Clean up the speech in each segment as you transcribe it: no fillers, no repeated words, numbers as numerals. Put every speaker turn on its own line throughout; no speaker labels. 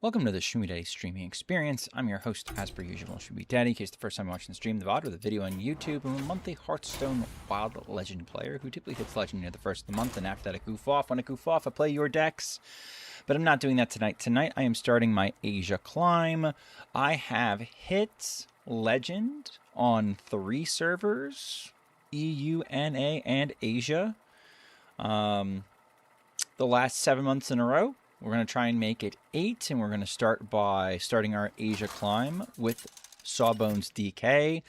Welcome to the Schmoopydady streaming experience. I'm your host, as per usual, Schmoopydady. In case the first time watching the stream, the VOD or the video on YouTube, I'm a monthly Hearthstone Wild Legend player who typically hits Legend near the first of the month, and after that I goof off. When I goof off, I play your decks. But I'm not doing that tonight. Tonight I am starting my Asia climb. I have hit Legend on 3 servers, EU, NA, and Asia, the last 7 months in a row. We're going to try and make it 8, and we're going to start by starting our Asia climb with SAWBONES DK.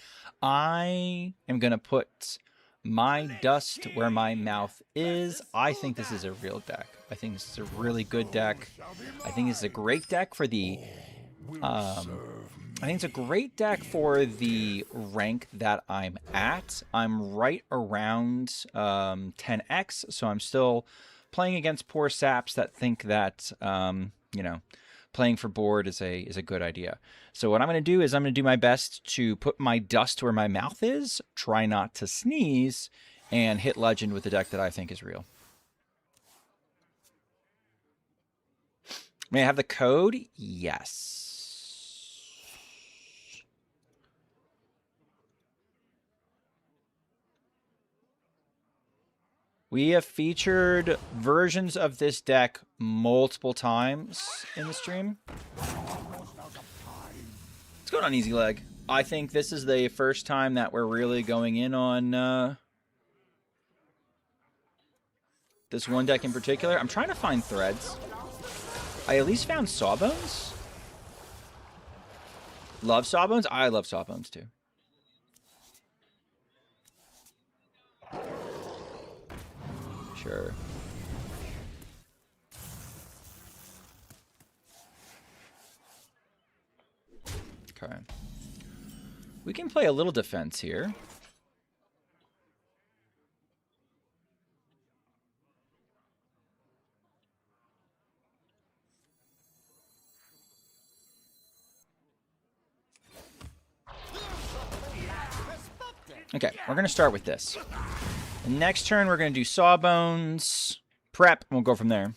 I am going to put my dust where my mouth is. I think this is a real deck. I think this is a really good deck. I think it's a great deck for the rank that I'm at. I'm right around 10x, so I'm still playing against poor saps that think that, you know, playing for board is a good idea. So what I'm going to do is I'm going to do my best to put my dust where my mouth is, try not to sneeze, and hit Legend with the deck that I think is real. May I have the code? Yes. We have featured versions of this deck multiple times in the stream. What's going on, Easy Leg? I think this is the first time that we're really going in on this one deck in particular. I'm trying to find threads. I at least found SAWBONES. Love SAWBONES? I love SAWBONES too. Sure. Okay. We can play a little defense here. Okay, we're going to start with this. Next turn, we're going to do SAWBONES, prep, and we'll go from there.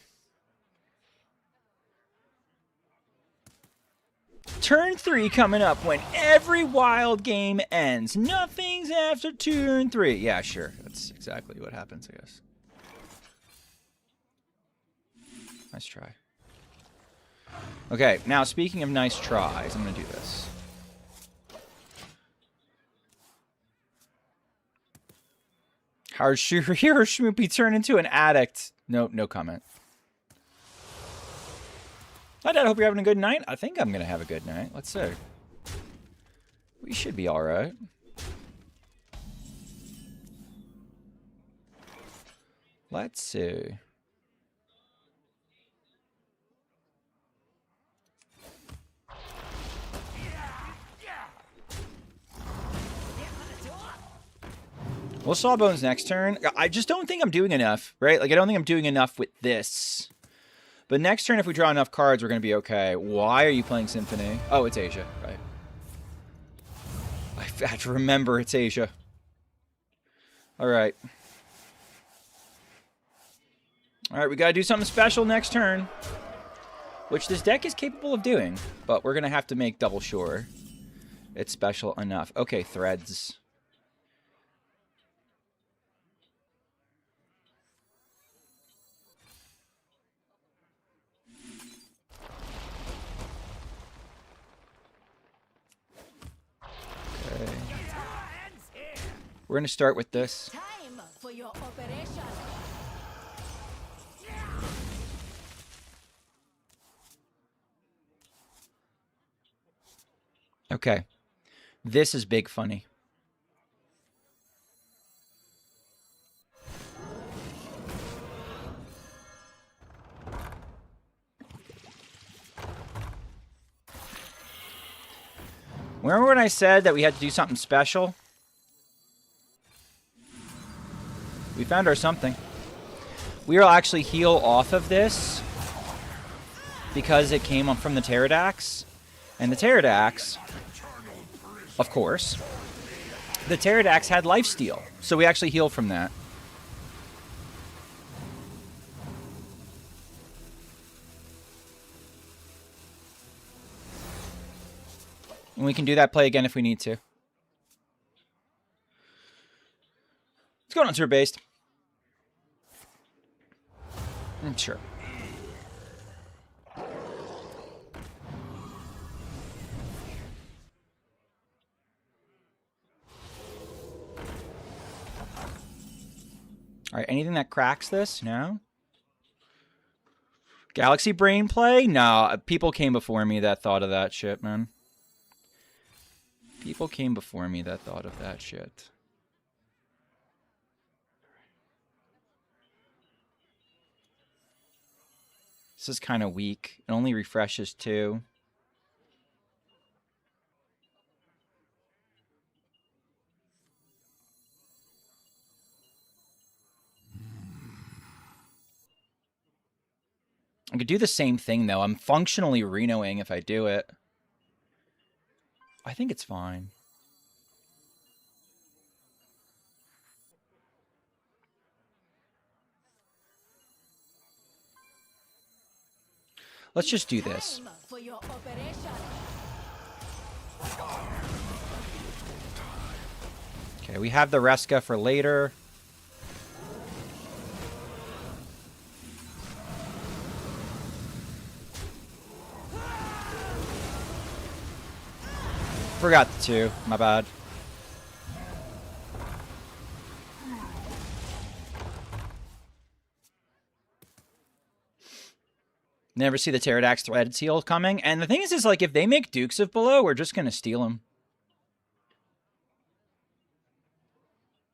Turn 3 coming up when every wild game ends. Nothing's after turn 3. Yeah, sure. That's exactly what happens, I guess. Nice try. Okay, now speaking of nice tries, I'm going to do this. How'd Hero Schmoopy turn into an addict? No comment. Hi, Dad. I hope you're having a good night. I think I'm going to have a good night. Let's see. We should be all right. Let's see. Well, SAWBONES next turn. I just don't think I'm doing enough, right? Like, I don't think I'm doing enough with this. But next turn, if we draw enough cards, we're going to be okay. Why are you playing Symphony? Oh, it's Asia, right? I have to remember it's Asia. All right. All right, we got to do something special next turn, which this deck is capable of doing, but we're going to have to make double sure it's special enough. Okay, threads. We're going to start with this.
Time for your operation.
Okay. This is big funny. Remember when I said that we had to do something special? We found our something. We will actually heal off of this because it came from the Pterodax. And the Pterodax, of course, the Pterodax had lifesteal. So we actually heal from that. And we can do that play again if we need to. Let's go on turn based. Sure. All right, anything that cracks this? No? Galaxy Brain play? No, people came before me that thought of that shit, man. People came before me that thought of that shit. This is kind of weak. It only refreshes 2. I could do the same thing, though. I'm functionally Renoing if I do it. I think it's fine. Let's just do this.
Time for your operation.
Okay, we have the Reska for later. Forgot the 2. My bad. Never see the Pterodax Thread Seal coming. And the thing is like, if they make Dukes of Below, we're just going to steal them.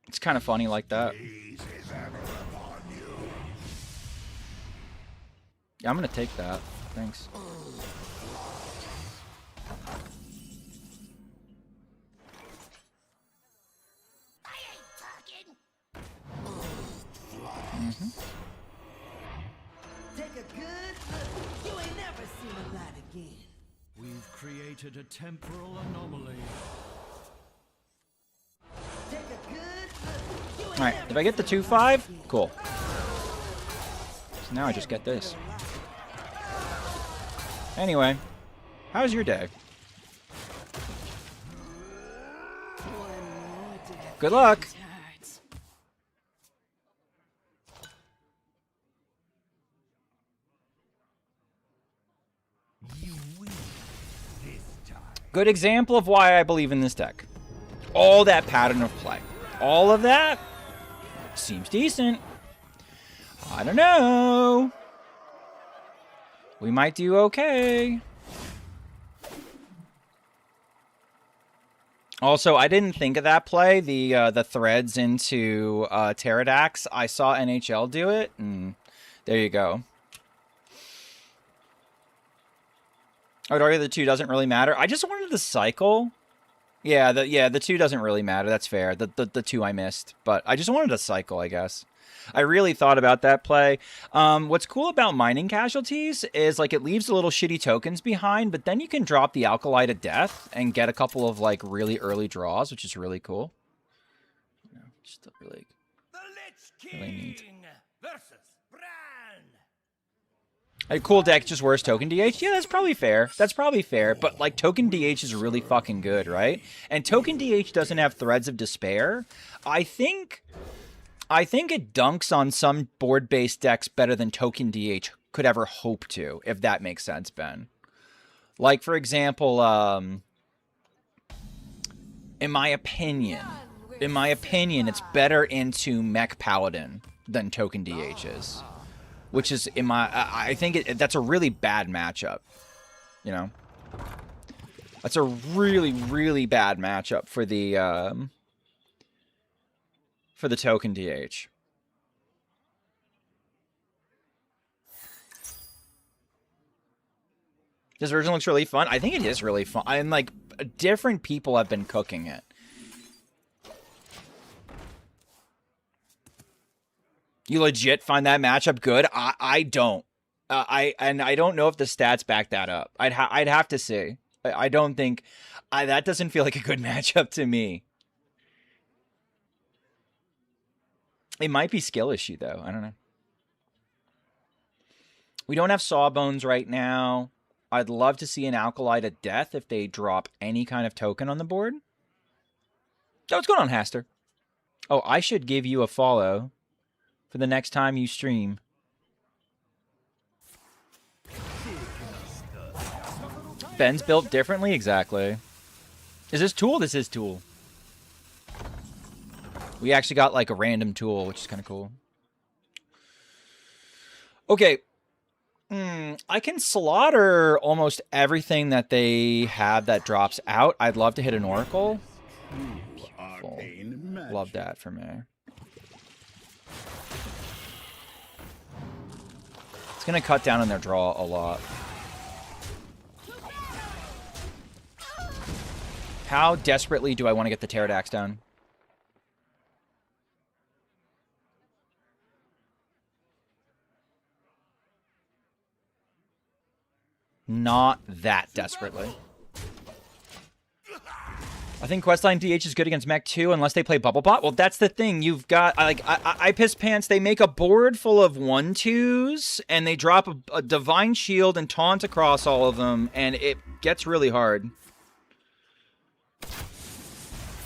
It's kind of funny like that. Yeah, I'm going to take that. Thanks.
Take a good look. You ain't never seen a light again.
We've created a temporal anomaly.
Take a good look. You ain't
All right,
never
if I get the
seen a
2/5,
light again.
cool. So now I just get this. Anyway, how's your day? Good luck. Good example of why I believe in this deck. All that pattern of play. All of that seems decent. I don't know. We might do okay. Also, I didn't think of that play, the threads into Pterodax. I saw NHL do it, and there you go. I would argue the 2 doesn't really matter. I just wanted the cycle. Yeah, the 2 doesn't really matter. That's fair. The 2 I missed, but I just wanted a cycle, I guess. I really thought about that play. What's cool about mining casualties is like it leaves the little shitty tokens behind, but then you can drop the Alkali to death and get a couple of like really early draws, which is really cool. You know, just really neat.
Versus Bran.
A cool deck, just worse token DH? Yeah, that's probably fair. That's probably fair, but like token DH is really fucking good, right? And token DH doesn't have Threads of Despair. I think it dunks on some board-based decks better than token DH could ever hope to, if that makes sense, Ben. Like, for example, in my opinion, it's better into Mech Paladin than token DH is. Which is, I think that's a really bad matchup, you know? That's a really, really bad matchup for the token DH. This version looks really fun. I think it is really fun. And, like, different people have been cooking it. You legit find that matchup good? I don't. I don't know if the stats back that up. I'd have to say. I don't think that doesn't feel like a good matchup to me. It might be skill issue though. I don't know. We don't have Sawbones right now. I'd love to see an Alkali to death if they drop any kind of token on the board. Oh, what's going on, Haster? Oh, I should give you a follow for the next time you stream. Ben's built differently? Exactly. Is this tool? This is tool. We actually got like a random tool, which is kind of cool. Okay. I can slaughter almost everything that they have that drops out. I'd love to hit an Oracle. Beautiful. Love that for me. It's going to cut down on their draw a lot. How desperately do I want to get the Pterodax down? Not that desperately. I think Questline DH is good against Mech 2 unless they play Bubble Bot. Well, that's the thing. You've got, I piss pants. They make a board full of 1/2s, and they drop a Divine Shield and taunt across all of them, and it gets really hard.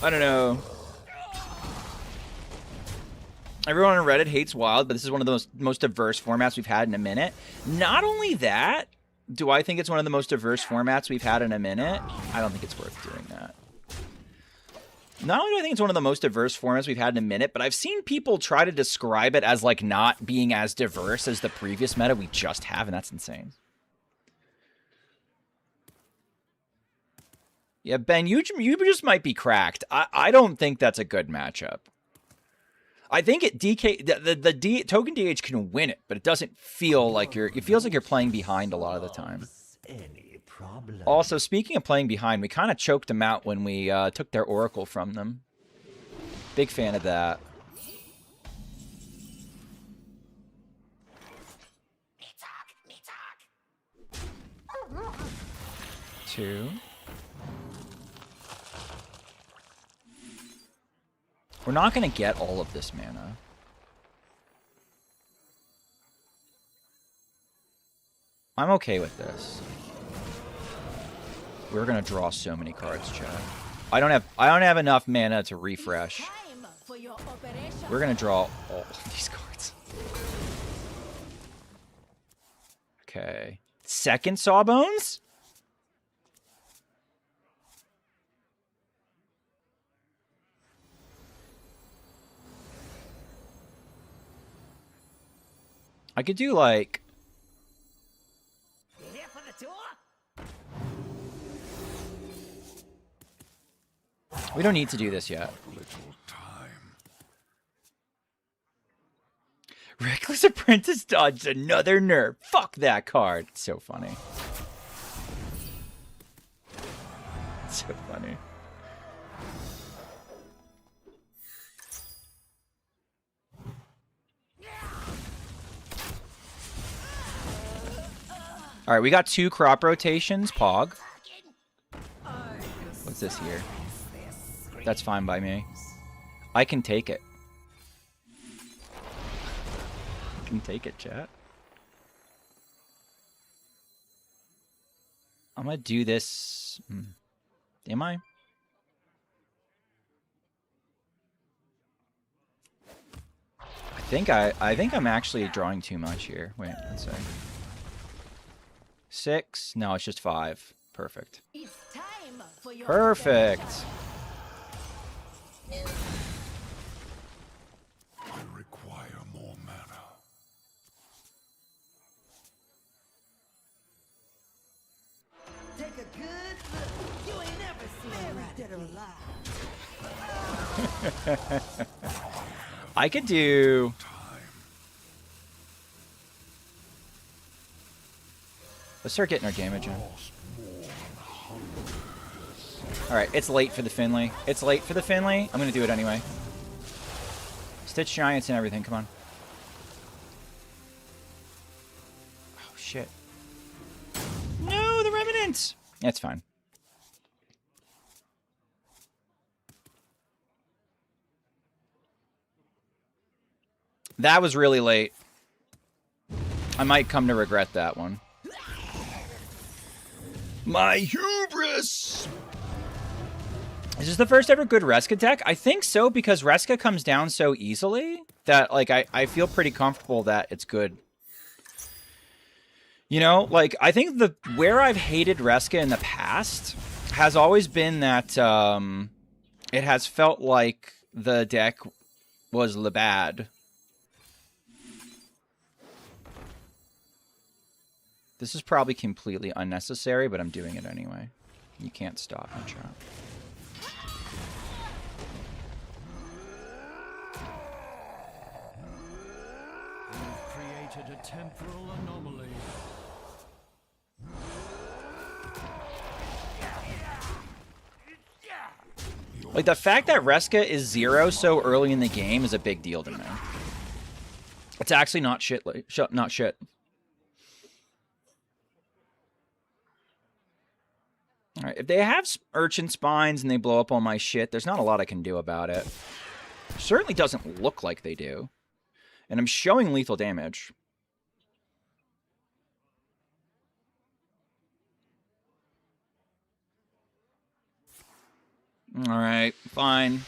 I don't know. Everyone on Reddit hates Wild, but this is one of the most diverse formats we've had in a minute. Not only that, do I think it's one of the most diverse formats we've had in a minute? I don't think it's worth doing that. Not only do I think it's one of the most diverse formats we've had in a minute, but I've seen people try to describe it as like not being as diverse as the previous meta we just have, and that's insane. Yeah, Ben, you just might be cracked. I don't think that's a good matchup. I think the token DH can win it, but it doesn't feel like it feels like you're playing behind a lot of the time. Also, speaking of playing behind, we kind of choked them out when we took their Oracle from them. Big fan of that. Two. We're not going to get all of this mana. I'm okay with this. We're going to draw so many cards, Chad. I don't have enough mana to refresh. We're going to draw all of these cards. Okay. Second Sawbones? I could do like... We don't need to do this yet. Reckless Apprentice dodged another nerf. Fuck that card. It's so funny. It's so funny. All right, we got 2 crop rotations. Pog. What's this here? That's fine by me. I can take it. I can take it, chat. I'm gonna do this. Am I? I think I'm actually drawing too much here. Wait, let's see. 6? No, it's just 5. Perfect. Perfect.
I require more mana.
Take a good look. You ain't never seen a rat dead or alive.
I could do... Let's start getting our damage in. Alright, it's late for the Finley. It's late for the Finley. I'm going to do it anyway. Stitch Giants and everything. Come on. Oh, shit. No, the Remnants! That's fine. That was really late. I might come to regret that one. My hubris! Is this the first ever good Reska deck? I think so, because Reska comes down so easily that, like, I feel pretty comfortable that it's good. You know, like, I think where I've hated Reska in the past has always been that it has felt like the deck was bad. This is probably completely unnecessary, but I'm doing it anyway. You can't stop me, Chop.
You've created a temporal anomaly.
Like, the fact that Reska is 0 so early in the game is a big deal to me. It's actually not shit. Not shit. Alright, if they have Urchin Spines and they blow up all my shit, there's not a lot I can do about it. Certainly doesn't look like they do. And I'm showing lethal damage. Alright, fine.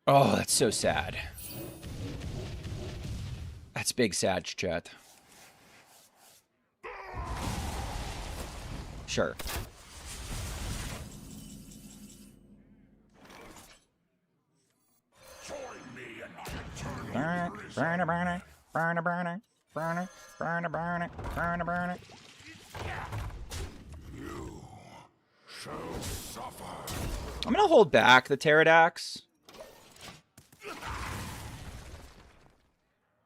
Oh, that's so sad. That's big sad, chat. Sure. Burn it, burn it, burn it, burn it, burn it, burn it, burn it, burn it, burn it, burn it.
You shall suffer.
I'm gonna hold back the Pterodax.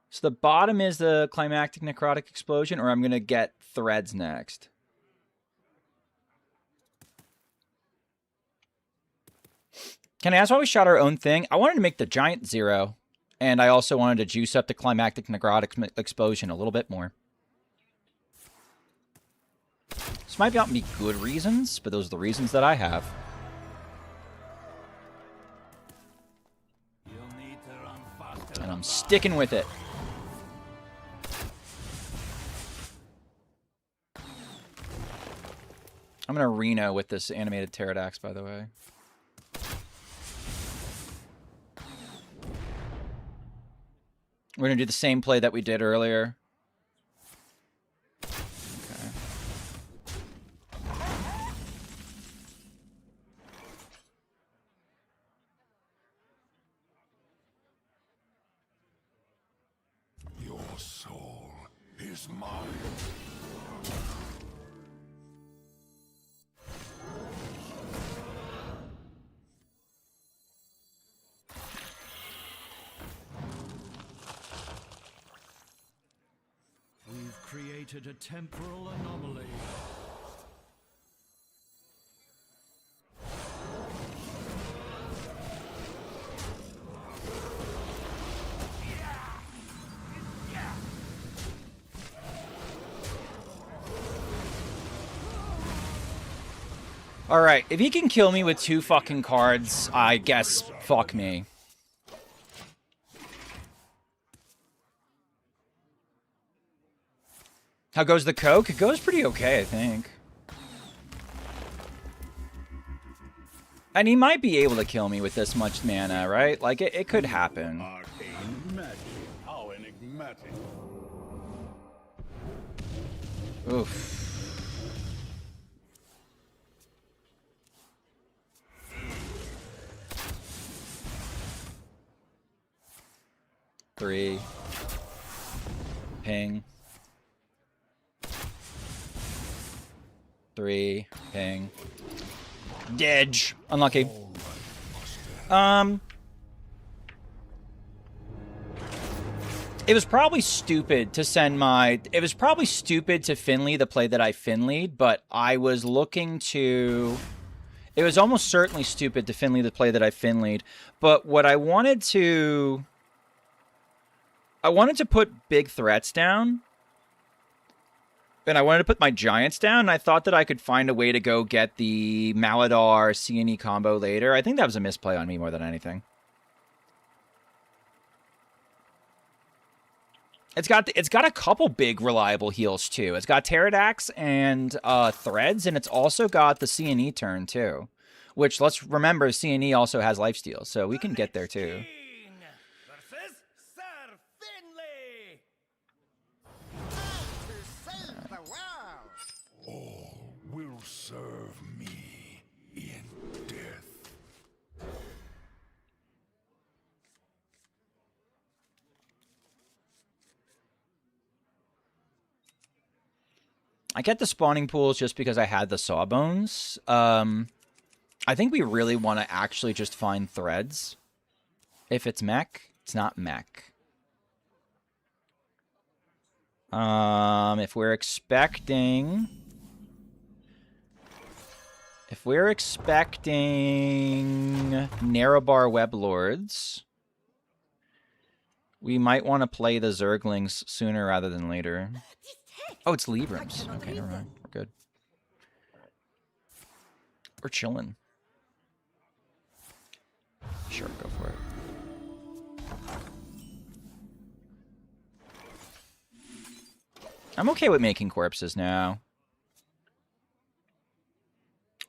So the bottom is the climactic necrotic explosion, or I'm gonna get threads next. Can I ask why we shot our own thing? I wanted to make the giant 0, and I also wanted to juice up the climactic necrotic explosion a little bit more. This might not be good reasons, but those are the reasons that I have. And I'm sticking with it. I'm going to Reno with this animated Pterodax, by the way. We're going to do the same play that we did earlier. Okay.
Your soul is mine.
We've created a temporal anomaly.
Alright, if he can kill me with 2 fucking cards, I guess fuck me. How goes the Coke? It goes pretty okay, I think. And he might be able to kill me with this much mana, right? Like, it could happen.
Arcane magic. How enigmatic.
Oof. Three. Ping. 3. Ping. Didge. Unlucky. It was probably stupid to send my... It was probably stupid to Finley the play that I Finley'd, but I was looking to... It was almost certainly stupid to Finley the play that I Finley'd, but what I wanted to... I wanted to put big threats down, and I wanted to put my giants down, and I thought that I could find a way to go get the Maladar C&E combo later. I think that was a misplay on me more than anything. It's got a couple big reliable heals too. It's got Pterodax and Threads, and it's also got the C&E turn too. Which, let's remember, C&E also has lifesteal, so we can get there too.
Versus Sir Finley.
All will serve me in death.
I get the spawning pools just because I had the Sawbones. I think we really want to actually just find Threads. If it's mech, it's not mech. If we're expecting Narrowbar Web Lords, we might want to play the Zerglings sooner rather than later. Oh, it's Librams. Okay, never mind. We're good. We're chilling. Sure, go for it. I'm okay with making corpses now.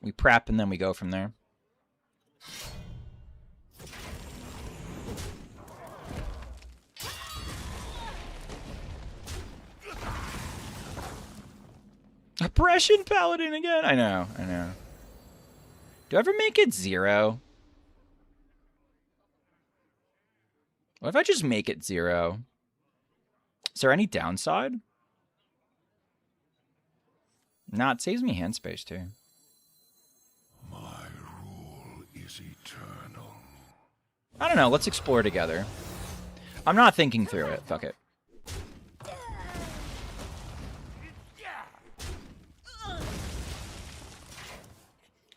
We prep and then we go from there. Oppression Paladin again? I know. Do I ever make it 0? What if I just make it 0? Is there any downside? Nah, it saves me hand space too.
My rule is eternal.
I don't know, let's explore together. I'm not thinking through it. Fuck it.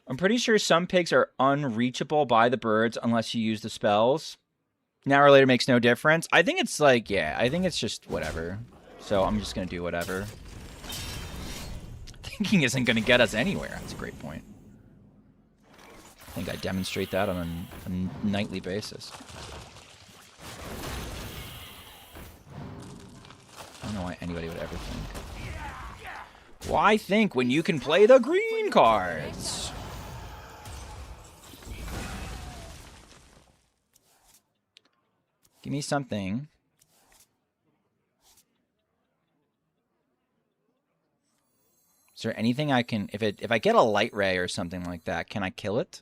I'm pretty sure some pigs are unreachable by the birds unless you use the spells. Now or later makes no difference. I think it's like, yeah, I think it's just whatever. So I'm just going to do whatever. Thinking isn't going to get us anywhere. That's a great point. I think I demonstrate that on a nightly basis. I don't know why anybody would ever think. Why think when you can play the green cards? Give me something. Is there anything I can, if I get a light ray or something like that, can I kill it?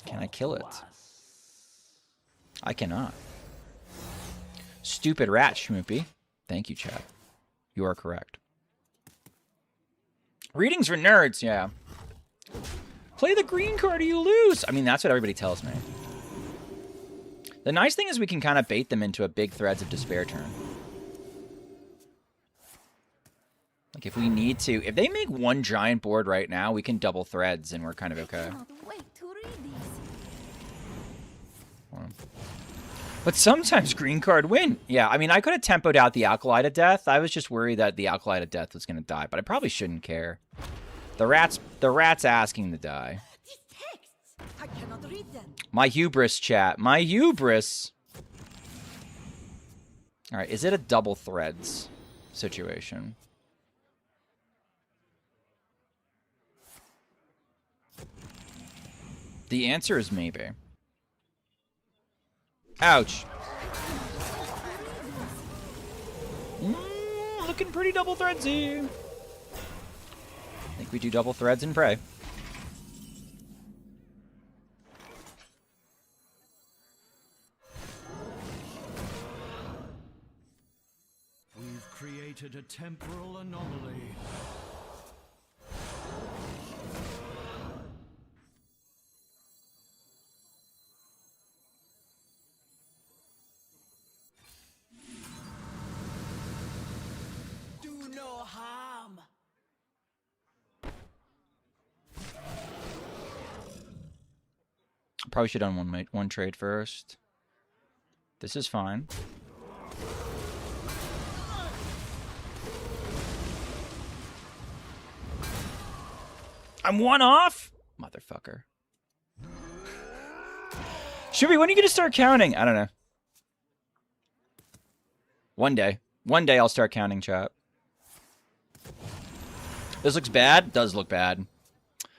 Can I kill it? I cannot. Stupid rat, Schmoopy. Thank you, chat. You are correct. Readings for nerds, yeah. Play the green card or you lose. I mean, that's what everybody tells me. The nice thing is we can kind of bait them into a big Threads of Despair turn. Like, if we need to... If they make one giant board right now, we can double Threads and we're kind of okay. But sometimes green card win. Yeah, I mean, I could have tempoed out the Alkali to death. I was just worried that the Alkali to death was going to die, but I probably shouldn't care. The rat's asking to die.
I cannot read them.
My hubris, chat. My hubris. All right, is it a double Threads situation? The answer is maybe. Ouch. Looking pretty double Threadsy. I think we do double Threads and pray.
We've created a temporal anomaly.
Probably should have done one trade first. This is fine. I'm one off? Motherfucker. Should we? When are you going to start counting? I don't know. One day. One day I'll start counting, chat. This looks bad? Does look bad.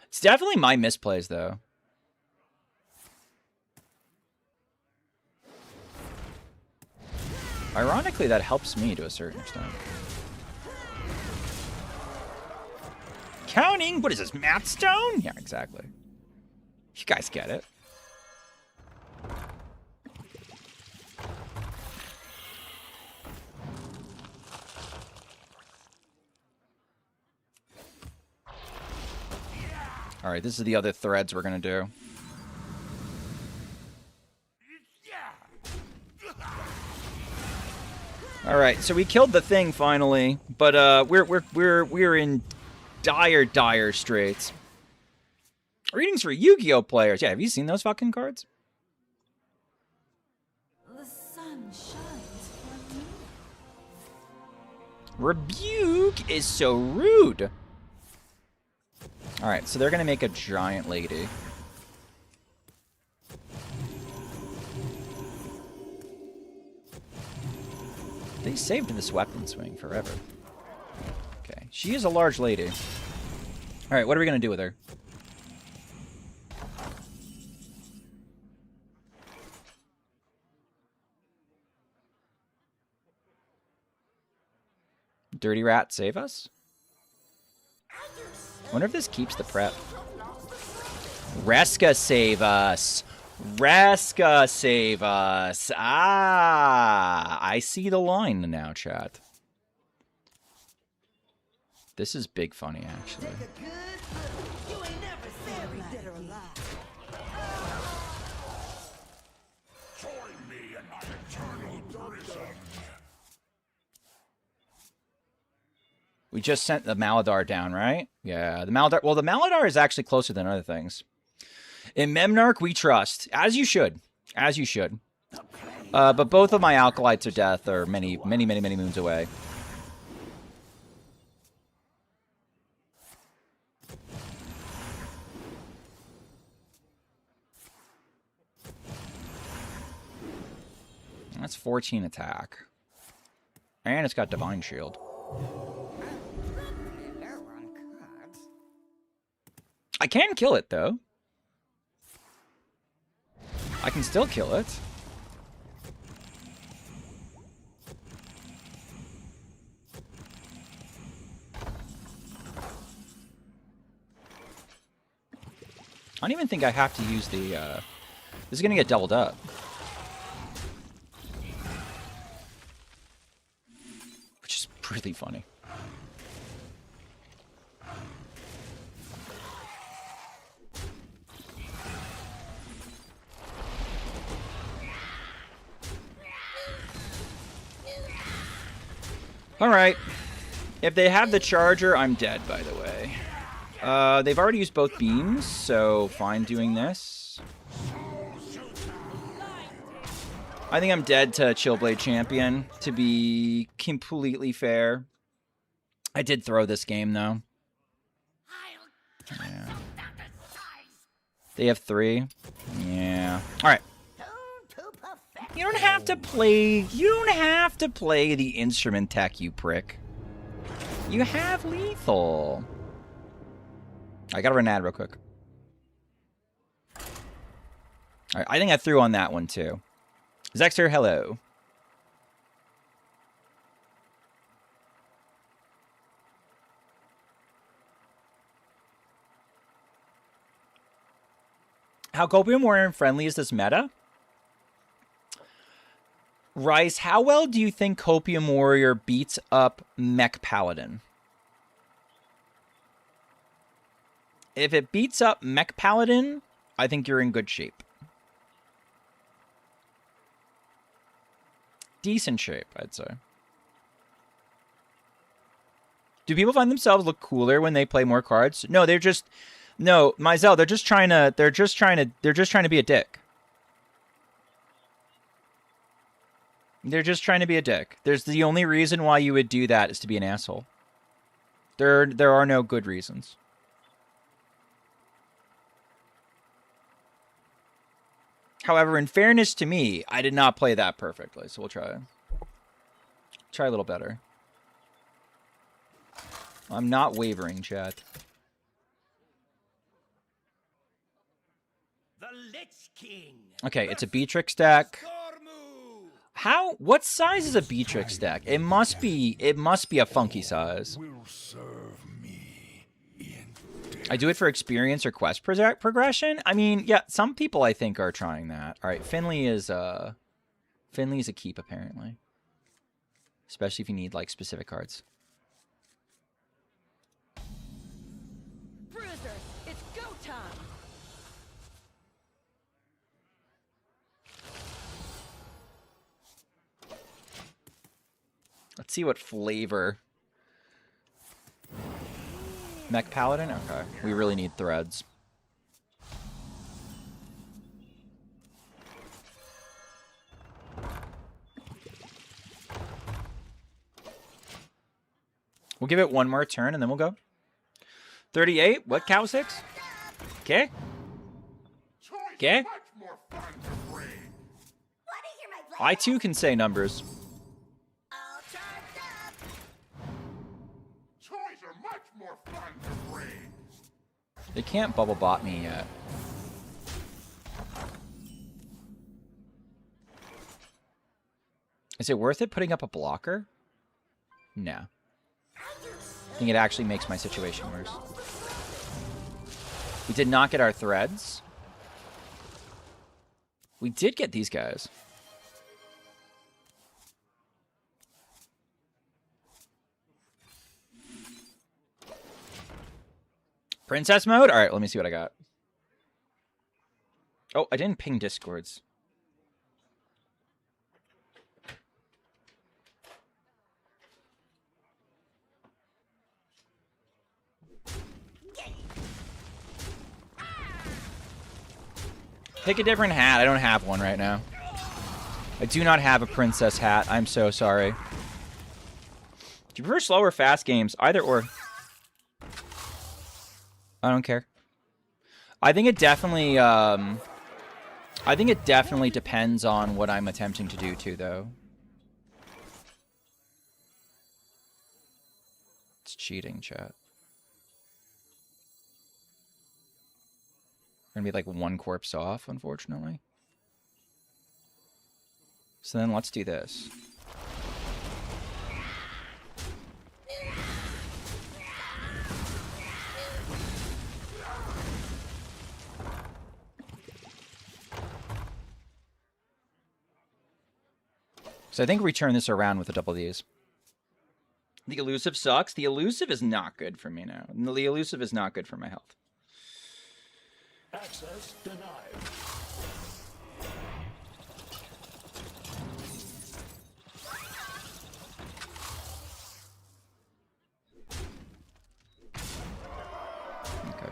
It's definitely my misplays, though. Ironically, that helps me to a certain extent. Counting? What is this, math stone? Yeah, exactly. You guys get it. All right, this is the other threads we're going to do. All right, so we killed the thing finally, but we're in dire straits. Readings for Yu-Gi-Oh players. Yeah, have you seen those fucking cards?
The sun shines for me.
Rebuke is so rude. All right, so they're gonna make a giant lady. They saved this weapon swing forever. Okay, she is a large lady. All right, what are we gonna do with her? Dirty Rat, save us? Wonder if this keeps the prep. Reska, save us. Reska, save us. Ah, I see the line now, chat. This is big funny, actually.
Take a good look. You ain't never seen a dead or alive.
Join me in my eternal prison.
We just sent the Maladar down, right? Yeah, the Maladar. Well, the Maladar is actually closer than other things. In Memnarch, we trust, as you should, as you should. But both of my Alkalites of Death are many moons away. That's 14 attack, and it's got Divine Shield. I can kill it, though. I can still kill it. I don't even think I have to use the... This is going to get doubled up. Which is really funny. Alright. If they have the charger, I'm dead, by the way. They've already used both beams, so fine doing this. I think I'm dead to Chillblade Champion, to be completely fair. I did throw this game, though. Yeah. They have 3. Yeah. Alright. You don't have to play the instrument tech, you prick. You have lethal. I gotta run an ad real quick. Alright, I think I threw on that one too. Zexter, hello. How Copium Warrior friendly is this meta? Rice, how well do you think Copium Warrior beats up Mech Paladin? If it beats up Mech Paladin, I think you're in good shape. Decent shape, I'd say. Do people find themselves look cooler when they play more cards? No, they're just... No, Mizell, they're just trying to be a dick. They're just trying to be a dick. There's the only reason why you would do that is to be an asshole. There are no good reasons. However, in fairness to me, I did not play that perfectly, so we'll try a little better. I'm not wavering, chat.
The Lich King.
Okay, it's a Beatrix deck. What size is a Beatrix deck? It must be a funky size.
Will serve me in
I do it for experience or quest progression. I mean, yeah, some people I think are trying that. All right, Finley is a keep apparently. Especially if you need like specific cards.
Bruisers, it's go time.
Let's see what flavor. Mech Paladin? Okay. We really need threads. We'll give it one more turn and then we'll go. 38? What? Cow 6? Okay. Okay. I too can say numbers. They can't bubble bot me yet. Is it worth it putting up a blocker? No. I think it actually makes my situation worse. We did not get our threads. We did get these guys. Princess mode? All right, let me see what I got. Oh, I didn't ping Discords. Pick a different hat. I don't have one right now. I do not have a princess hat. I'm so sorry. Do you prefer slow or fast games? Either or. I don't care. I think it definitely depends on what I'm attempting to do too, though. It's cheating, chat. We're gonna be like one corpse off, unfortunately. So then let's do this. So I think we turn this around with the double Ds. The elusive sucks. The elusive is not good for me now. The elusive is not good for my health.
Access denied.
Okay.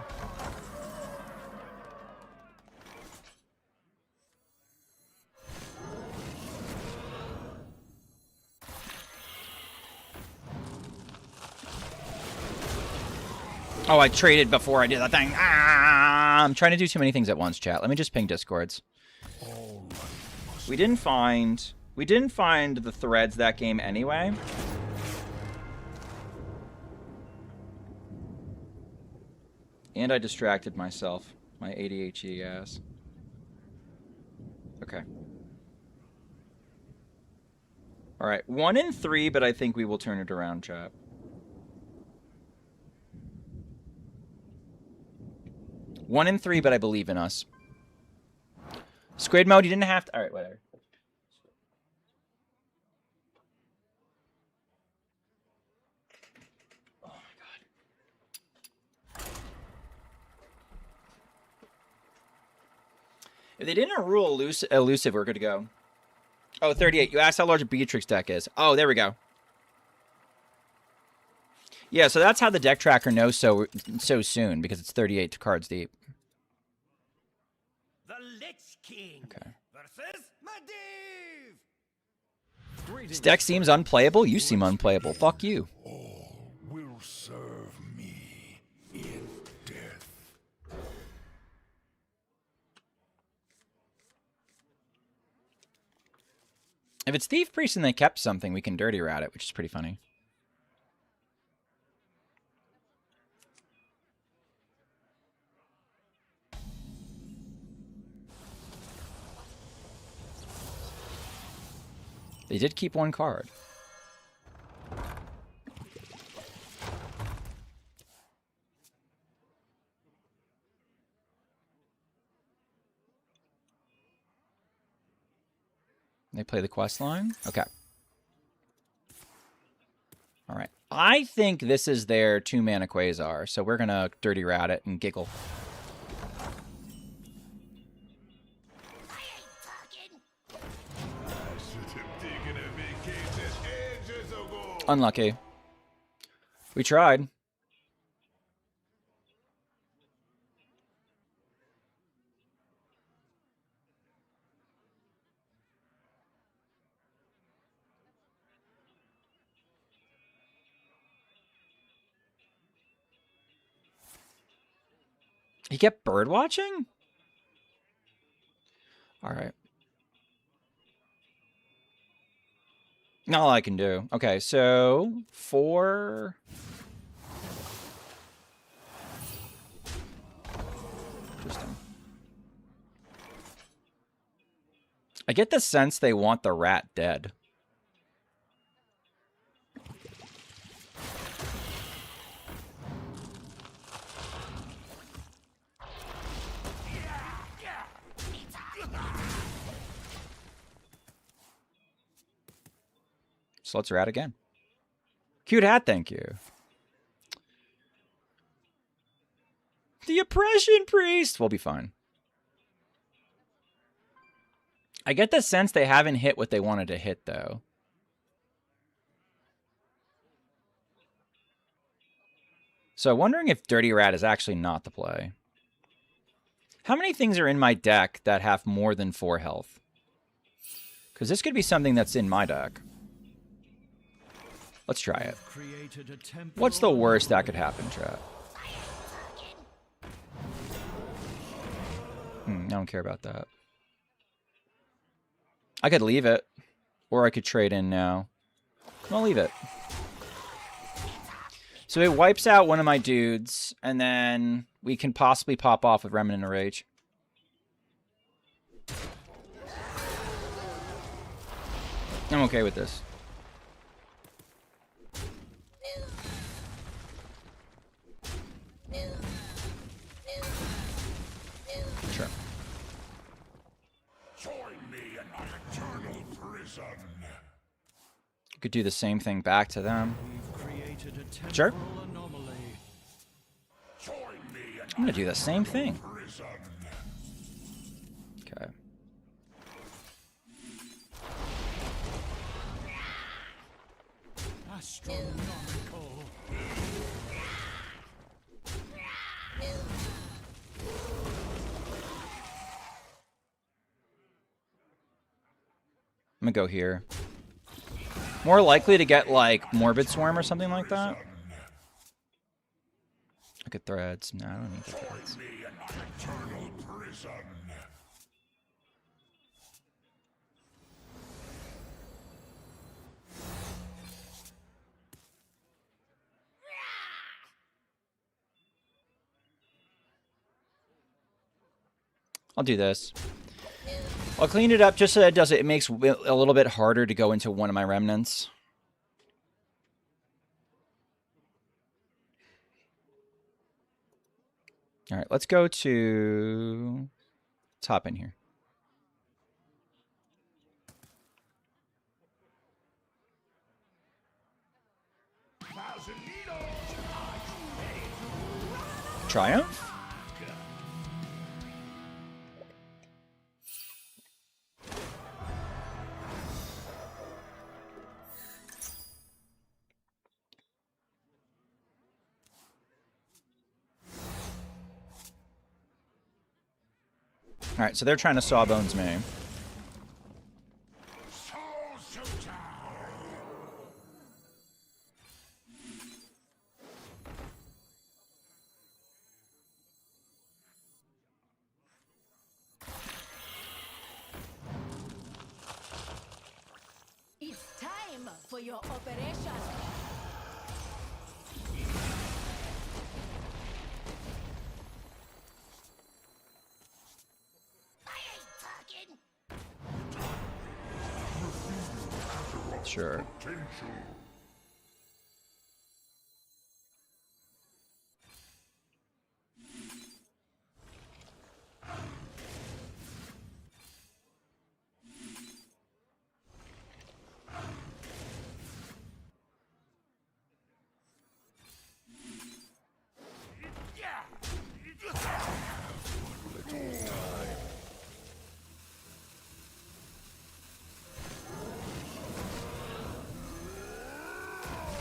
Oh, I traded before I did that thing. Ah, I'm trying to do too many things at once, chat. Let me just ping Discords. We didn't find the threads that game anyway. And I distracted myself. My ADHD ass. Okay. Alright, 1 in 3, but I think we will turn it around, chat. One in 3, but I believe in us. Squid mode, you didn't have to... Alright, whatever. Oh my god. If they didn't rule elusive, we're good to go. Oh, 38. You asked how large a Beatrix deck is. Oh, there we go. Yeah, so that's how the deck tracker knows so soon, because it's 38 cards deep.
The Lich King.
Okay.
Versus Medivh.
This deck seems unplayable. You seem unplayable. Fuck you.
All will serve me in death.
If it's Thief Priest and they kept something, we can Dirty Rat it, which is pretty funny. They did keep one card. They play the quest line? Okay. All right. I think this is their 2-mana Quasar, so we're going to Dirty Rat it and giggle. Unlucky. We tried. He kept bird watching? All right. Not all I can do. Okay, so 4. Interesting. I get the sense they want the rat dead. So let's rat again. Cute hat, thank you. The Oppression Priest! We'll be fine. I get the sense they haven't hit what they wanted to hit, though. So wondering if Dirty Rat is actually not the play. How many things are in my deck that have more than 4 health? Because this could be something that's in my deck. Let's try it. What's the worst that could happen, chat? I don't care about that. I could leave it. Or I could trade in now. I'll leave it. So it wipes out one of my dudes, and then we can possibly pop off with Remnant of Rage. I'm okay with this. Sure.
Join me in my eternal prison.
You could do the same thing back to them. Sure. I'm gonna do the same thing. Okay.
Astronomical.
I'm gonna go here. More likely to get, like, Morbid Swarm or something like that. Look at threads. No, I don't need the threads. I'll do this. I'll clean it up just so that it makes it a little bit harder to go into one of my remnants. All right, let's go to... Let's hop in here. Triumph? All right, so they're trying to Sawbones me.
for your operation.
Sure.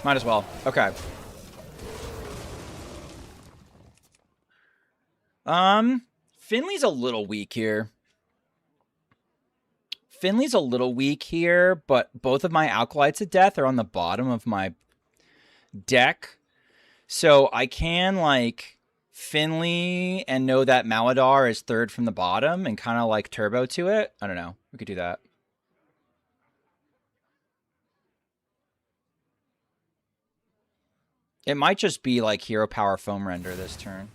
Might as well. Okay. Finley's a little weak here. Finley's a little weak here, but both of my Alkalites of Death are on the bottom of my deck. So I can, like, Finley and know that Maladar is third from the bottom and kind of, like, turbo to it. I don't know. We could do that. It might just be, like, Hero Power Foam Render this turn.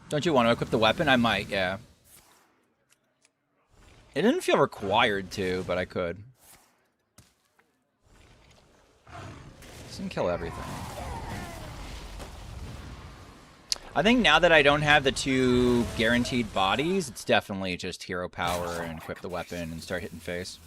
Don't you want to equip the weapon? I might, yeah. It didn't feel required to, but I could. Doesn't kill everything. I think now that I don't have the 2 guaranteed bodies, it's definitely just hero power and equip the weapon and start hitting face.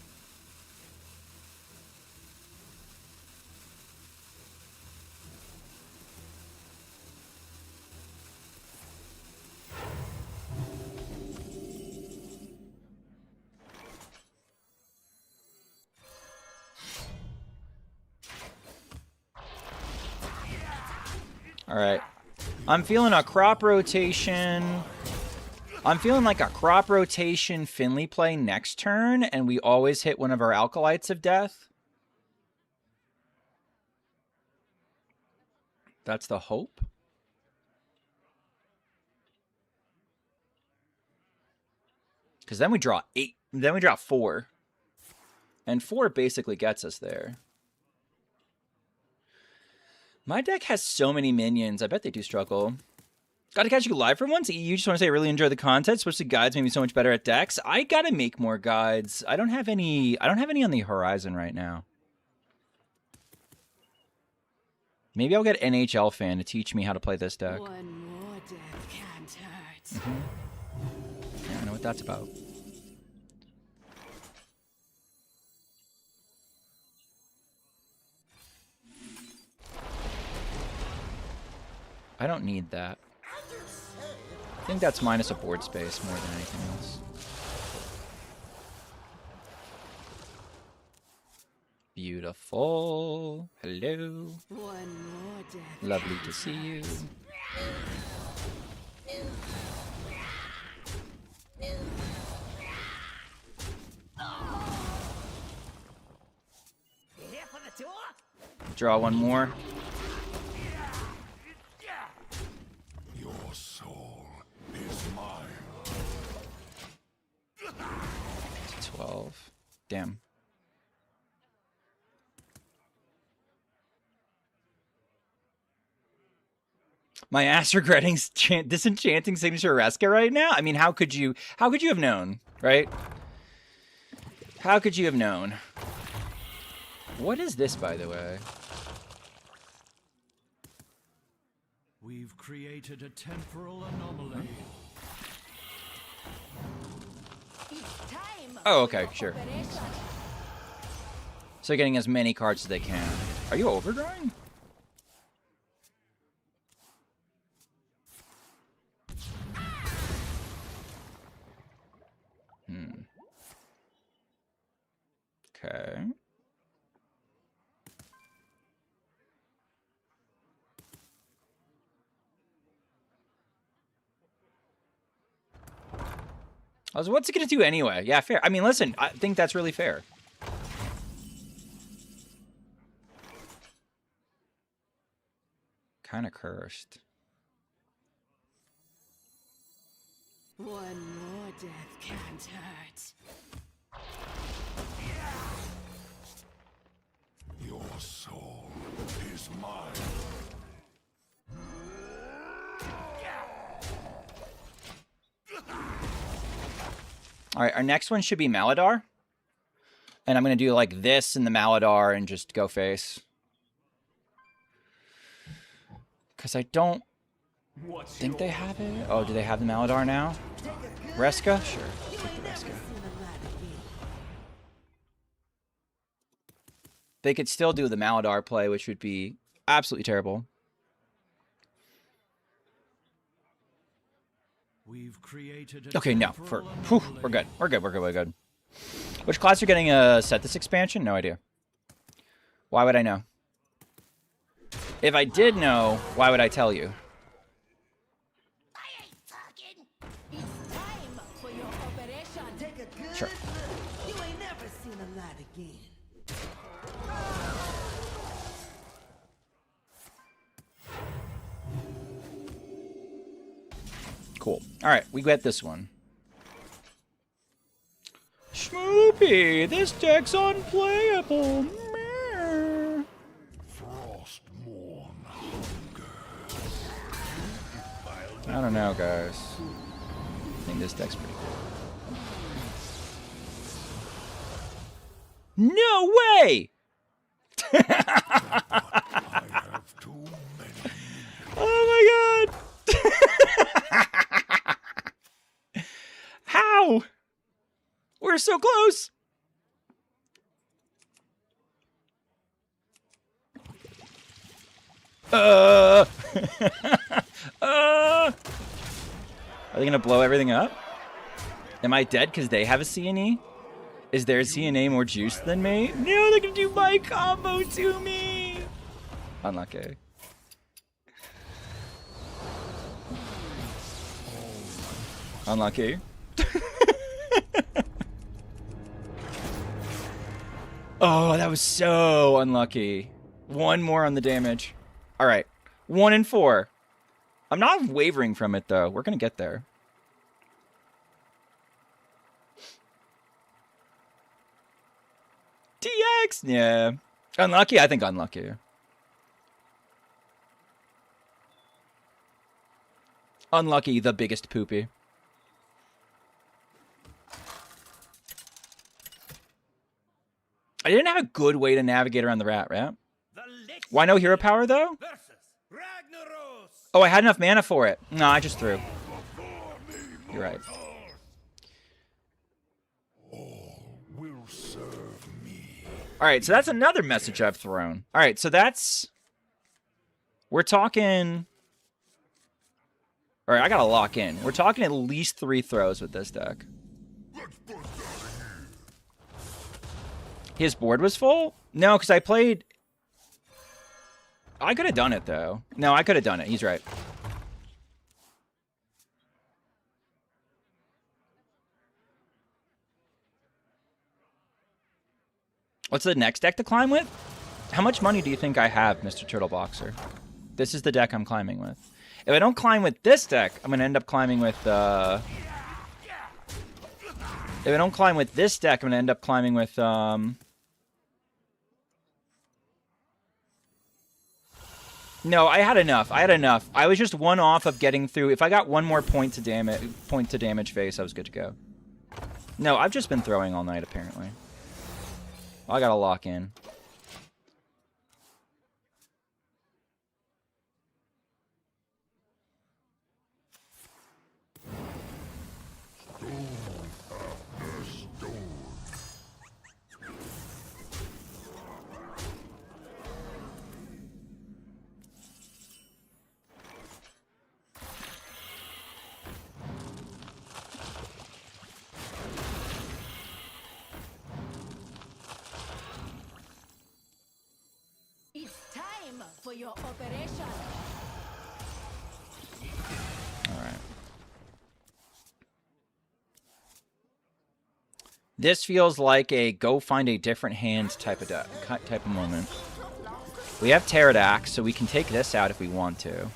All right. I'm feeling a crop rotation. I'm feeling like a crop rotation Finley play next turn, and we always hit one of our Alkalites of Death. That's the hope. Because then we draw 8. Then we draw 4. And 4 basically gets us there. My deck has so many minions. I bet they do struggle. Gotta catch you live for once. You just want to say I really enjoy the content, especially guides made me so much better at decks. I gotta make more guides. I don't have any on the horizon right now. Maybe I'll get NHL fan to teach me how to play this deck.
One more death can't hurt.
Yeah, I know what that's about. I don't need that. I think that's minus a board space more than anything else. Beautiful. Hello.
One more death.
Lovely to see you. Draw one more.
Your soul is mine.
12. Damn. My ass regretting disenchanting signature Reska right now? I mean, how could you have known, right? How could you have known? What is this, by the way?
We've created a temporal anomaly.
Oh, okay, sure. So getting as many cards as they can. Are you overdrawing? Okay. What's it gonna do anyway? Yeah, fair. I mean, listen, I think that's really fair. Kind of cursed.
One more death can't hurt.
Your soul is mine.
All right, our next one should be Maladar. And I'm going to do like this in the Maladar and just go face. Because I don't think they have it. Oh, do they have the Maladar now? Reska? Sure. Take the Reska. They could still do the Maladar play, which would be absolutely terrible.
We've created
Okay, no. We're good. We're good. Which class are getting a set this expansion? No idea. Why would I know? If I did know, why would I tell you?
It's time for your operation.
Take a good
Sure.
look. You ain't never seen a light again.
Cool. All right, we get this one. Schmoopy, this deck's unplayable. Meh.
Frostmourne
I don't know, guys. I think this deck's pretty cool. No way!
I have too many.
Oh my god! How? We're so close! Are they gonna blow everything up? Am I dead because they have a CNE? Is their CNA more juice than me? No, they're gonna do my combo to me! Unlucky. Unlucky. Oh, that was so unlucky. One more on the damage. All right. 1 and 4. I'm not wavering from it, though. We're going to get there. DX! Yeah. Unlucky? I think unlucky. Unlucky, the biggest poopy. I didn't have a good way to navigate around the rat, right? Why no hero power, though? Oh, I had enough mana for it. No, I just threw. You're right.
All will serve me.
All right, so that's another message I've thrown. All right, so that's... We're talking... All right, I gotta lock in. We're talking at least 3 throws with this deck. His board was full? No, because I played... I could have done it, though. No, I could have done it. He's right. What's the next deck to climb with? How much money do you think I have, Mr. Turtle Boxer? This is the deck I'm climbing with. If I don't climb with this deck, I'm going to end up climbing with... If I don't climb with this deck, I'm going to end up climbing with... No, I had enough. I was just 1 off of getting through. If I got 1 more point to damage face, I was good to go. No, I've just been throwing all night, apparently. I gotta lock in.
It's time for your operation.
All right. This feels like a go find a different hand type of moment. We have Pterodax, so we can take this out if we want to.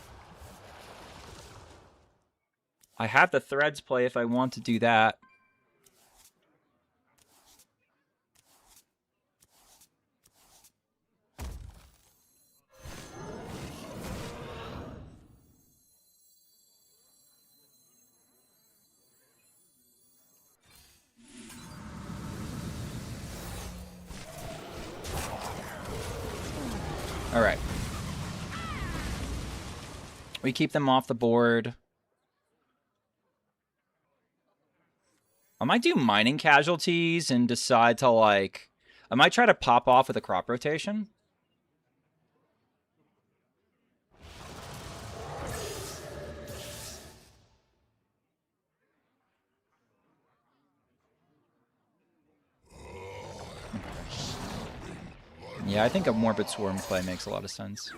I have the threads play if I want to do that. All right. We keep them off the board. I might do mining casualties and decide to, like... I might try to pop off with a crop rotation. Yeah, I think a Morbid Swarm play makes a lot of sense.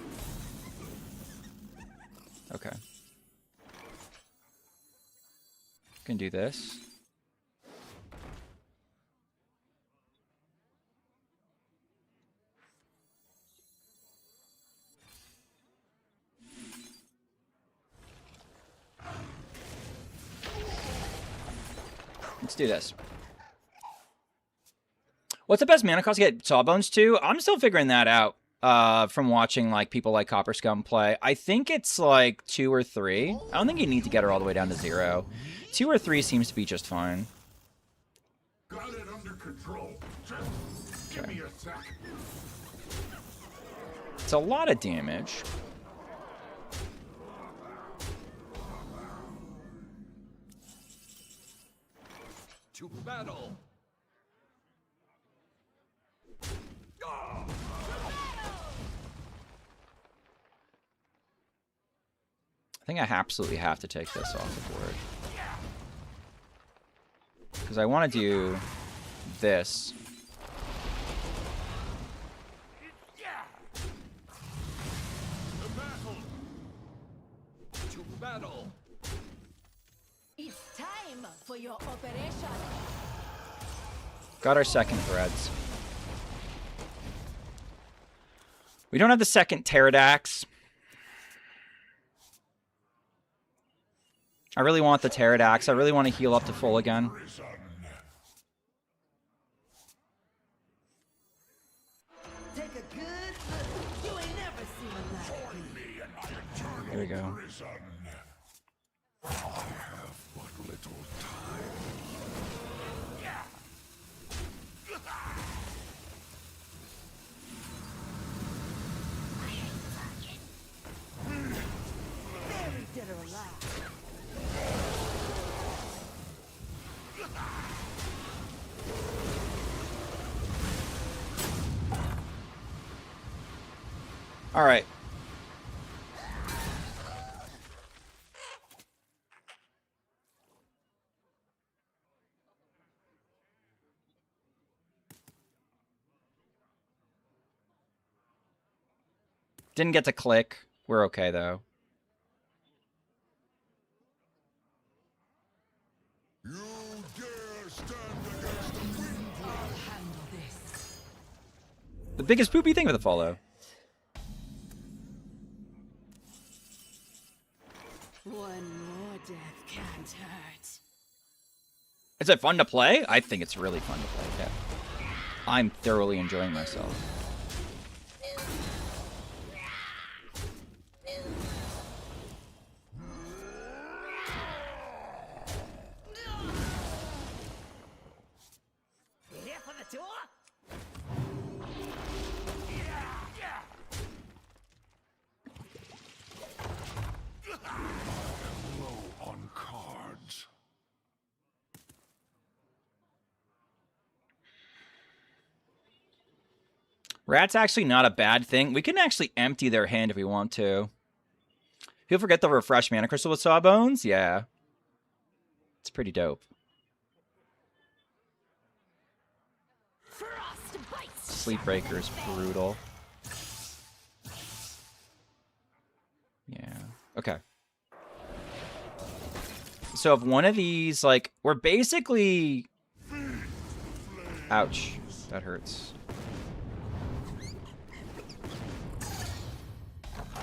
Okay. Can do this. Let's do this. What's the best mana cost to get Sawbones to? I'm still figuring that out from watching like people like Copper Scum play. I think it's like 2 or 3. I don't think you need to get her all the way down to 0. 2 or 3 seems to be just fine.
Got it under control. Just give me a sec.
It's a lot of damage.
To battle.
I think I absolutely have to take this off the board. Because I want to do this.
To battle.
It's time for your operation.
Got our second threads. We don't have the second Pterodax. I really want the Pterodax. I really want to heal up to full again.
Take a good look. You ain't never seen a light again.
Here we go.
I have but little time.
Very dead or alive.
All right. Didn't get to click. We're okay, though.
You dare stand against the wind?
I'll handle this.
The biggest poopy thing with the follow.
One more death can't hurt.
Is it fun to play? I think it's really fun to play, yeah. I'm thoroughly enjoying myself.
Here for the tour?
Low on cards.
Rat's actually not a bad thing. We can actually empty their hand if we want to. He'll forget the refresh mana crystal with Sawbones? Yeah. It's pretty dope. Sleepbreaker is brutal. Yeah. Okay. So if one of these, like, we're basically... Ouch. That hurts.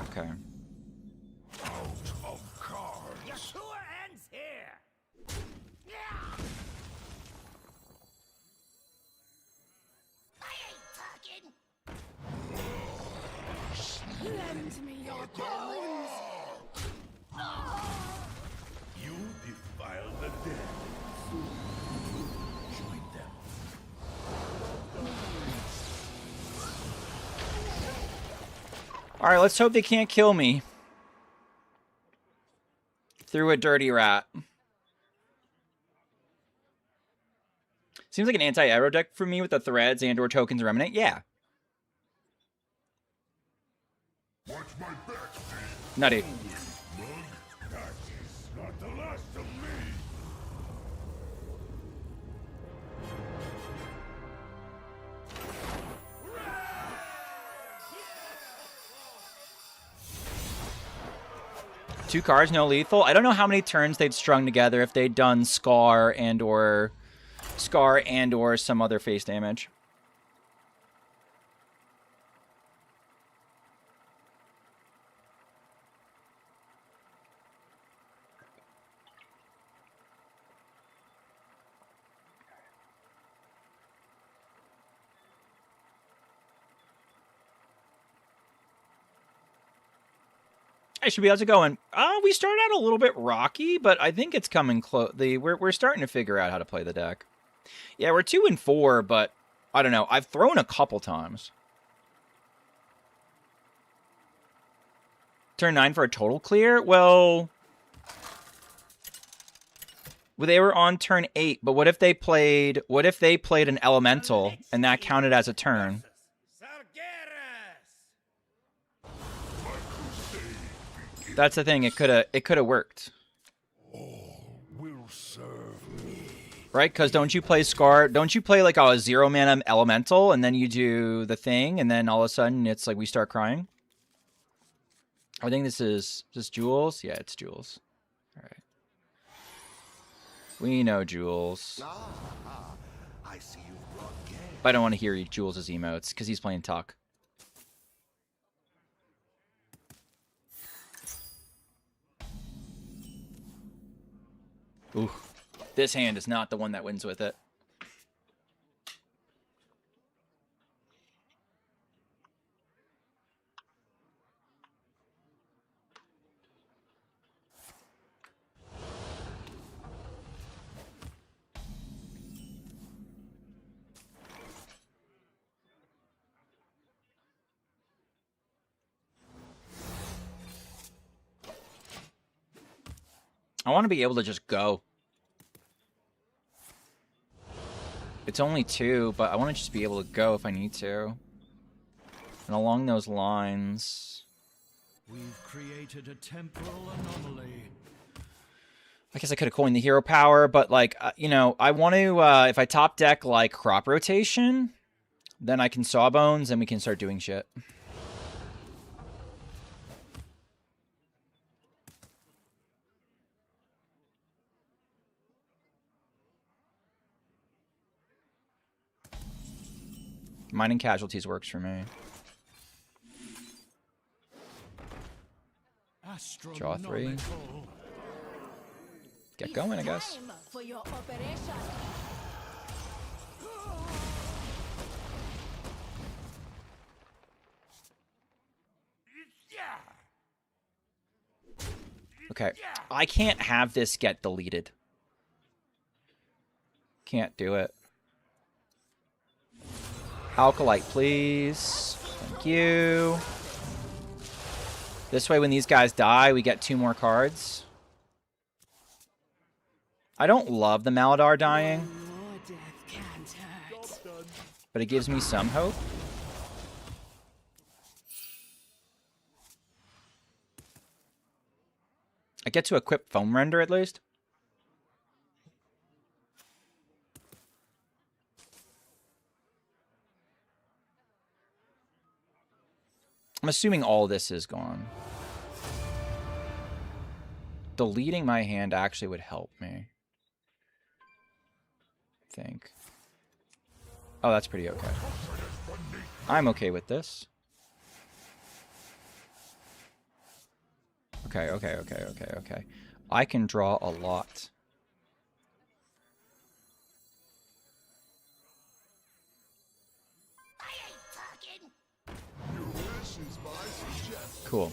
Okay.
Out of cards.
Your tour ends here.
bones!
You defile the dead. Join them.
All right, let's hope they can't kill me. Through a dirty rat. Seems like an anti-aggro deck for me with the threads and or tokens remnant. Yeah.
Watch my back, Steve.
Nutty.
Mug, that is not the last of me.
Two cards, no lethal. I don't know how many turns they'd strung together if they'd done Scar and or some other face damage. I should be able to go in. We started out a little bit rocky, but I think it's coming close. We're starting to figure out how to play the deck. Yeah, we're 2-4, but I don't know. I've thrown a couple times. Turn 9 for a total clear? Well, they were on turn 8, but what if they played an elemental and that counted as a turn? That's the thing. It could have worked.
Will serve me.
Right? Because don't you play Scar? Don't you play like a 0-mana elemental and then you do the thing and then all of a sudden it's like we start crying? I think this is Jules. Yeah, it's Jules. All right. We know Jules.
I see you brought game.
I don't want to hear Jules' emotes because he's playing Tuck. Ooh, this hand is not the one that wins with it. I want to be able to just go. It's only 2, but I want to just be able to go if I need to. And along those lines...
We've created a temporal anomaly.
I guess I could have coined the hero power, but, like, you know, I want to, if I top deck, like, crop rotation, then I can Sawbones and we can start doing shit. Mining Casualties works for me. Draw 3. Get going, I guess.
Time for your operation.
Okay. I can't have this get deleted. Can't do it. Alkalite, please. Thank you. This way, when these guys die, we get 2 more cards. I don't love the Maladar dying,
More death can't hurt.
but it gives me some hope. I get to equip Foam Render at least. I'm assuming all this is gone. Deleting my hand actually would help me. I think. Oh, that's pretty okay. I'm okay with this. Okay. I can draw a lot. Cool.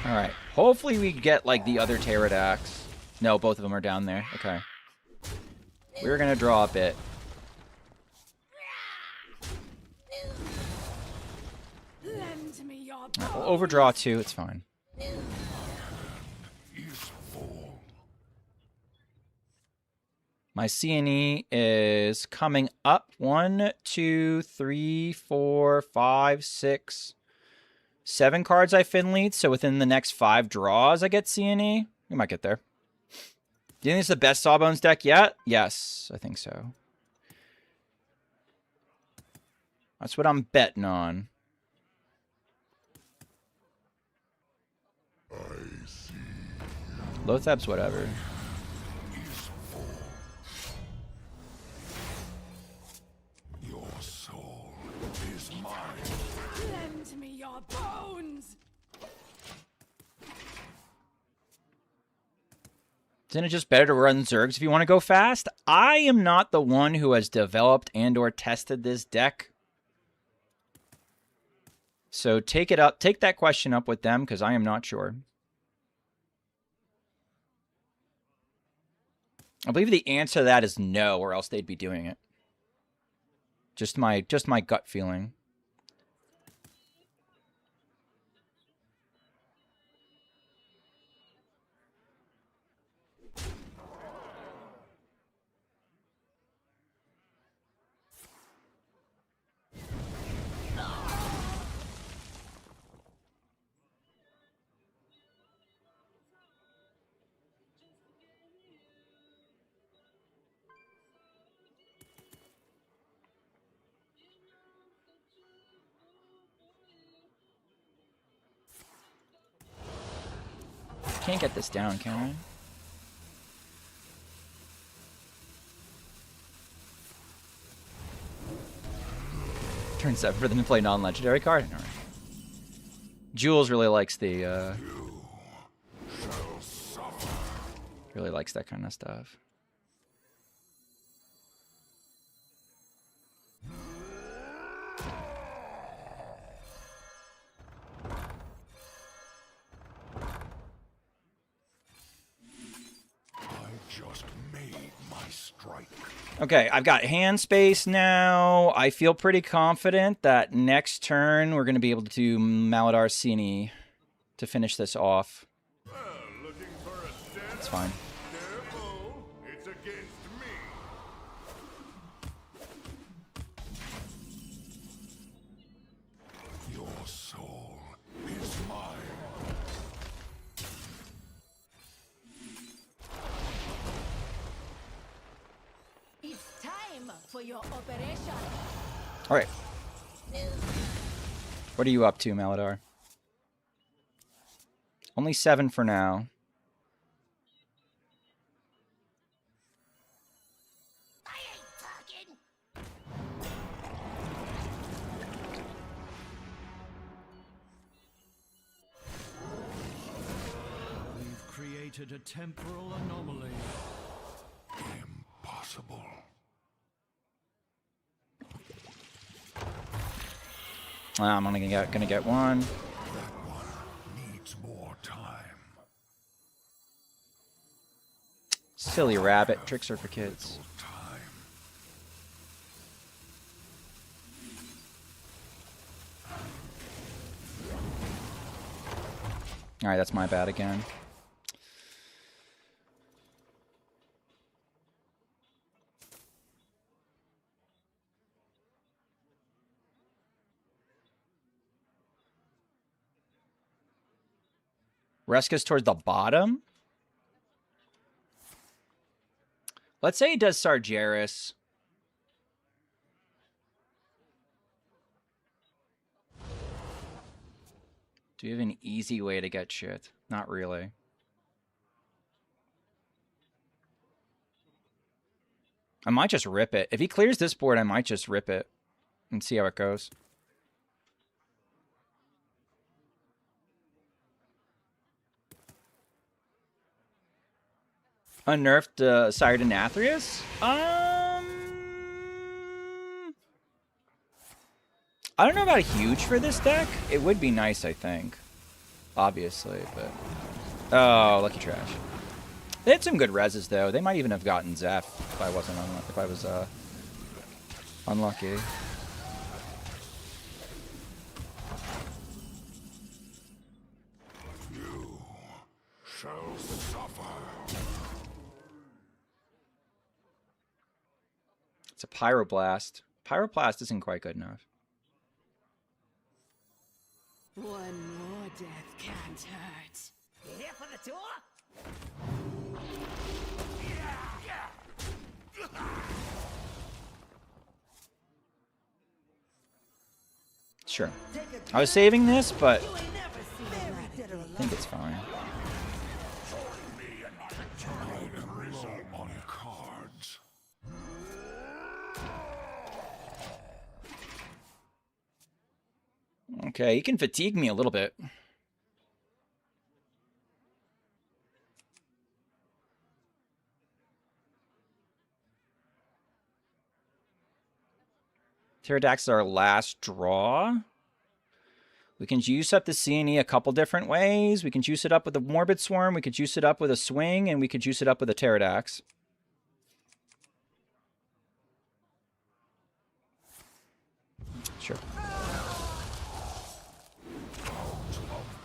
Alright. Hopefully we get, like, the other pterodactyls. No, both of them are down there. Okay. We're gonna draw a bit.
Lend me your
Right, we'll overdraw 2. It's fine. My CNE is coming up. 1, 2, 3, 4, 5, 6, 7 cards I fin lead. So within the next 5 draws, I get CNE. We might get there. Do you think it's the best Sawbones deck yet? Yes, I think so. That's what I'm betting on. Lothab's whatever.
Your soul is mine.
Lend me your bones.
Isn't it just better to run Zergs if you want to go fast? I am not the one who has developed and or tested this deck. So take that question up with them, because I am not sure. I believe the answer to that is no, or else they'd be doing it. Just my gut feeling. Can't get this down, can I? Turn 7 for them to play non-legendary card. All right. Jules really likes the. Really likes that kind of stuff. Okay, I've got hand space now. I feel pretty confident that next turn we're going to be able to Maladar Cine to finish this off. It's fine.
It's against me. Your soul is mine.
It's time for your operation.
All right. What are you up to, Maladar? Only 7 for now.
We've created a temporal anomaly.
Impossible.
I'm only gonna get 1.
That one needs more time.
Silly rabbit. Tricks are for kids.
Time.
All right, that's my bad again. Reska's towards the bottom. Let's say he does Sargeras. Do you have an easy way to get shit? Not really. I might just rip it. If he clears this board, I might just rip it and see how it goes. Unnerfed Sirdenathrius? I don't know about huge for this deck. It would be nice, I think. obviously, but... Oh, lucky trash. They had some good reses, though. They might even have gotten Zeph if I wasn't if I was unlucky.
You shall suffer.
It's a Pyroblast. Pyroblast isn't quite good enough.
One more death can't hurt.
Here for the tour?
Sure.
Take a
I was saving this, but
You ain't never seen a like dead or
I
alive.
think it's fine.
On cards.
Okay, he can fatigue me a little bit. Pterodax is our last draw. We can juice up the C&E a couple different ways. We can juice it up with a Morbid Swarm. We could juice it up with a Swing, and we could juice it up with a Pterodax. Sure.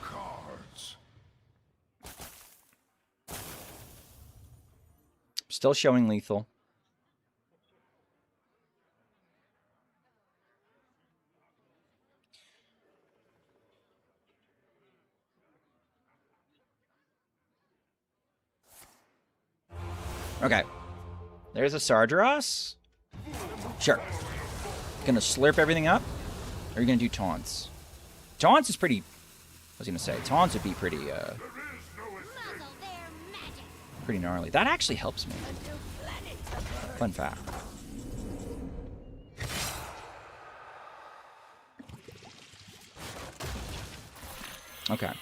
Cards.
Still showing lethal. Okay. There's a Sargeras. Sure. Gonna slurp everything up? Or are you gonna do taunts? Taunts is pretty... I was gonna say, taunts would be pretty, pretty gnarly. That actually helps me. Fun fact. Okay.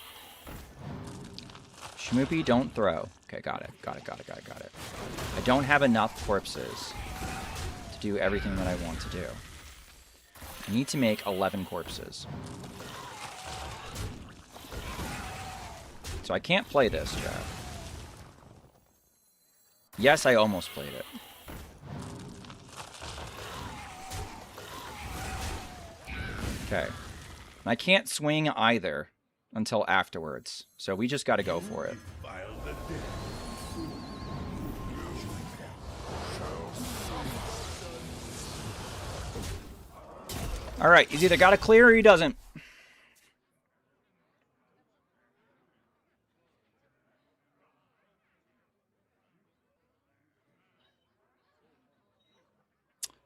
Schmoopy, don't throw. Okay, got it. Got it. I don't have enough corpses to do everything that I want to do. I need to make 11 corpses. So I can't play this, Jeff. Yes, I almost played it. Okay. I can't swing either until afterwards. So we just got to go for it. All right, he's either got to clear or he doesn't.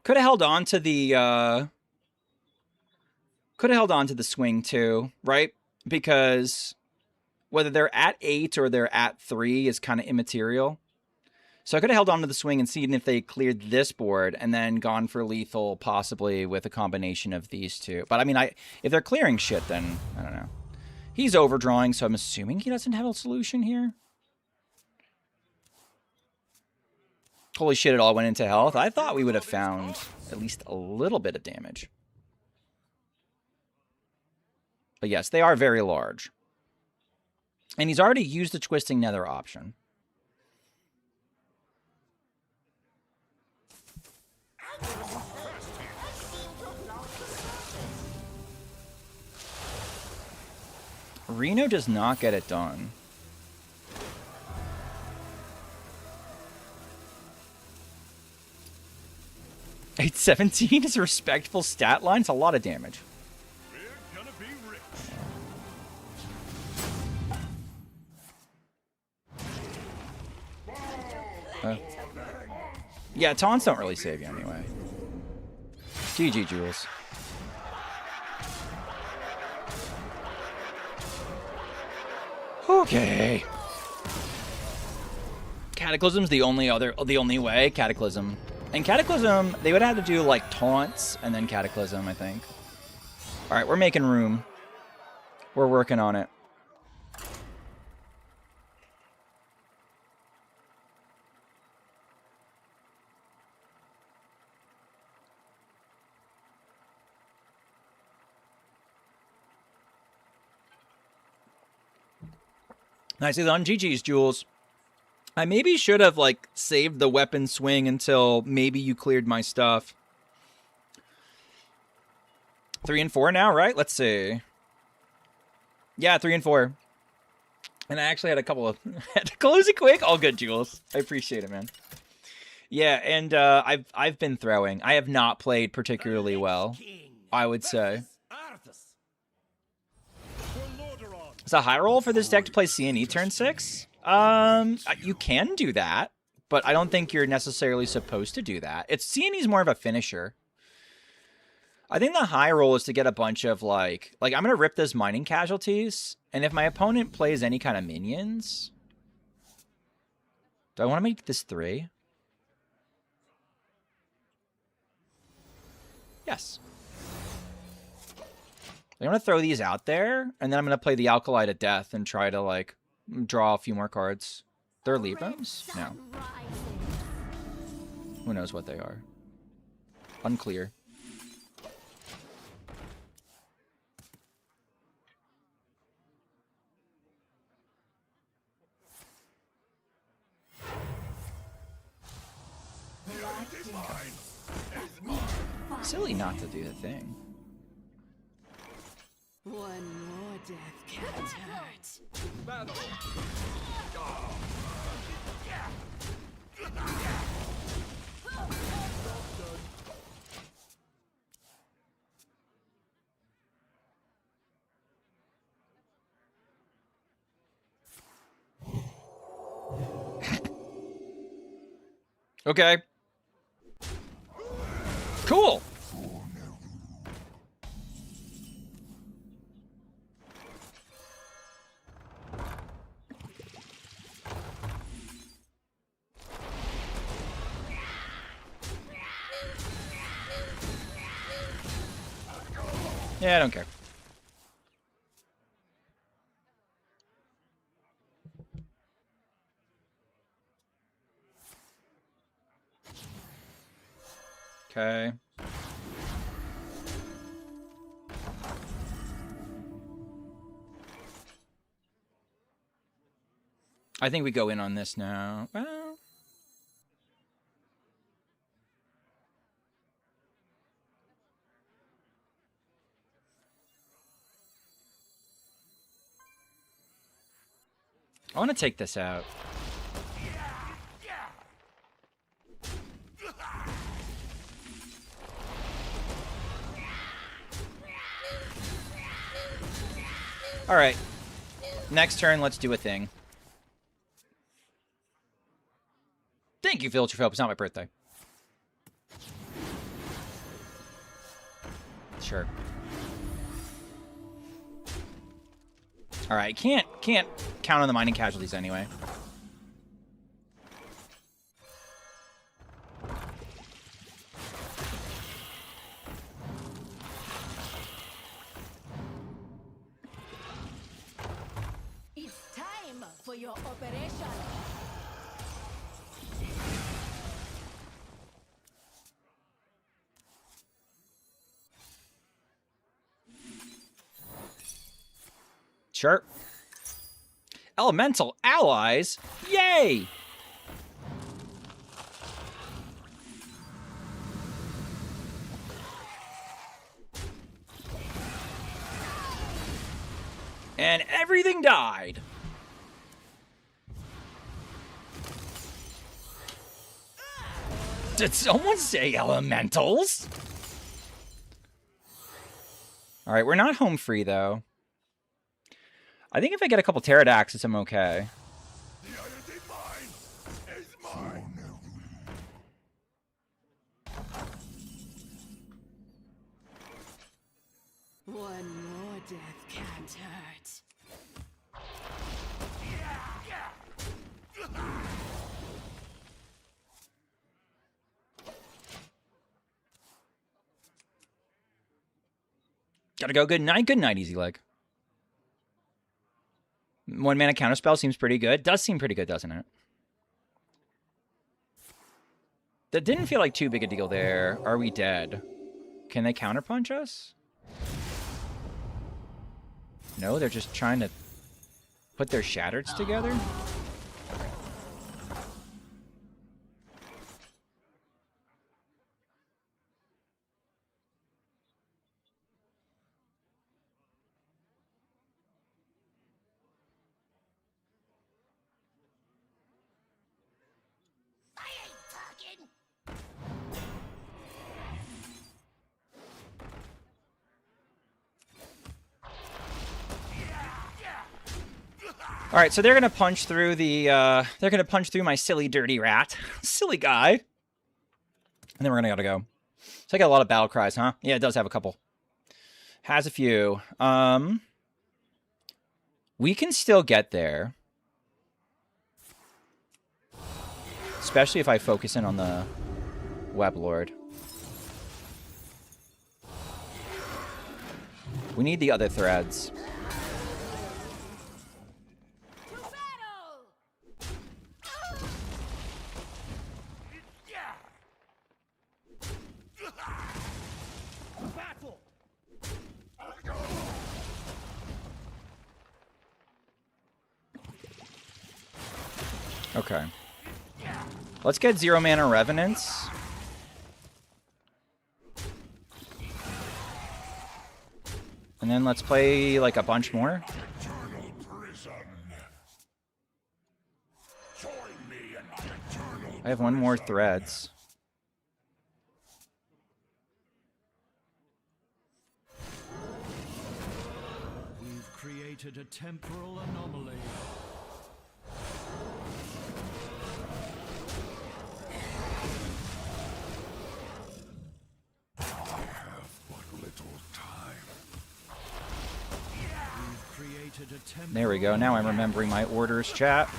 Could have held on to the swing too, right? Because whether they're at 8 or they're at 3 is kind of immaterial. So I could have held on to the swing and seen if they cleared this board and then gone for lethal, possibly with a combination of these two. But I mean, if they're clearing shit, then I don't know. He's overdrawing, so I'm assuming he doesn't have a solution here. Holy shit, it all went into health. I thought we would have found at least a little bit of damage. But yes, they are very large. And he's already used the Twisting Nether option. Reno does not get it done. 817 is a respectful stat line. It's a lot of damage.
We're gonna be rich.
Yeah, taunts don't really save you anyway. GG, Jules. Okay. Cataclysm's the only way. Cataclysm. And Cataclysm, they would have to do like taunts and then Cataclysm, I think. Alright, we're making room. We're working on it. Nicely done. GG's, Jules. I maybe should have, like, saved the weapon swing until maybe you cleared my stuff. 3 and 4 now, right? Let's see. Yeah, 3 and 4. And I actually had a couple of... had to close it quick. All good, Jules. I appreciate it, man. Yeah, and I've been throwing. I have not played particularly well, I would say. Is a high roll for this deck to play CNE turn 6? You can do that, but I don't think you're necessarily supposed to do that. CNE's more of a finisher. I think the high roll is to get a bunch of, like I'm going to rip this mining casualties, and if my opponent plays any kind of minions... Do I want to make this 3? Yes. I'm going to throw these out there, and then I'm going to play the Alkali to death and try to, like, draw a few more cards. They're Libras? No. Who knows what they are? Unclear. Silly not to do the thing.
One more death can't hurt.
Okay. Cool. Yeah, I don't care. Okay. I think we go in on this now. Well... I want to take this out. All right. Next turn, let's do a thing. Thank you, Filter Philip. It's not my birthday. Sure. All right, can't count on the mining casualties anyway.
It's time for your operation.
Sure. Elemental allies? Yay! And everything died. Did someone say elementals? All right, we're not home free, though. I think if I get a couple pterodaxes, I'm okay.
The other divine is mine.
One more death can't hurt.
Gotta go. Good night. Good night, easy leg. 1 mana counterspell seems pretty good. Does seem pretty good, doesn't it? That didn't feel like too big a deal there. Are we dead? Can they counterpunch us? No, they're just trying to put their shattereds together. All right, so they're gonna punch through the. They're gonna punch through my silly, dirty rat, silly guy, and then we're gonna gotta go. So I got a lot of battle cries, huh? Yeah, it does have a couple. Has a few. We can still get there, especially if I focus in on the Web Lord. We need the other threads. Okay. Let's get 0 mana Revenants. And then let's play like a bunch more. I have one more threads.
We've created a temporal anomaly.
There we go. Now I'm remembering my orders, chat.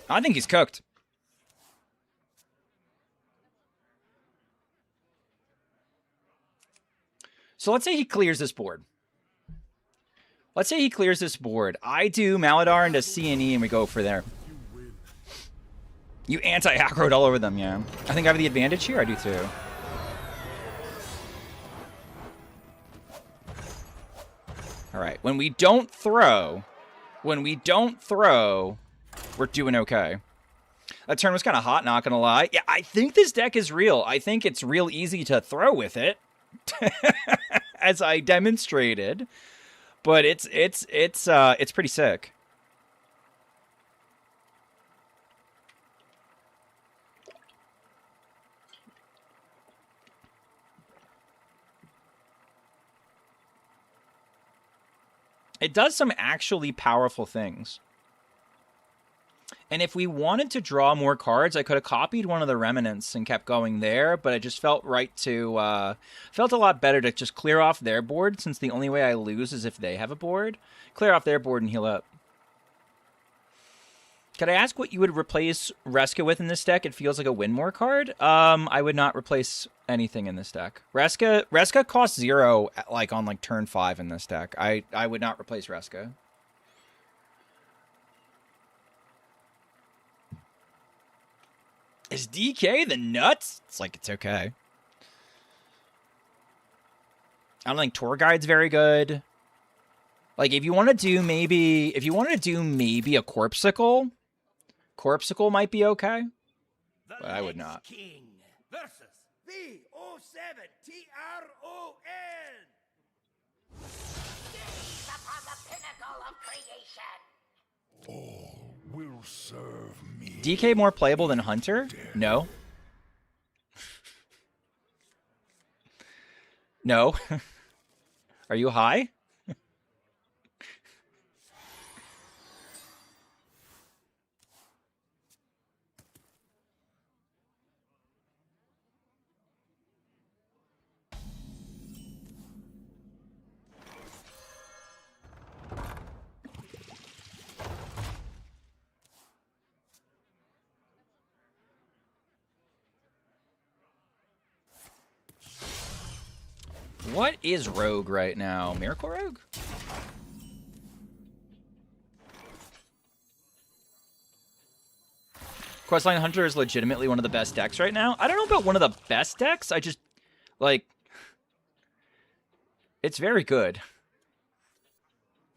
I think he's cooked. So let's say he clears this board. Let's say he clears this board. I do Maladar into C&E and we go for there. You anti-aggroed all over them, yeah. I think I have the advantage here. I do too. All right. When we don't throw, we're doing okay. That turn was kind of hot, not gonna lie. Yeah, I think this deck is real. I think it's real easy to throw with it, as I demonstrated. But it's pretty sick. It does some actually powerful things. And if we wanted to draw more cards, I could have copied one of the Remnants and kept going there, but it just felt right to, felt a lot better to just clear off their board, since the only way I lose is if they have a board. Clear off their board and heal up. Could I ask what you would replace Reska with in this deck? It feels like a win more card. I would not replace anything in this deck. Reska costs 0 on turn 5 in this deck. I would not replace Reska. Is DK the nuts? It's okay. I don't think Tour Guide's very good. If you want to do maybe a Corpsicle, Corpsicle might be okay, but I would not.
King versus the 07 TRON.
Gaze upon the pinnacle of creation.
All will serve me.
DK more playable than Hunter? No. No. Are you high? What is Rogue right now? Miracle Rogue? Questline Hunter is legitimately one of the best decks right now. I don't know about one of the best decks. I just, like, it's very good.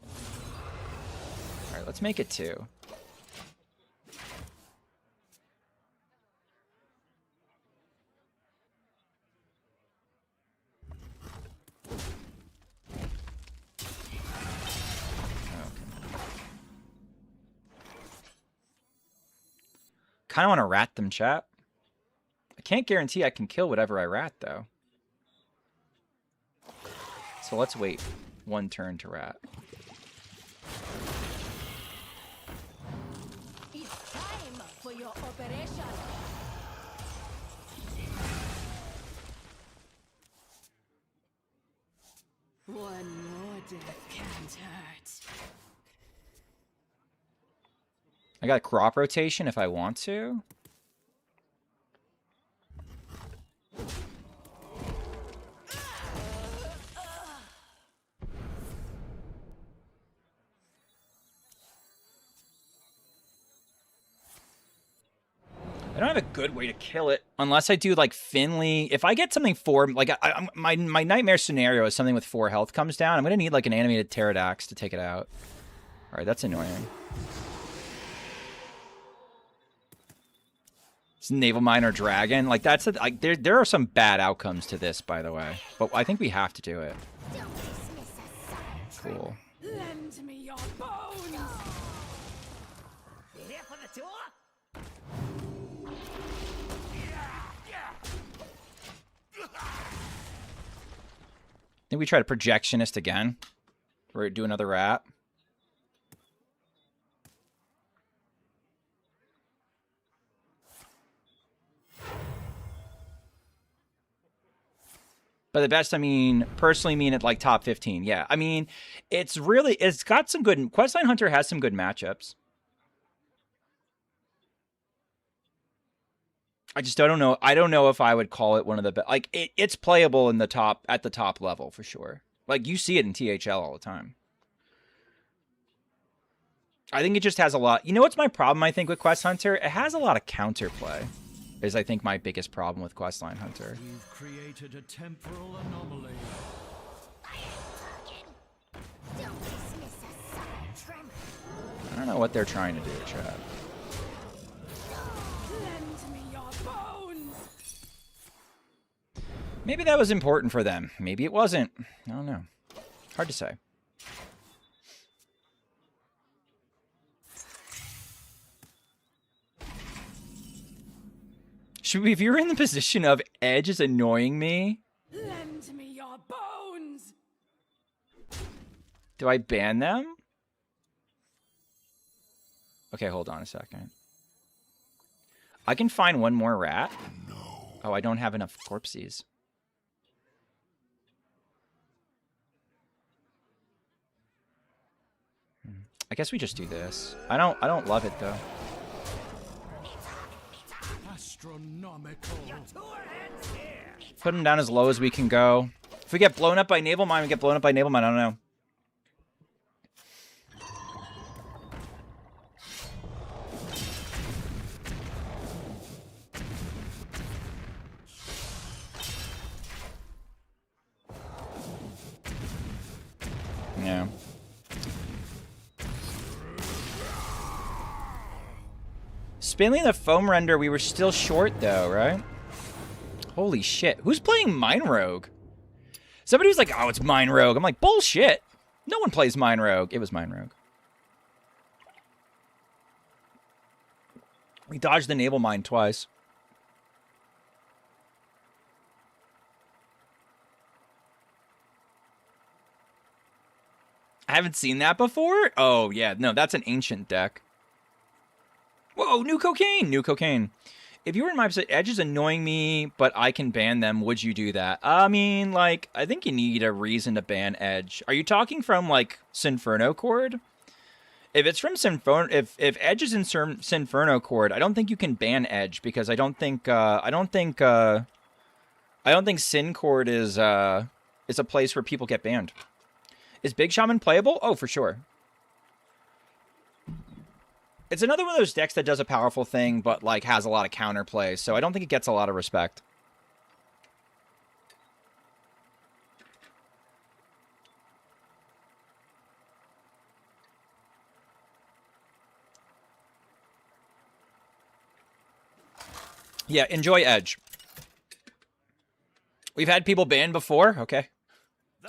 All right, let's make it 2. Kind of want to rat them, chat. I can't guarantee I can kill whatever I rat, though. So let's wait 1 turn to rat.
It's time for your operation. One more death can't hurt.
I got crop rotation if I want to. I don't have a good way to kill it unless I do like Finley. If I get something like my nightmare scenario is something with 4 health comes down. I'm gonna need like an animated Pterodax to take it out. All right, that's annoying. It's Naval Mine or Dragon. Like that's there are some bad outcomes to this, by the way. But I think we have to do it. Cool.
Lend me your bones.
Here for the tour?
I think we try to projectionist again. Or do another rat. By the best, I mean, personally mean it like top 15. Yeah, I mean, it's got some good, Questline Hunter has some good matchups. I just don't know. I don't know if I would call it one of the best. Like, it's playable at the top level for sure. Like, you see it in THL all the time. I think it just has a lot. You know what's my problem, I think, with Quest Hunter? It has a lot of counterplay. Is I think my biggest problem with Questline Hunter.
You've created a temporal anomaly.
I don't know what they're trying to do, chat.
Lend me your bones.
Maybe that was important for them. Maybe it wasn't. I don't know. Hard to say. Should we, if you're in the position of Edge is annoying me,
Lend me your bones.
do I ban them? Okay, hold on a second. I can find one more rat. No. Oh, I don't have enough corpses. I guess we just do this. I don't love it though.
Astronomical.
Put him down as low as we can go. If we get blown up by Naval Mine, we get blown up by Naval Mine. I don't know. Yeah. Spinning the foam render, we were still short though, right? Holy shit. Who's playing Mine Rogue? Somebody was like, oh, it's Mine Rogue. I'm like, bullshit. No one plays Mine Rogue. It was Mine Rogue. We dodged the Naval Mine twice. I haven't seen that before? Oh, yeah. No, that's an ancient deck. Whoa, new cocaine! New cocaine. If you were in my position, Edge is annoying me, but I can ban them. Would you do that? I mean, like, I think you need a reason to ban Edge. Are you talking from, like, Sinferno Chord? If it's from Sinferno, if Edge is in Sinferno Chord, I don't think you can ban Edge because I don't think Sin Chord is a place where people get banned. Is Big Shaman playable? Oh, for sure. It's another one of those decks that does a powerful thing, but like has a lot of counterplay, so I don't think it gets a lot of respect. Yeah, enjoy Edge. We've had people banned before. Okay.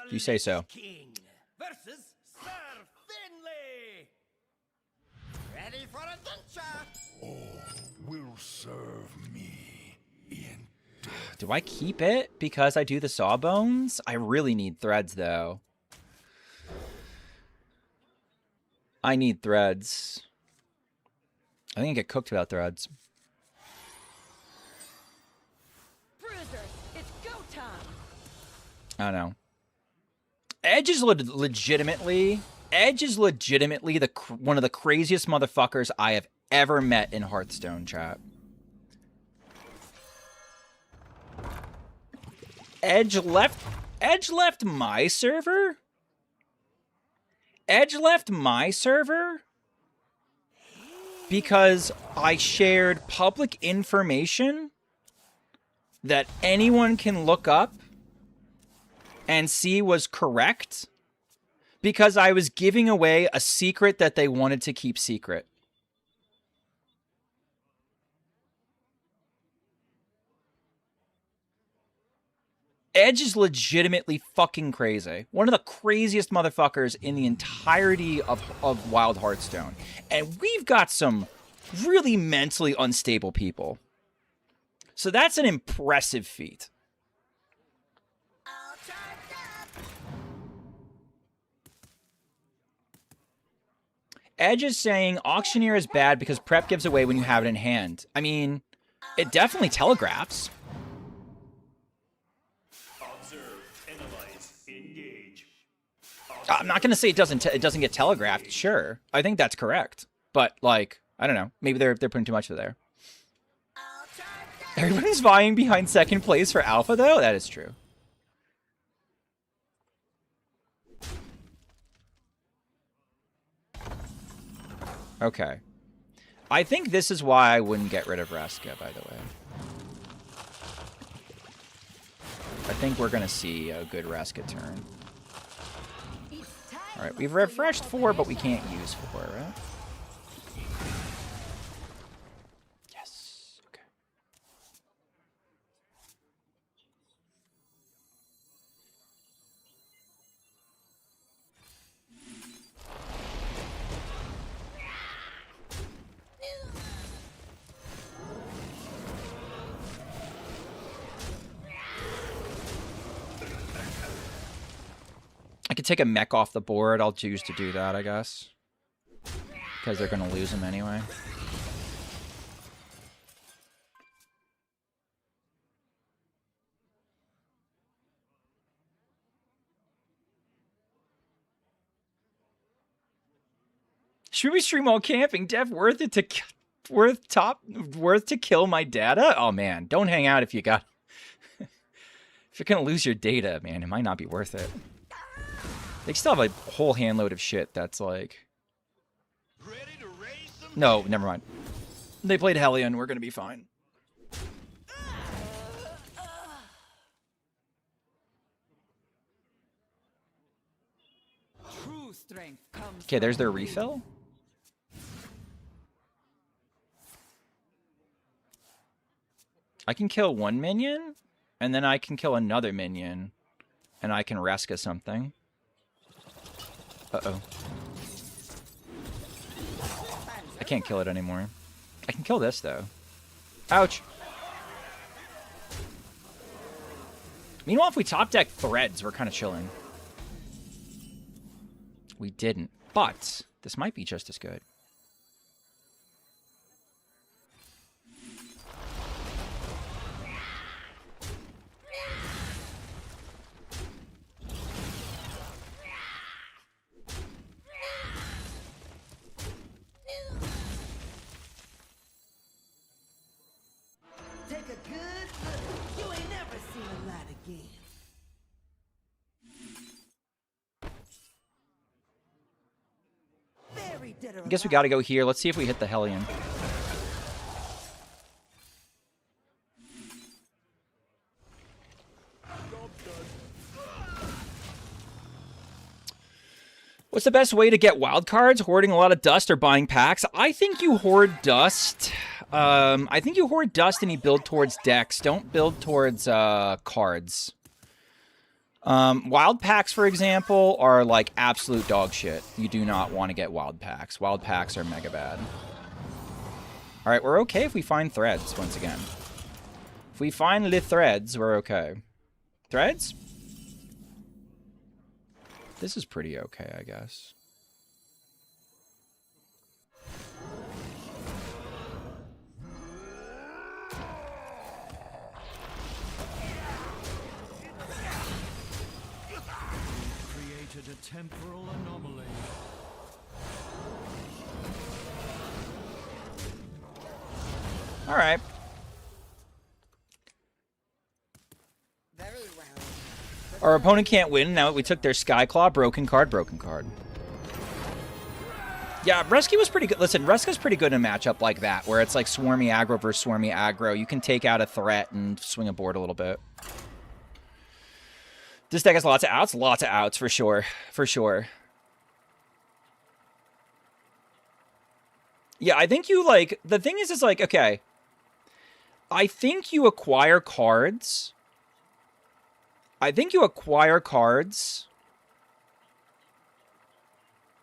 If you say so.
King versus Sir Finley. Ready for adventure?
Will serve me in.
Do I keep it because I do the Sawbones? I really need threads, though. I need threads. I think I get cooked without threads.
Bruisers, it's go time.
I don't know. Edge is legitimately one of the craziest motherfuckers I have ever met in Hearthstone, chat. Edge left my server? Edge left my server because I shared public information that anyone can look up and see was correct because I was giving away a secret that they wanted to keep secret. Edge is legitimately fucking crazy. One of the craziest motherfuckers in the entirety of Wild Hearthstone. And we've got some really mentally unstable people. So that's an impressive feat. Edge is saying Auctioneer is bad because prep gives away when you have it in hand. I mean, it definitely telegraphs.
Observe, analyze, engage.
I'm not gonna say it doesn't get telegraphed. Sure, I think that's correct, but like I don't know. Maybe they're putting too much of there. Everyone's vying behind second place for Alpha, though. That is true. Okay. I think this is why I wouldn't get rid of Raska, by the way. I think we're going to see a good Raska turn. Alright, we've refreshed 4, but we can't use 4, right? Yes. Okay. I could take a mech off the board. I'll choose to do that, I guess. Because they're going to lose him anyway. Should we stream while camping? Dev, worth it to worth to kill my data? Oh man, don't hang out if you got if you're gonna lose your data, man. It might not be worth it. They still have a whole handload of shit that's like... No, never mind. They played Hellion. We're going to be fine.
True strength comes.
Okay, there's their refill. I can kill one minion, and then I can kill another minion, and I can Raska something. Uh-oh. I can't kill it anymore. I can kill this, though. Ouch. Meanwhile, if we top deck threads, we're kind of chilling. We didn't, but this might be just as good.
Take a good look. You ain't never seen a light again. Very dead or
I guess we
alive.
got to go here. Let's see if we hit the Hellion. What's the best way to get wild cards? Hoarding a lot of dust or buying packs? I think you hoard dust. I think you hoard dust and you build towards decks. Don't build towards cards. Wild packs, for example, are like absolute dog shit. You do not want to get wild packs. Wild packs are mega bad. All right, we're okay if we find threads once again. If we find the threads, we're okay. Threads? This is pretty okay, I guess.
Created a temporal anomaly.
All right.
Very well.
Our opponent can't win. Now we took their Skyclaw. Broken card, broken card. Yeah, Rescue was pretty good. Listen, Rescue's pretty good in a matchup like that, where it's like swarmy aggro versus swarmy aggro. You can take out a threat and swing a board a little bit. This deck has lots of outs for sure. For sure. Yeah, I think you like, the thing is like, okay. I think you acquire cards.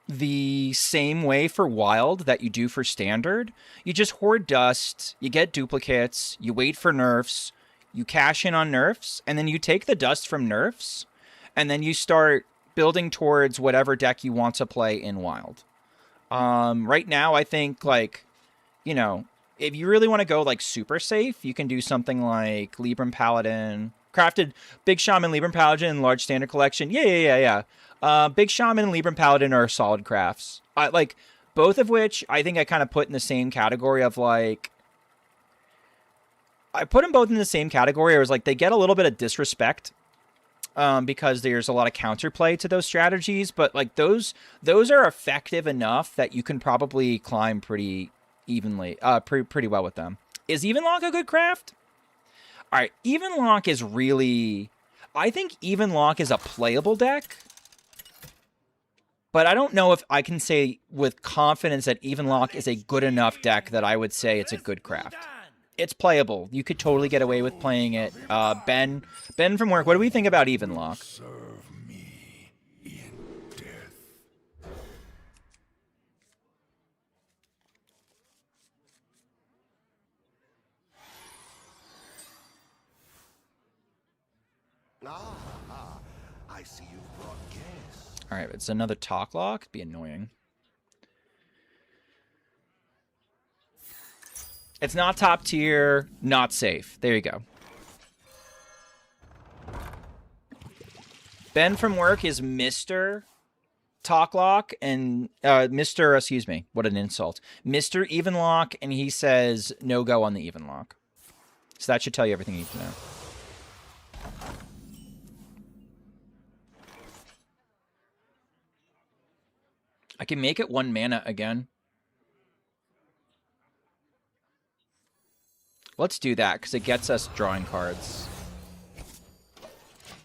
The same way for Wild that you do for Standard. You just hoard dust, you get duplicates, you wait for nerfs, you cash in on nerfs, and then you take the dust from nerfs, and then you start building towards whatever deck you want to play in Wild. Right now, I think, like, you know, if you really want to go, like, super safe, you can do something like Libram Paladin. Crafted Big Shaman, Libram Paladin, Large Standard Collection. Yeah. Big Shaman and Libram Paladin are solid crafts. Like, both of which I think I kind of put in the same category of, like... I put them both in the same category. I was like, they get a little bit of disrespect. Because there's a lot of counterplay to those strategies. But, like, those are effective enough that you can probably climb pretty evenly, pretty well with them. Is Evenlock a good craft? All right, Evenlock is really... I think Evenlock is a playable deck. But I don't know if I can say with confidence that Evenlock is a good enough deck that I would say it's a good craft. It's playable. You could totally get away with playing it. Ben from work, what do we think about Evenlock?
Serve me in death.
Ah, I see you've brought guests.
All right, it's another talk lock. It'd be annoying. It's not top tier, not safe. There you go. Ben from work is Mr. Talklock and Mr. Excuse me, what an insult. Mr. Evenlock, and he says no go on the Evenlock. So that should tell you everything you need to know. I can make it 1 mana again. Let's do that, because it gets us drawing cards.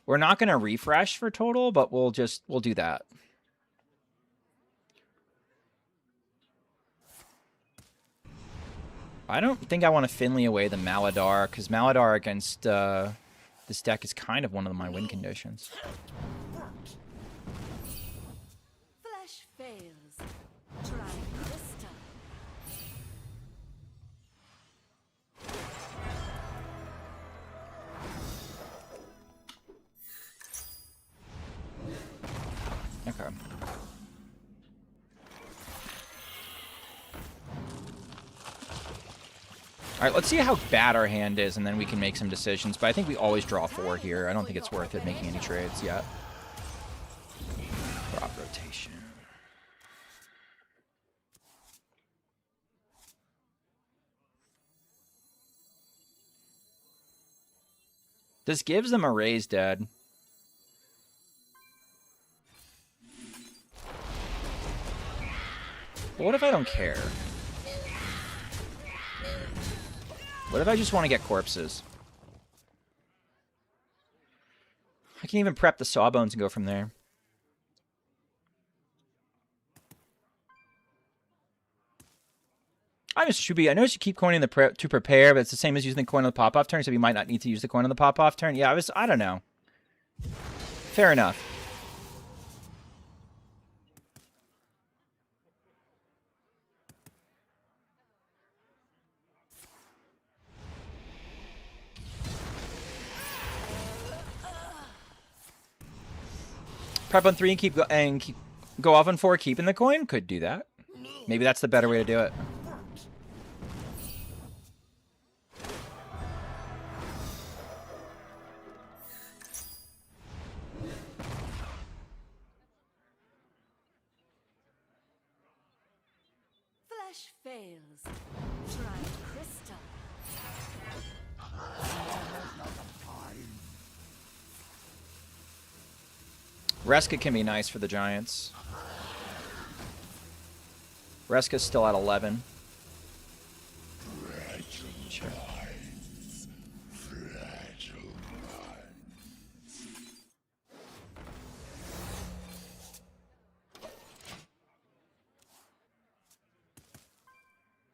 We're not going to refresh for total, but we'll do that. I don't think I want to Finley away the Maladar, because Maladar against this deck is kind of one of my win conditions.
Flesh fails. Try this time.
Okay. All right, let's see how bad our hand is, and then we can make some decisions. But I think we always draw 4 here. I don't think it's worth it making any trades yet. Crop rotation. This gives them a raise, Dad. But what if I don't care? What if I just want to get corpses? I can even prep the Sawbones and go from there. I noticed you keep coining to prepare, but it's the same as using the coin on the pop-off turn, so you might not need to use the coin on the pop-off turn. Yeah, I don't know. Fair enough. Prep on 3 and go off on 4, keeping the coin? Could do that. Maybe that's the better way to do it.
Flesh fails. Try crystal.
Reska can be nice for the Giants. Reska's still at 11. Sure.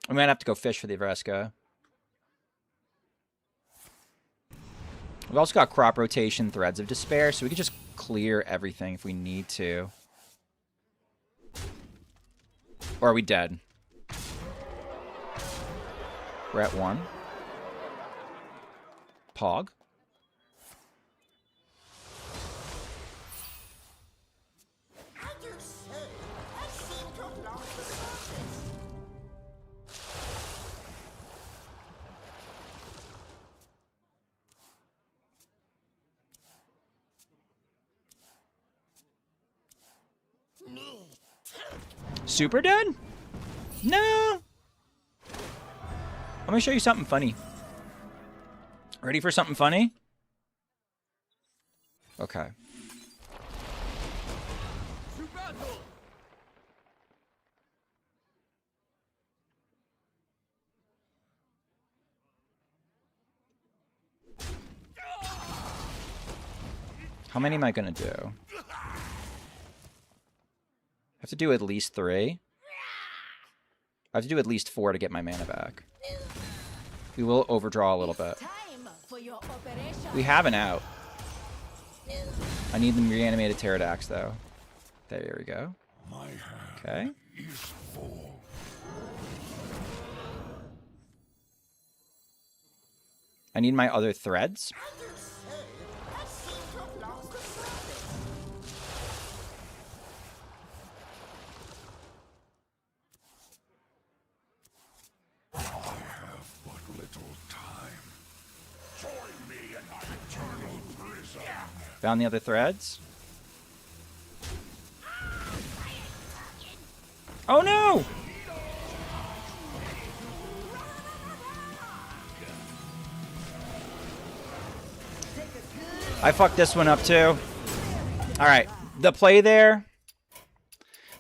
I might have to go fish for the Reska. We've also got crop rotation, threads of despair, so we could just clear everything if we need to. Or are we dead? We're at 1. Pog.
I do so. I seem to have lost the focus.
Super dead? No. Let me show you something funny. Ready for something funny? Okay. How many am I gonna do? I have to do at least 3. I have to do at least 4 to get my mana back. We will overdraw a little bit.
Time for your operation.
We have an out. I need the reanimated Pterodax, though. There we go. Okay. I need my other threads.
I do so. I seem to have lost the focus.
But little time. Join me in my eternal prison.
Found the other threads. Oh no! I fucked this one up too. Alright, the play there.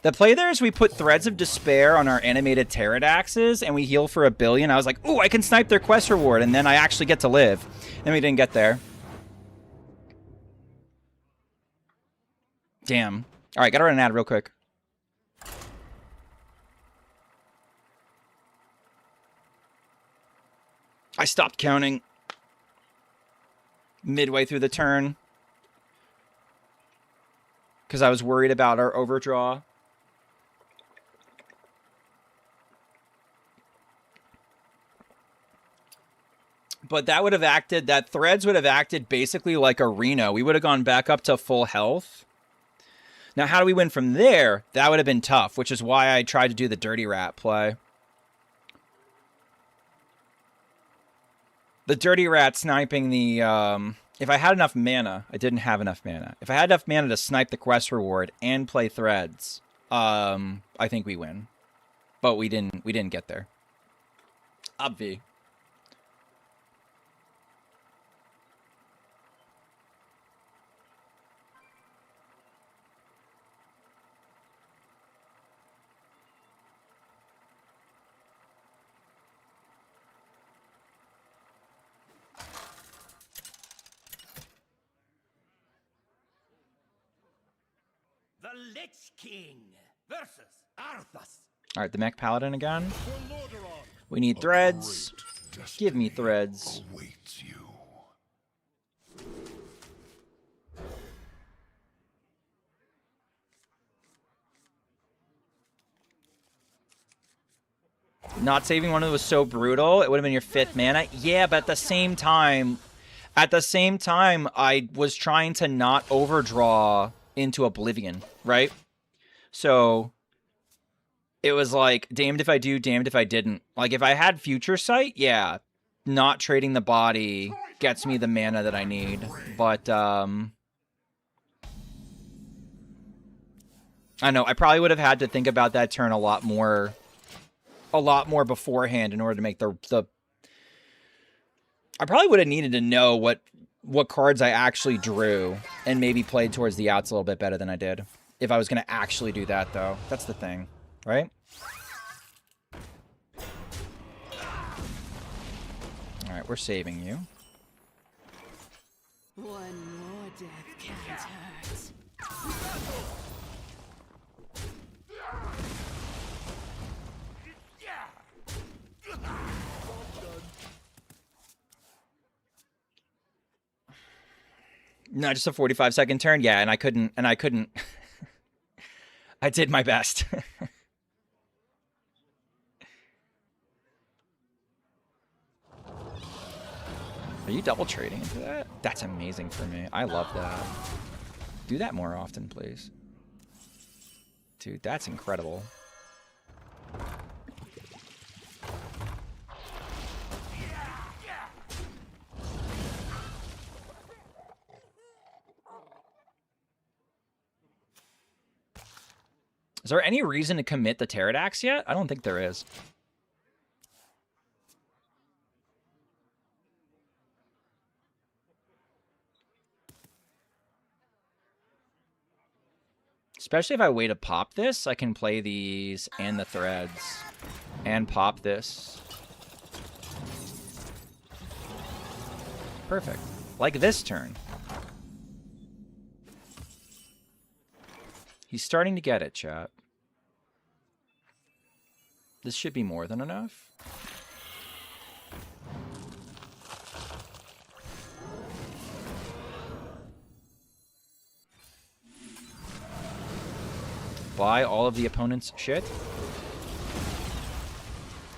The play there is we put Threads of Despair on our animated Pterodaxes and we heal for 1 billion. I was like, ooh, I can snipe their quest reward, and then I actually get to live. Then we didn't get there. Damn. Alright, gotta run an ad real quick. I stopped counting midway through the turn because I was worried about our overdraw. But that would have acted, that Threads would have acted basically like a Reno. We would have gone back up to full health. Now, how do we win from there? That would have been tough, which is why I tried to do the Dirty Rat play. The Dirty Rat sniping the, if I had enough mana, I didn't have enough mana. If I had enough mana to snipe the quest reward and play Threads, I think we win. But we didn't get there. Obvi.
The Lich King versus Arthas.
All right, the mech paladin again. We need threads. Give me threads.
Awaits you.
Not saving one of them was so brutal. It would have been your 5th mana. Yeah, but at the same time, I was trying to not overdraw into Oblivion, right? So it was like, damned if I do, damned if I didn't. Like, if I had Future Sight, yeah, not trading the body gets me the mana that I need. But, I know, I probably would have had to think about that turn a lot more beforehand in order to make the I probably would have needed to know what cards I actually drew and maybe played towards the outs a little bit better than I did. If I was going to actually do that, though. That's the thing, right? All right, we're saving you.
One more death can't hurt.
No, just a 45-second turn. Yeah, and I couldn't. I did my best. Are you double trading into that? That's amazing for me. I love that. Do that more often, please. Dude, that's incredible. Is there any reason to commit the Pterodax yet? I don't think there is. Especially if I wait to pop this, I can play these and the threads. And pop this. Perfect. Like this turn. He's starting to get it, chat. This should be more than enough. Buy all of the opponent's shit.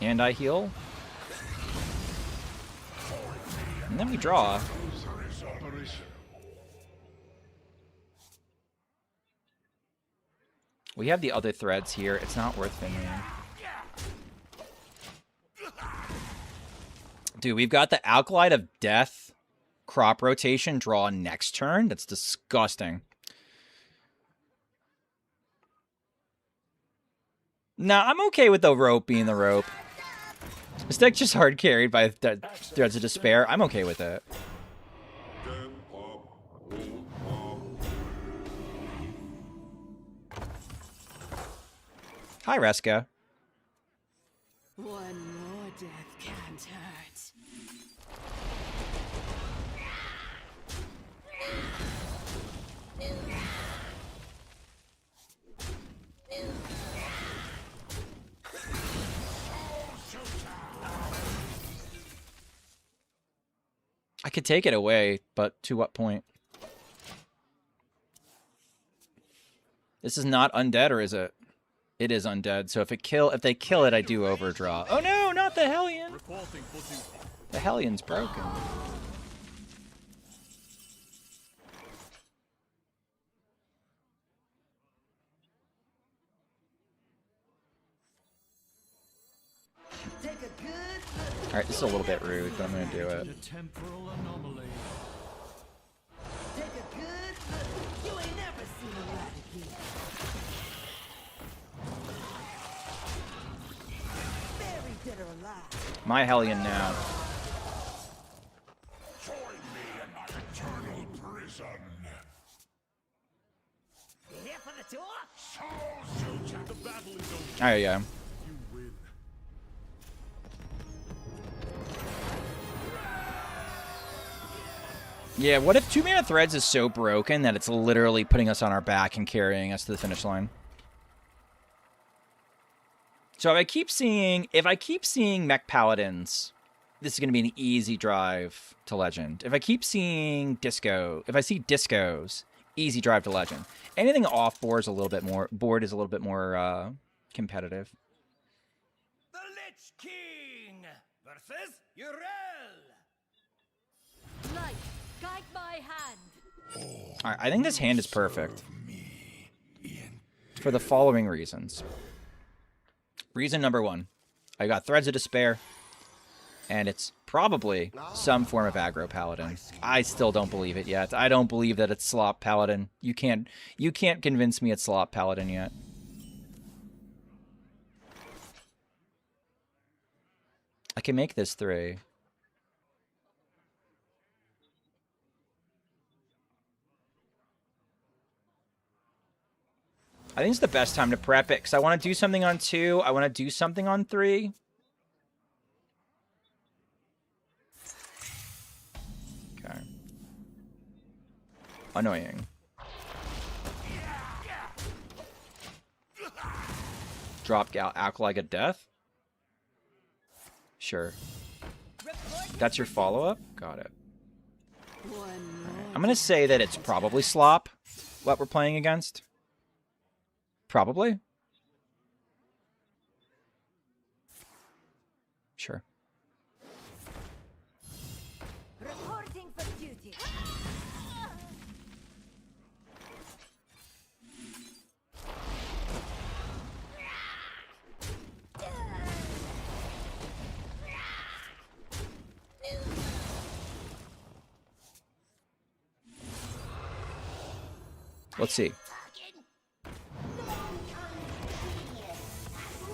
And I heal. And then we draw. We have the other threads here. It's not worth thinking. Dude, we've got the Alkalite of Death crop rotation draw next turn. That's disgusting. Nah, I'm okay with the rope being the rope. This deck just hard carried by Threads of Despair. I'm okay with it. Hi, Reska.
One more death can't hurt.
I could take it away, but to what point? This is not undead, or is it? It is undead. So if they kill it, I do overdraw. Oh no, not the Hellion! The Hellion's broken.
Take a good look.
All right, this is a little bit rude, but I'm gonna do it.
A temporal anomaly.
Take a good look. You ain't never seen a light again. Buried dead or alive.
My Hellion now.
Join me in my eternal prison.
You here for the tour?
The battle is over.
Oh yeah.
You win.
Yeah, what if 2-mana threads is so broken that it's literally putting us on our back and carrying us to the finish line? So if I keep seeing mech paladins, this is going to be an easy drive to legend. If I keep seeing if I see discos, easy drive to legend. Anything off board is a little bit more competitive.
The Lich King versus Urel.
Light, guide my hand.
All right, I think this hand is perfect for the following reasons. Reason number 1, I got Threads of Despair, and it's probably some form of aggro paladin. I still don't believe it yet. I don't believe that it's slop paladin. You can't convince me it's slop paladin yet. I can make this 3. I think it's the best time to prep it, because I want to do something on 2. I want to do something on 3. Okay. Annoying. Drop Acolyte of Death? Sure. That's your follow-up? Got it. I'm going to say that it's probably slop, what we're playing against. Probably. Sure.
Reporting for duty.
Let's see.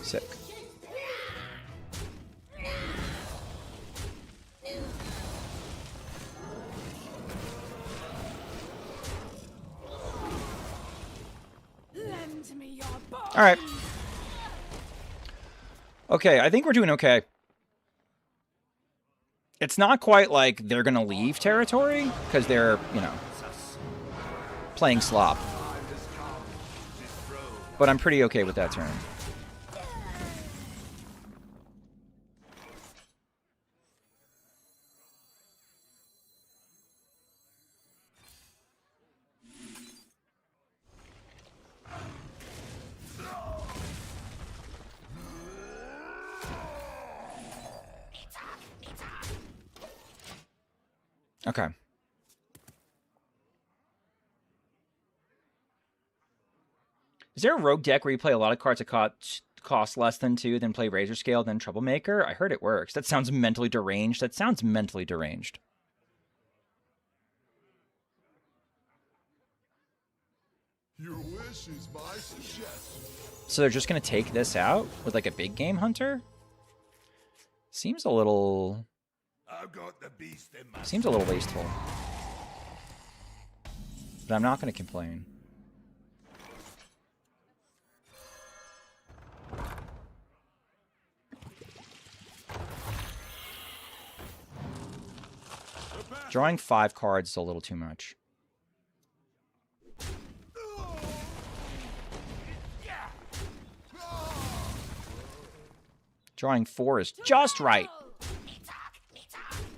Sick.
Lend me your bow.
All right. Okay, I think we're doing okay. It's not quite like they're going to leave territory, because they're, you know, playing slop. But I'm pretty okay with that turn. Okay. Is there a rogue deck where you play a lot of cards that cost less than 2, then play Razor Scale, then Troublemaker? I heard it works. That sounds mentally deranged. That sounds mentally deranged.
Your wish is my suggestion.
So they're just going to take this out with like a big game hunter? Seems a little...
I've got the beast in my...
Seems a little wasteful. But I'm not going to complain. Drawing 5 cards is a little too much. Drawing 4 is just right.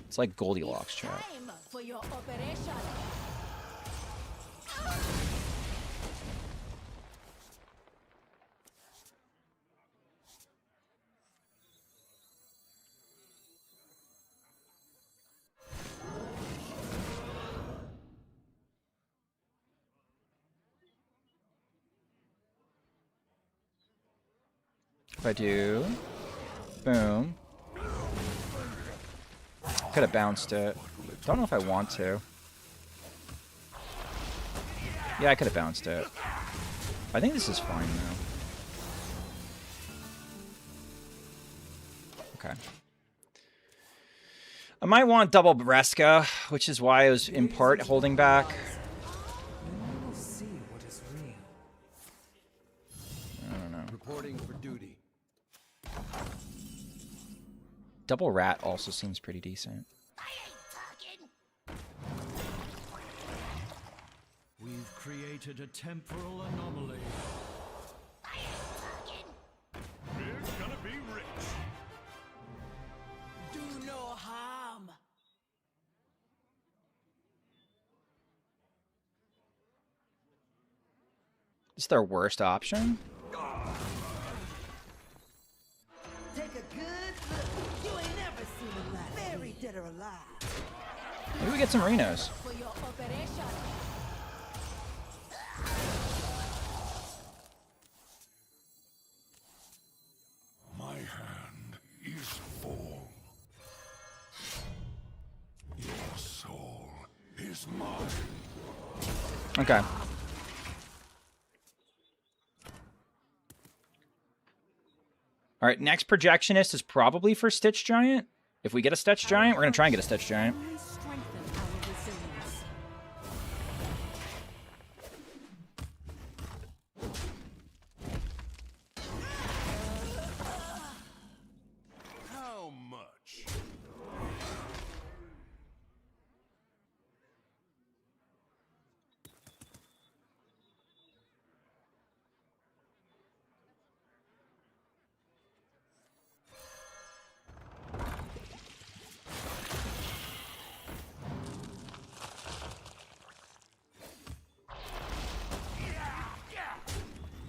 It's like Goldilocks, chat.
Time for your operation.
If I do, boom. Could have bounced it. Don't know if I want to. Yeah, I could have bounced it. I think this is fine now. Okay. I might want double Breska, which is why I was in part holding back. I don't know.
Reporting for duty.
Double Rat also seems pretty decent.
created a temporal anomaly.
We're gonna be rich.
Do no harm.
It's their worst option.
Take a good look. You ain't never seen a lot. Very dead or alive.
Maybe we get some Renos.
For your operation.
My hand is full. Your soul is mine.
Okay. All right, next projectionist is probably for Stitch Giant. If we get a Stitch Giant, we're going to try and get a Stitch Giant.
Only strengthen our resilience.
How much?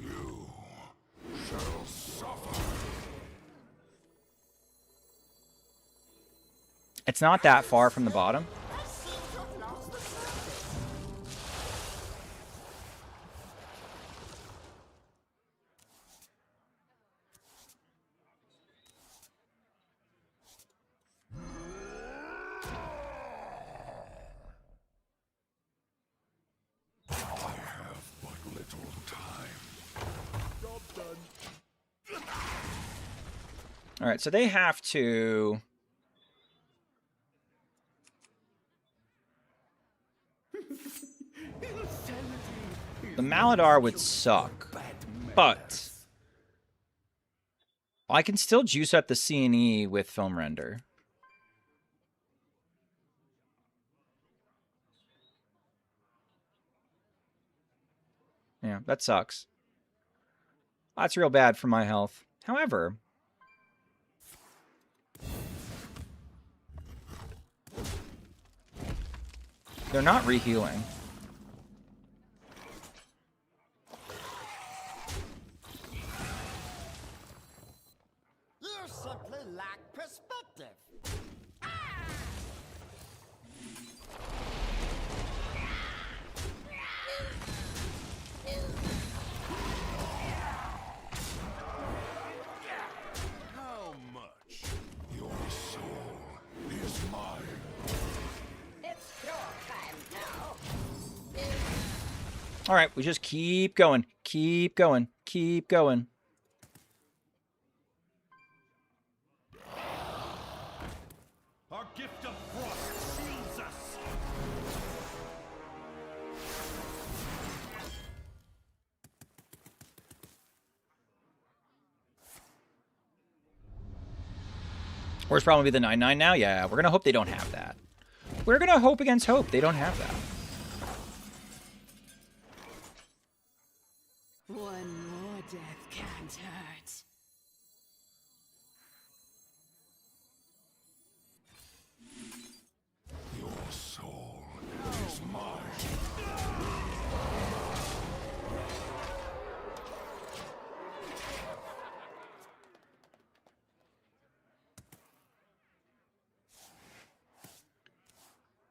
You shall suffer.
It's not that far from the bottom.
I seem to have lost the surface.
I have but little time. Job done.
All right, so they have to... The Maladar would suck, but I can still juice up the C&E with Film Render. Yeah, that sucks. That's real bad for my health. However, they're not rehealing.
You simply lack perspective.
How much? Your soul is mine.
It's your time now.
All right, we just keep going, keep going, keep going.
Our gift of frost shields us.
Where's probably the 9/9 now? Yeah, we're gonna hope they don't have that. We're gonna hope against hope they don't have that.
One more death can't hurt.
Your soul is mine.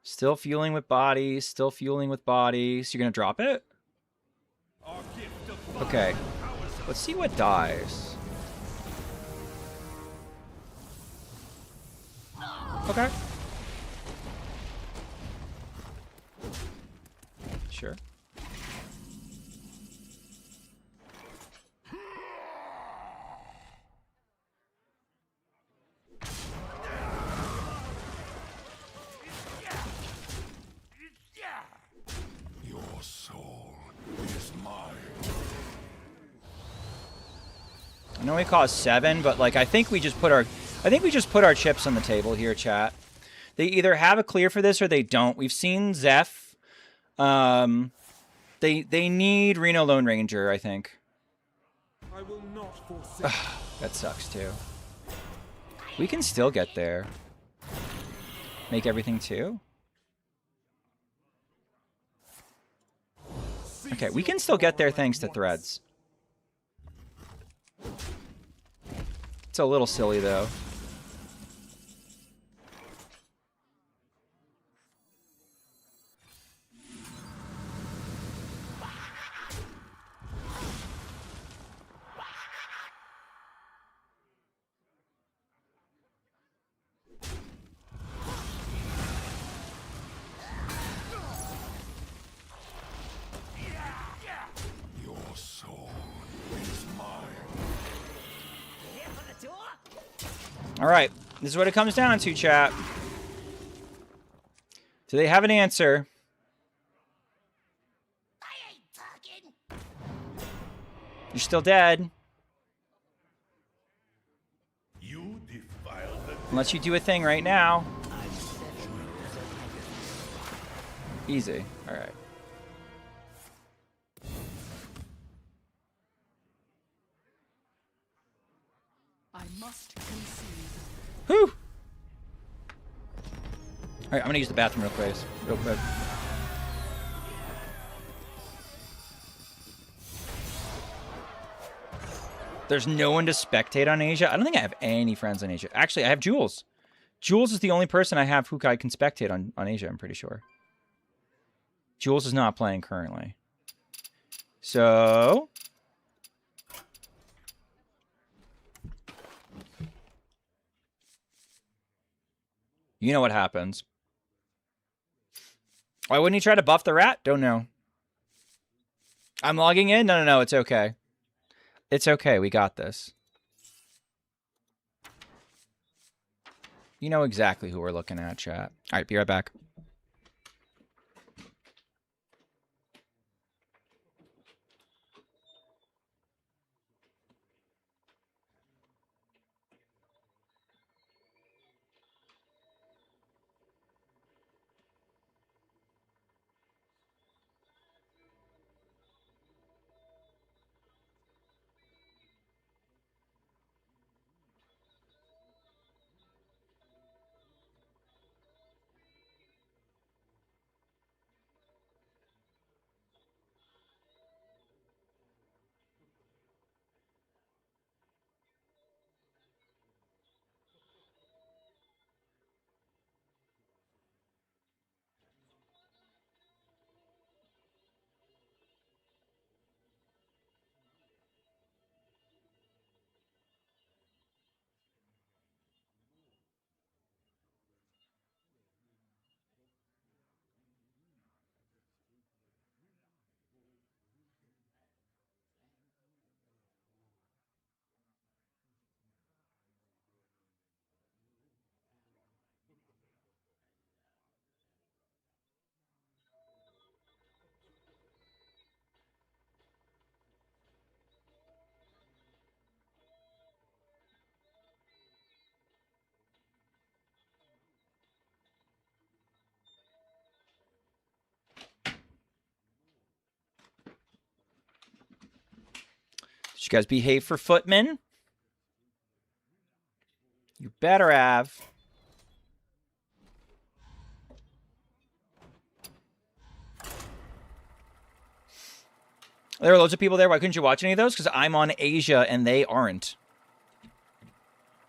Still fueling with bodies, still fueling with bodies. You're gonna drop it?
Our gift of fire
Okay.
powers us.
Let's see what dies. Okay. Sure.
Your soul is mine.
I know we caused 7, but like I think we just put our chips on the table here, chat. They either have a clear for this or they don't. We've seen Zeph They need Reno Lone Ranger, I think.
I will not forsake.
That sucks too. We can still get there. Make everything 2? Okay, we can still get there thanks to threads. It's a little silly though.
Your soul is mine.
All right, this is what it comes down to, chat. Do they have an answer?
I ain't talking.
You're still dead.
You defiled the
Unless you do a thing right now. Easy. All right.
I must concede.
Whew. All right, I'm gonna use the bathroom real quick. There's no one to spectate on Asia. I don't think I have any friends on Asia. Actually, I have Jules. Jules is the only person I have who I can spectate on Asia, I'm pretty sure. Jules is not playing currently. So... you know what happens. Why wouldn't he try to buff the rat? Don't know. I'm logging in? No, it's okay. It's okay, we got this. You know exactly who we're looking at, chat. All right, be right back. Did you guys behave for Footman? You better have. There are loads of people there. Why couldn't you watch any of those? Because I'm on Asia and they aren't.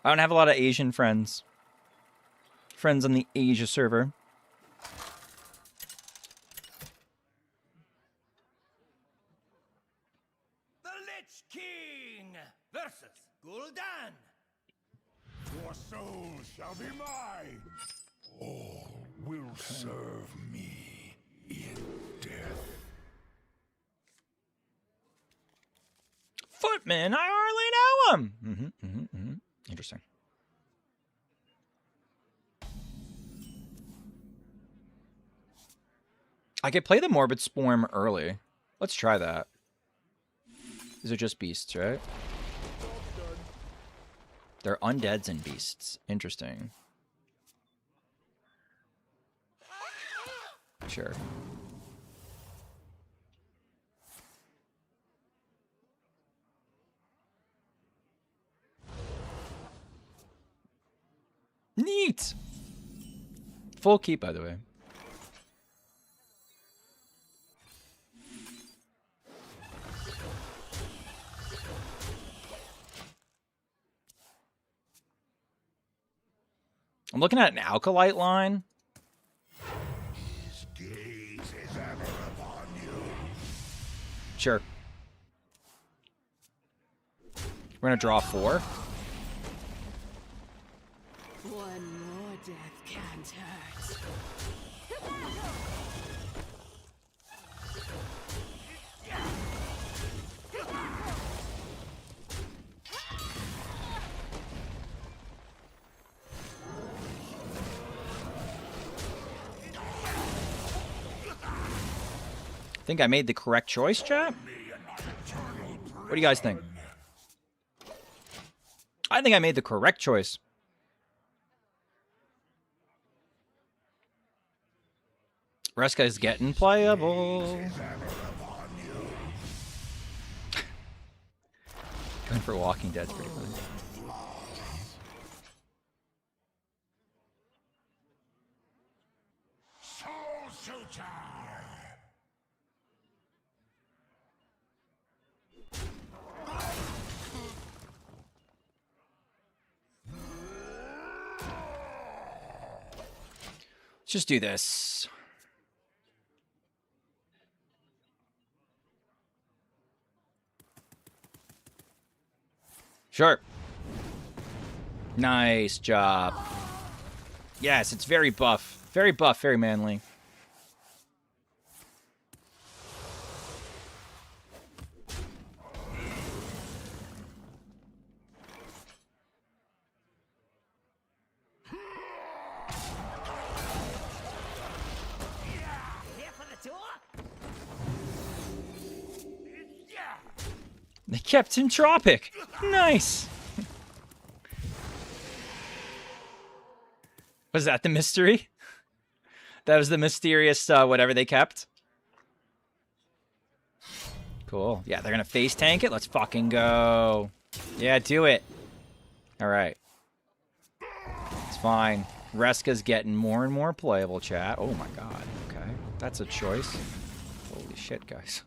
I don't have a lot of Asian friends. Friends on the Asia server.
The Lich King versus Gul'dan.
Your soul shall be mine. All will serve me in death.
Footman, I hardly know him. Interesting. I could play the Morbid Swarm early. Let's try that. These are just beasts, right? They're undeads and beasts. Interesting. Sure. Neat. Full keep, by the way. I'm looking at an Alkalite line.
His gaze is ever upon you.
Sure. We're gonna draw 4.
One more death can't hurt.
I think I made the correct choice, chat. What do you guys think? I think I made the correct choice. Reska is getting playable. Going for Walking Dead's pretty funny.
Soul Suture.
Let's just do this. Sure. Nice job. Yes, it's very buff. Very buff, very manly. They kept in Tropic. Nice. Was that the mystery? That was the mysterious whatever they kept. Cool. Yeah, they're going to face tank it. Let's fucking go. Yeah, do it. All right. It's fine. Reska's getting more and more playable, chat. Oh my god. Okay. That's a choice. Holy shit, guys.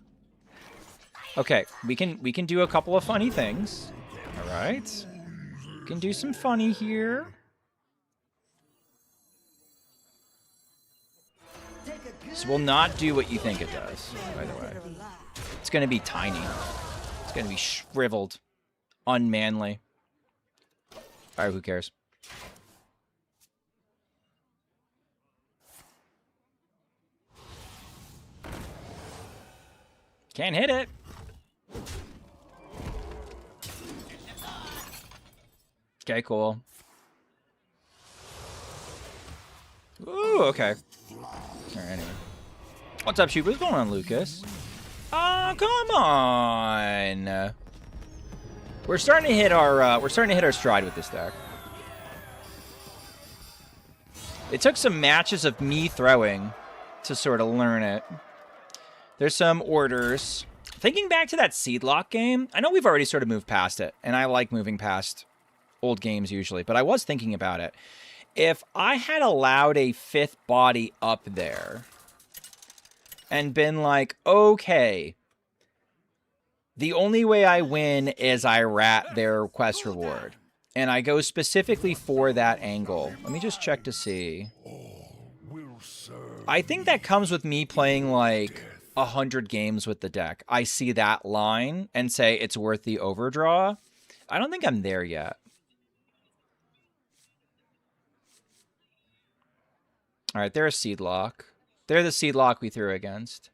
Okay, we can do a couple of funny things. All right. We can do some funny here. This will not do what you think it does, by the way. It's going to be tiny. It's going to be shriveled. Unmanly. All right, who cares? Can't hit it. Okay, cool. Ooh, okay. Alright, anyway. What's up, Shoot? What's going on, Lucas? Oh, come on. We're starting to hit our stride with this deck. It took some matches of me throwing to sort of learn it. There's some orders. Thinking back to that Seedlock game, I know we've already sort of moved past it, and I like moving past old games usually, but I was thinking about it. If I had allowed a 5th body up there and been like, okay, the only way I win is I rat their quest reward, and I go specifically for that angle. Let me just check to see. I think that comes with me playing like 100 games with the deck. I see that line and say it's worth the overdraw. I don't think I'm there yet. All right, they're a Seedlock. They're the Seedlock we threw against.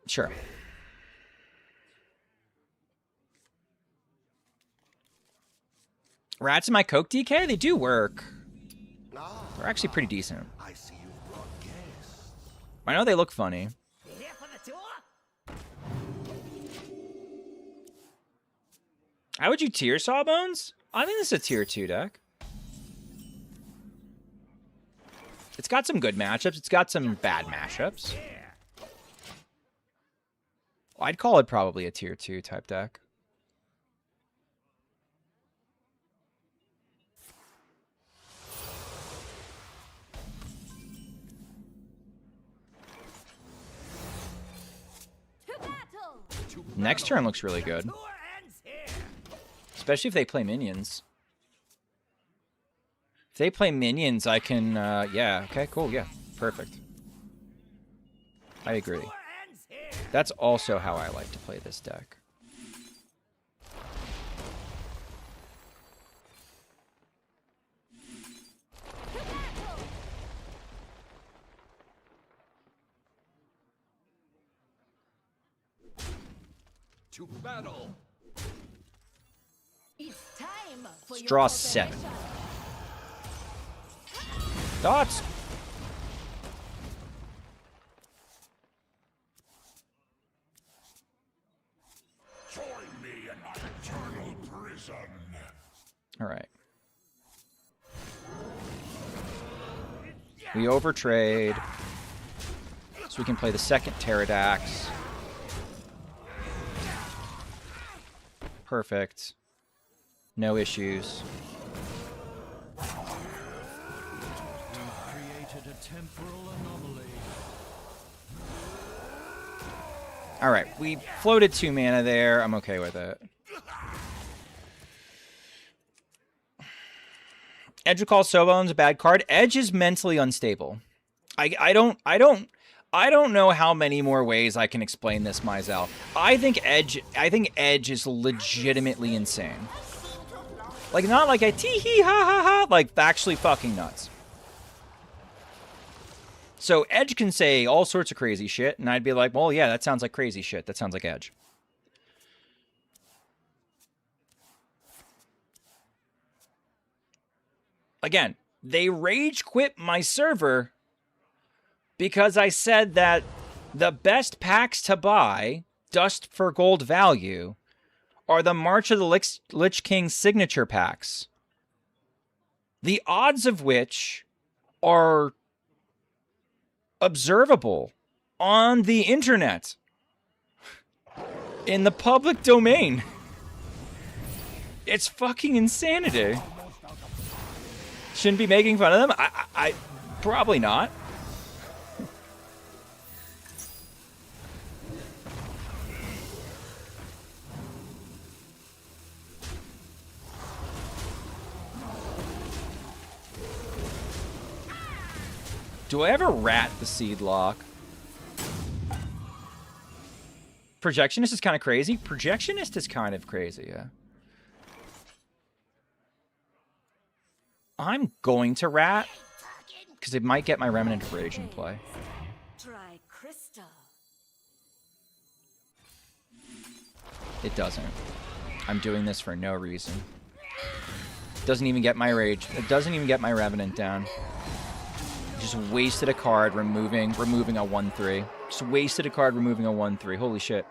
Sure. Rats in my Coke DK? They do work. They're actually pretty decent.
I see you've brought guests.
I know they look funny. How would you tier Sawbones? I think this is a tier 2 deck. It's got some good matchups. It's got some bad matchups. I'd call it probably a tier 2 type deck. Next turn looks really good. Especially if they play minions. If they play minions, I can, yeah, okay, cool, yeah, perfect. I agree. That's also how I like to play this deck.
To battle.
It's time for
Let's
your
draw 7. Dots!
Join me in my eternal prison.
Alright. We overtrade. So we can play the second Pterodax. Perfect. No issues.
Created a temporal anomaly.
Alright, we floated 2 mana there. I'm okay with it. Edge will call SAWBONES a bad card. Edge is mentally unstable. I don't know how many more ways I can explain this myself. I think Edge is legitimately insane. Like, not like a tee-hee ha-ha-ha, like actually fucking nuts. So Edge can say all sorts of crazy shit, and I'd be like, well, yeah, that sounds like crazy shit. That sounds like Edge. Again, they rage quit my server because I said that the best packs to buy, dust for gold value, are the March of the Lich King signature packs. The odds of which are observable on the internet. In the public domain. It's fucking insanity. Shouldn't be making fun of them? I probably not. Do I ever rat the seed lock? Projectionist is kind of crazy. Projectionist is kind of crazy, yeah. I'm going to rat because it might get my Remnant of Rage in play.
Try crystal.
It doesn't. I'm doing this for no reason. Doesn't even get my Rage. It doesn't even get my Revenant down. Just wasted a card removing a 1/3. Just wasted a card removing a 1/3. Holy shit.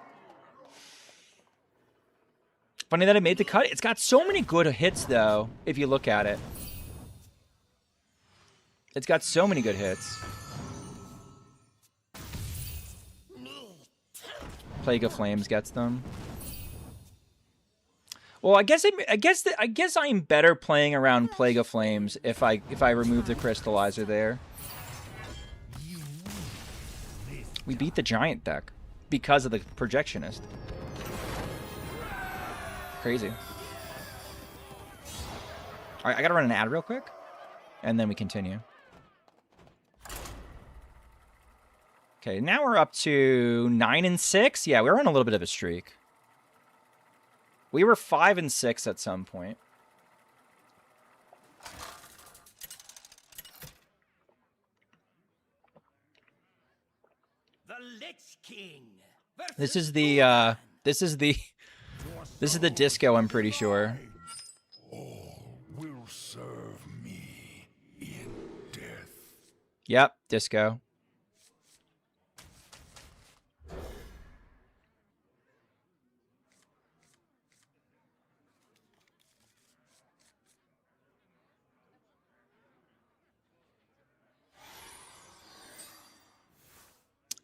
Funny that I made the cut. It's got so many good hits, though, if you look at it. It's got so many good hits. Plague of Flames gets them. Well, I guess I'm better playing around Plague of Flames if I remove the Crystallizer there. We beat the Giant deck because of the Projectionist. Crazy. All right, I gotta run an ad real quick, and then we continue. Okay, now we're up to 9-6. Yeah, we're on a little bit of a streak. We were 5-6 at some point.
The Lich King.
This is the disco, I'm pretty sure.
All will serve me in death.
Yep, disco.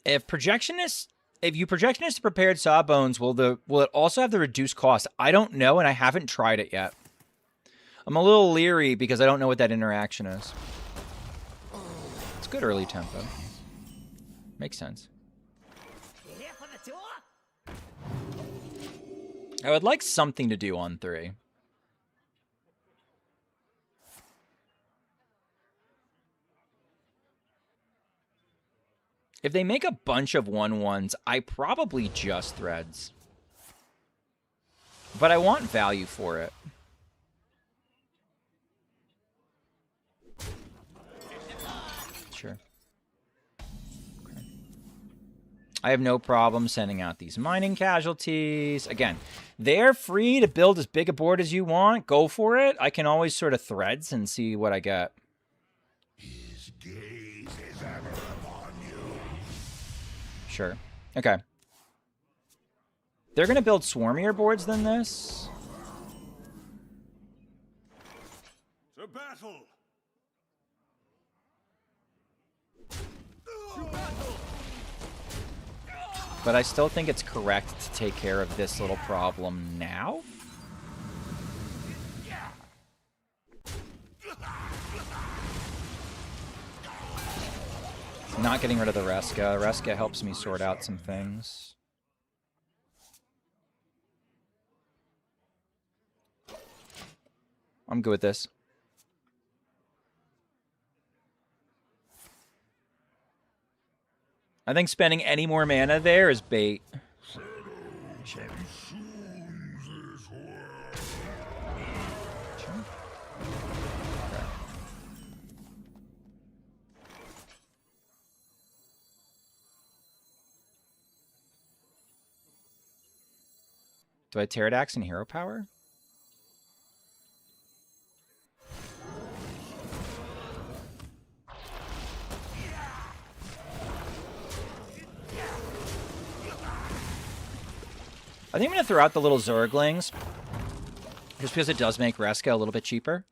If you Projectionist prepared SAWBONES, will it also have the reduced cost? I don't know, and I haven't tried it yet. I'm a little leery because I don't know what that interaction is. It's good early tempo. Makes sense.
Here for the tour?
I would like something to do on 3. If they make a bunch of 1/1s, I probably just threads. But I want value for it. Sure. Okay. I have no problem sending out these mining casualties. Again, they're free to build as big a board as you want. Go for it. I can always sort of threads and see what I get.
His gaze is ever upon you.
Sure. Okay. They're going to build swarmier boards than this.
To battle!
But I still think it's correct to take care of this little problem now. Not getting rid of the Reska. Reska helps me sort out some things. I'm good with this. I think spending any more mana there is bait. Sure. Do I Pterodax and Hero Power? I think I'm going to throw out the little Zerglings, just because it does make Reska a little bit cheaper.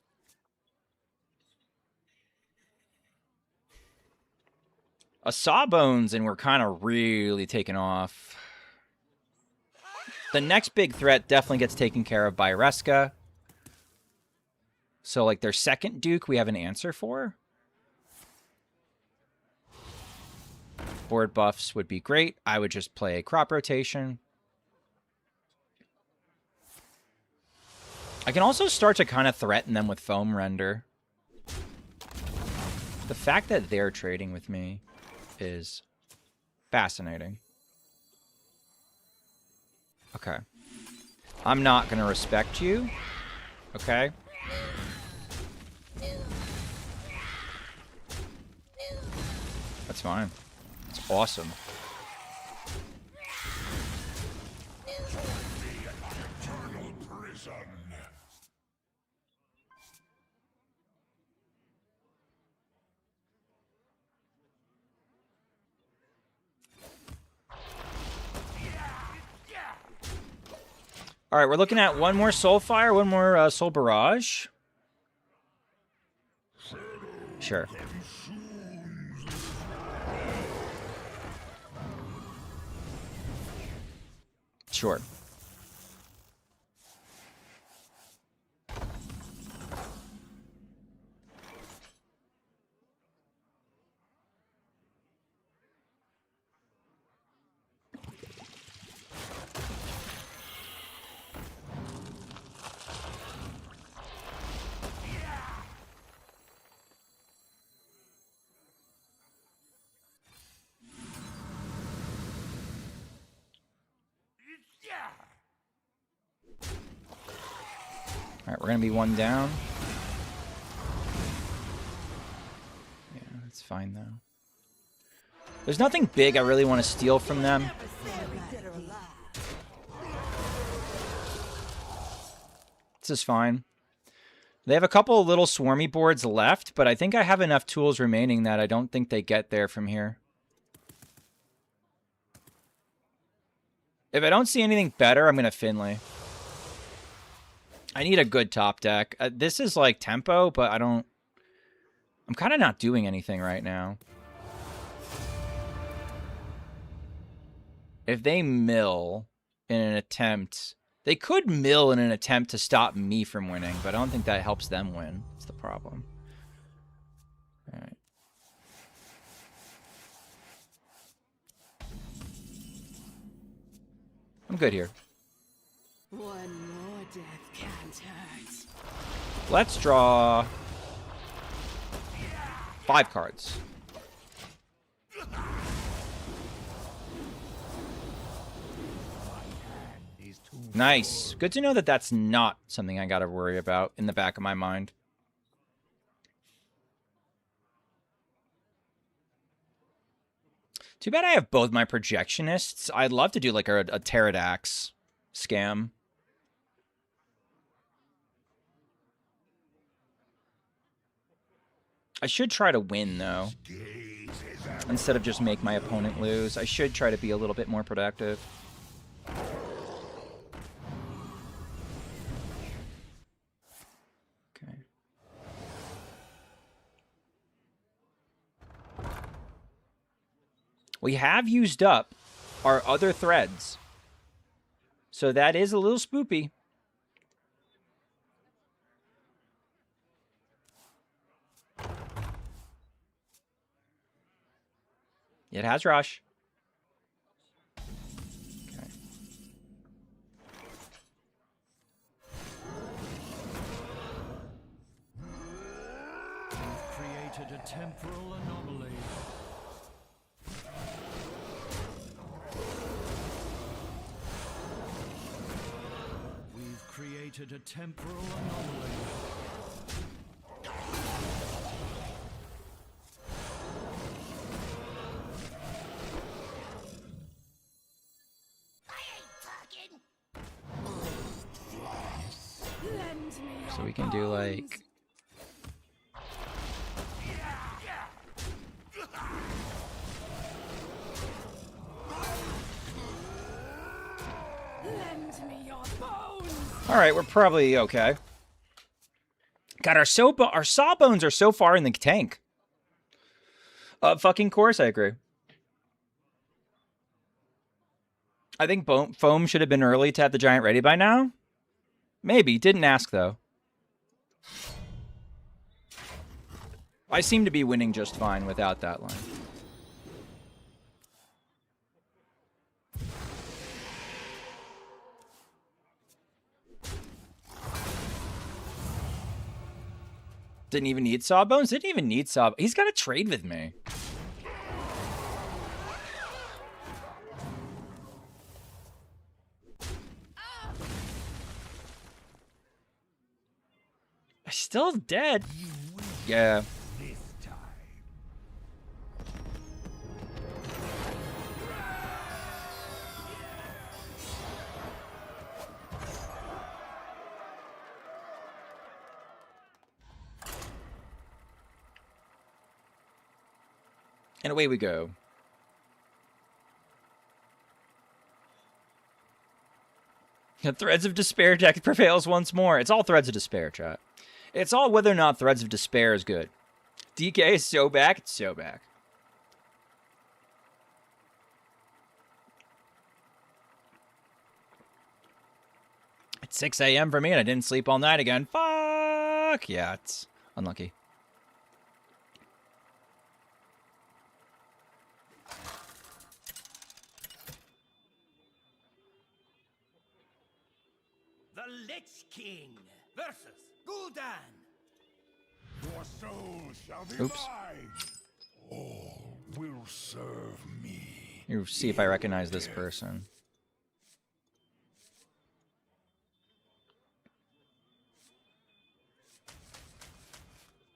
A SAWBONES and we're kind of really taken off. The next big threat definitely gets taken care of by Reska. So, like, their second Duke we have an answer for. Board buffs would be great. I would just play a crop rotation. I can also start to kind of threaten them with Foam Render. The fact that they're trading with me is fascinating. Okay. I'm not going to respect you. Okay? That's fine. It's awesome. All right, we're looking at one more Soulfire, one more Soul Barrage. Sure. Sure. All right, we're going to be one down. Yeah, that's fine, though. There's nothing big I really want to steal from them. This is fine. They have a couple of little swarmy boards left, but I think I have enough tools remaining that I don't think they get there from here. If I don't see anything better, I'm going to Finley. I need a good top deck. This is like tempo, but I don't... I'm kind of not doing anything right now. If they mill in an attempt... They could mill in an attempt to stop me from winning, but I don't think that helps them win. That's the problem. All right. I'm good here.
One more death can't hurt.
Let's draw 5 cards. Nice. Good to know that that's not something I gotta worry about in the back of my mind. Too bad I have both my projectionists. I'd love to do like a Pterodax scam. I should try to win, though. Instead of just make my opponent lose. I should try to be a little bit more productive. Okay. We have used up our other threads. So that is a little spoopy. It has rush. Okay.
Created a temporal anomaly. We've created a temporal anomaly.
So we can do like... Alright, we're probably okay. God, our SAWBONES are so far in the tank. Fucking course, I agree. I think Foam should have been early to have the giant ready by now. Maybe. Didn't ask, though. I seem to be winning just fine without that line. Didn't even need SAWBONES? Didn't even need SAWBONES. He's got to trade with me. Still dead. Yeah. And away we go. Threads of Despair deck prevails once more. It's all Threads of Despair, chat. It's all whether or not Threads of Despair is good. DK is so back, it's so back. It's 6 a.m. for me and I didn't sleep all night again. Fuck! Yeah, it's unlucky.
The Lich King versus Gul'dan.
Your soul shall be mine. All will serve me.
You see if I recognize this person.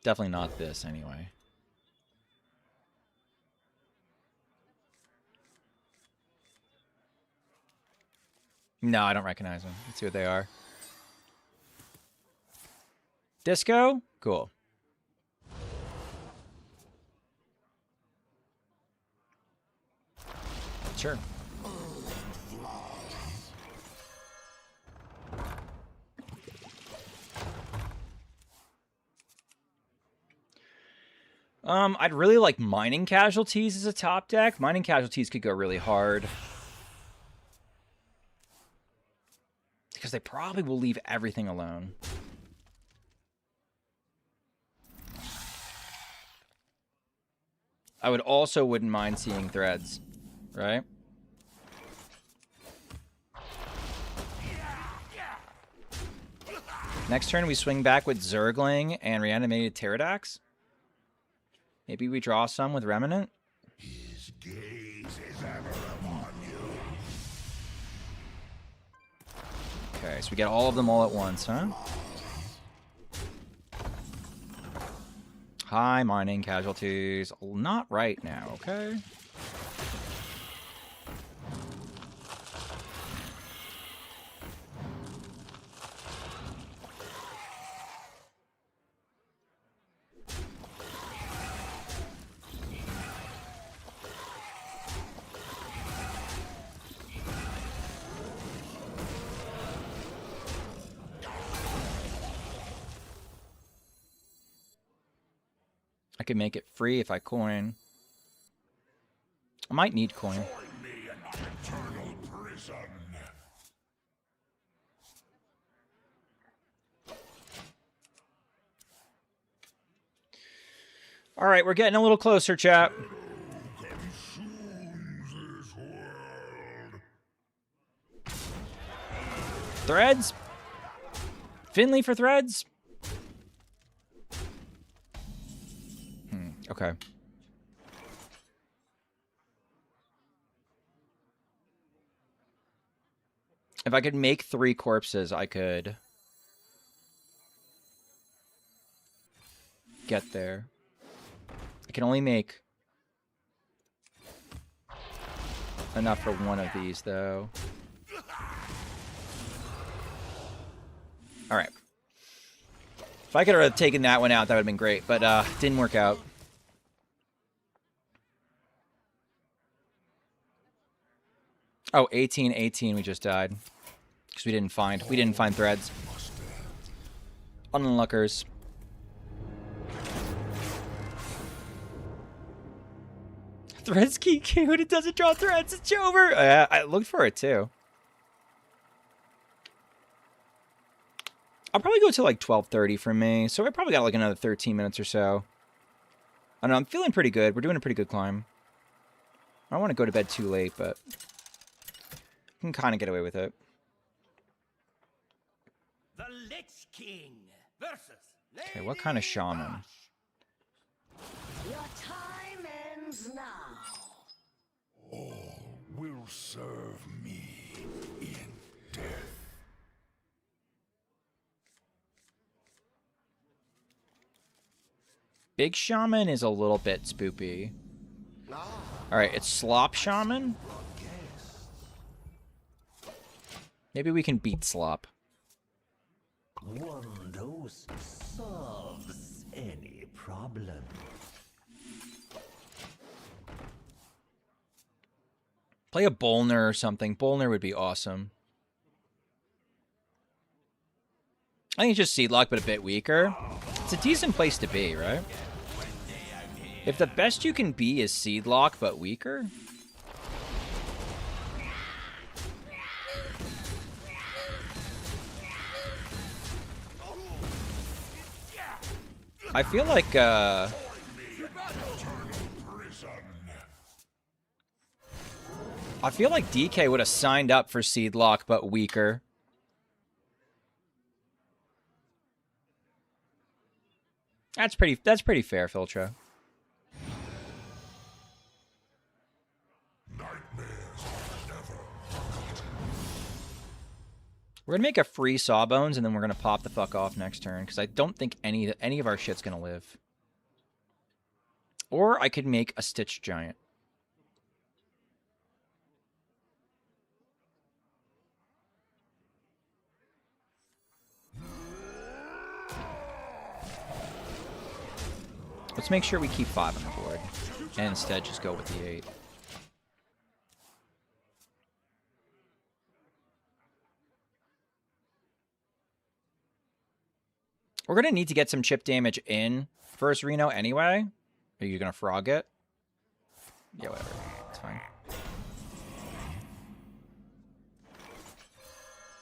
Definitely not this, anyway. No, I don't recognize them. Let's see what they are. Disco? Cool. Sure. I'd really like Mining Casualties as a top deck. Mining Casualties could go really hard. Because they probably will leave everything alone. I would also wouldn't mind seeing Threads, right? Next turn, we swing back with Zergling and Reanimated Pterodax. Maybe we draw some with Remnant.
His gaze is ever upon you.
Okay, so we get all of them all at once, huh? High mining casualties. Not right now, okay? I could make it free if I coin. I might need coin.
Join me in my eternal prison.
All right, we're getting a little closer, chat.
Consumes this world.
Threads? Finley for threads? Okay. If I could make 3 corpses, I could get there. I can only make enough for one of these, though. All right. If I could have taken that one out, that would have been great, but didn't work out. Oh, 18, we just died. Because we didn't find threads. Unlockers. Threads key cute. It doesn't draw threads. It's over. I looked for it too. I'll probably go to like 12:30 for me. So I probably got like another 13 minutes or so. I don't know. I'm feeling pretty good. We're doing a pretty good climb. I don't want to go to bed too late, but I can kind of get away with it.
The Lich King versus
Okay, what kind of shaman?
Your time ends now.
All will serve me in death.
Big shaman is a little bit spoopy. Alright, it's slop shaman. Maybe we can beat slop.
One dose solves any problem.
Play a Bolner or something. Bolner would be awesome. I think it's just Seedlock, but a bit weaker. It's a decent place to be, right? If the best you can be is Seedlock, but weaker... I feel like, I feel like DK would have signed up for Seedlock, but weaker. That's pretty fair, Filtra. We're gonna make a free Sawbones, and then we're gonna pop the fuck off next turn, because I don't think any of our shit's gonna live. Or I could make a Stitch Giant. Let's make sure we keep 5 on the board, and instead just go with the 8. We're going to need to get some chip damage in first Reno anyway. Are you going to frog it? Yeah, whatever. It's fine.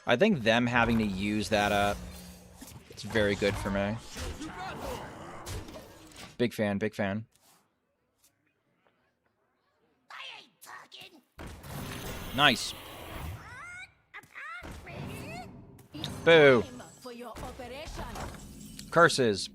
I think them having to use that up, it's very good for me. Big fan, big fan. Nice. Boo.
For your operation.
Curses.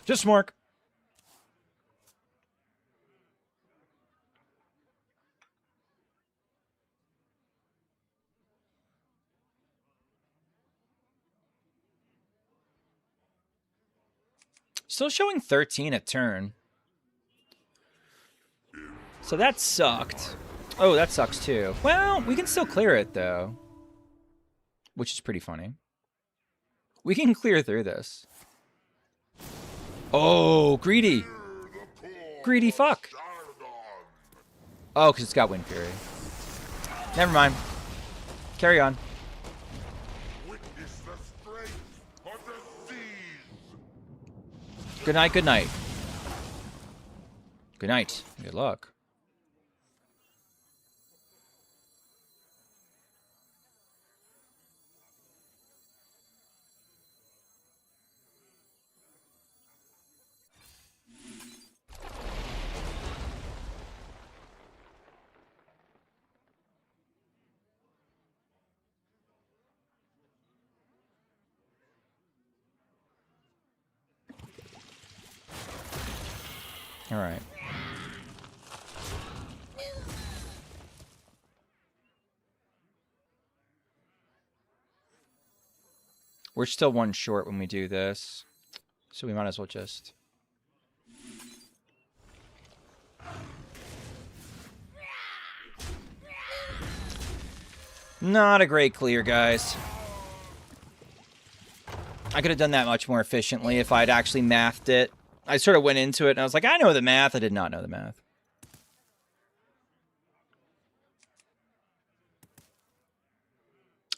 Just Smork. Still showing 13 a turn. So that sucked. Oh, that sucks too. Well, we can still clear it though. Which is pretty funny. We can clear through this. Oh, greedy. Greedy fuck. Oh, because it's got Wind Fury. Never mind. Carry on.
Witness the strength of the seas.
Good night, good night. Good night. Good luck. All right. We're still one short when we do this, so we might as well just... Not a great clear, guys. I could have done that much more efficiently if I'd actually mathed it. I sort of went into it and I was like, I know the math. I did not know the math.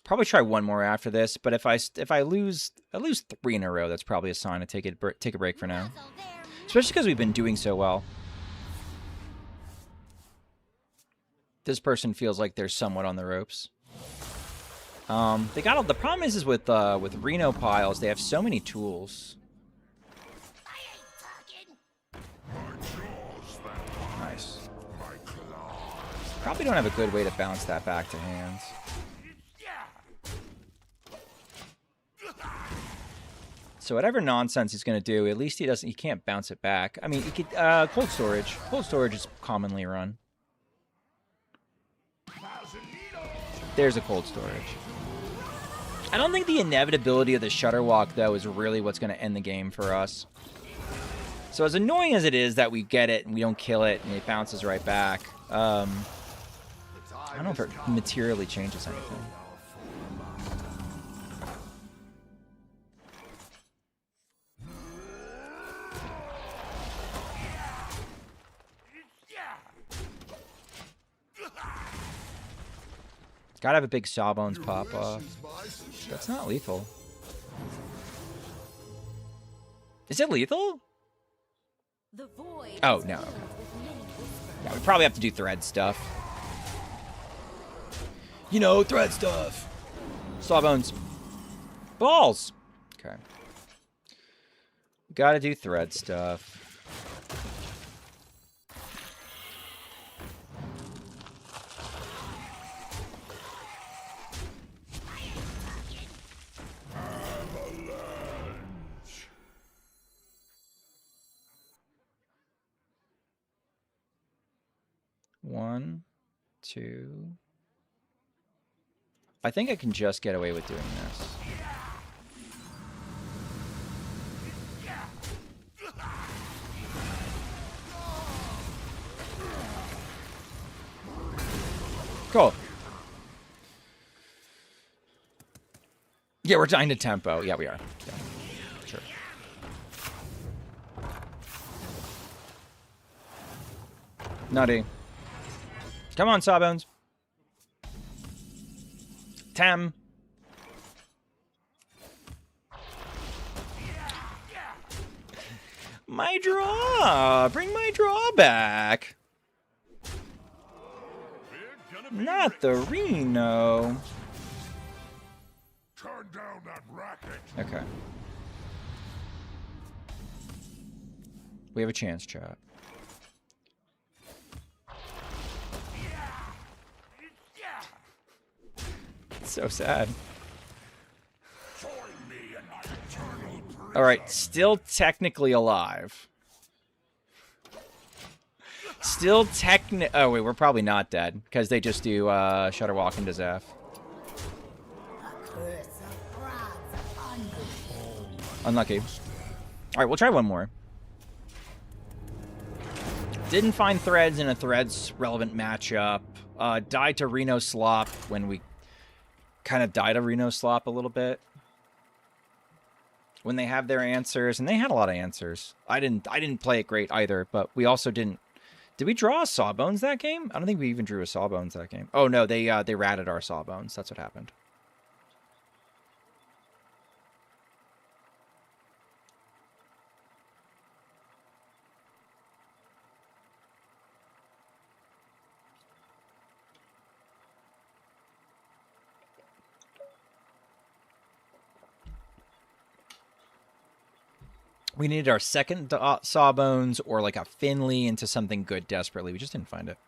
Probably try one more after this, but if I lose 3 in a row, that's probably a sign to take a break for now. Especially because we've been doing so well. This person feels like they're somewhat on the ropes. They got all, the problem is with Reno piles, they have so many tools. Nice. Probably don't have a good way to bounce that back to hands. So whatever nonsense he's gonna do, at least he can't bounce it back. I mean, he could cold storage. Cold storage is commonly run. There's a cold storage. I don't think the inevitability of the Shutter Walk, though, is really what's going to end the game for us. So as annoying as it is that we get it and we don't kill it and it bounces right back, I don't know if it materially changes anything. It's got to have a big Sawbones pop off. That's not lethal. Is it lethal? Oh, no. Okay. Yeah, we probably have to do thread stuff. You know, thread stuff. Sawbones. Balls. Okay. We gotta do thread stuff. One, two. I think I can just get away with doing this. Cool. Yeah, we're dying to tempo. Yeah, we are. Yeah. Sure. Nutty. Come on, Sawbones. Tem. My draw. Bring my draw back. Not the Reno.
Turn down that racket.
Okay. We have a chance, chat. It's so sad. All right, still technically alive. Still oh wait, we're probably not dead because they just do Shudderwalk into Zeph. Unlucky. All right, we'll try one more. Didn't find threads in a threads relevant matchup. Died to Reno Slop when we kind of died to Reno Slop a little bit. When they have their answers, and they had a lot of answers. I didn't play it great either, but we also didn't. Did we draw a Sawbones that game? I don't think we even drew a Sawbones that game. Oh no, they ratted our Sawbones. That's what happened. We needed our second Sawbones or like a Finley into something good desperately. We just didn't find it.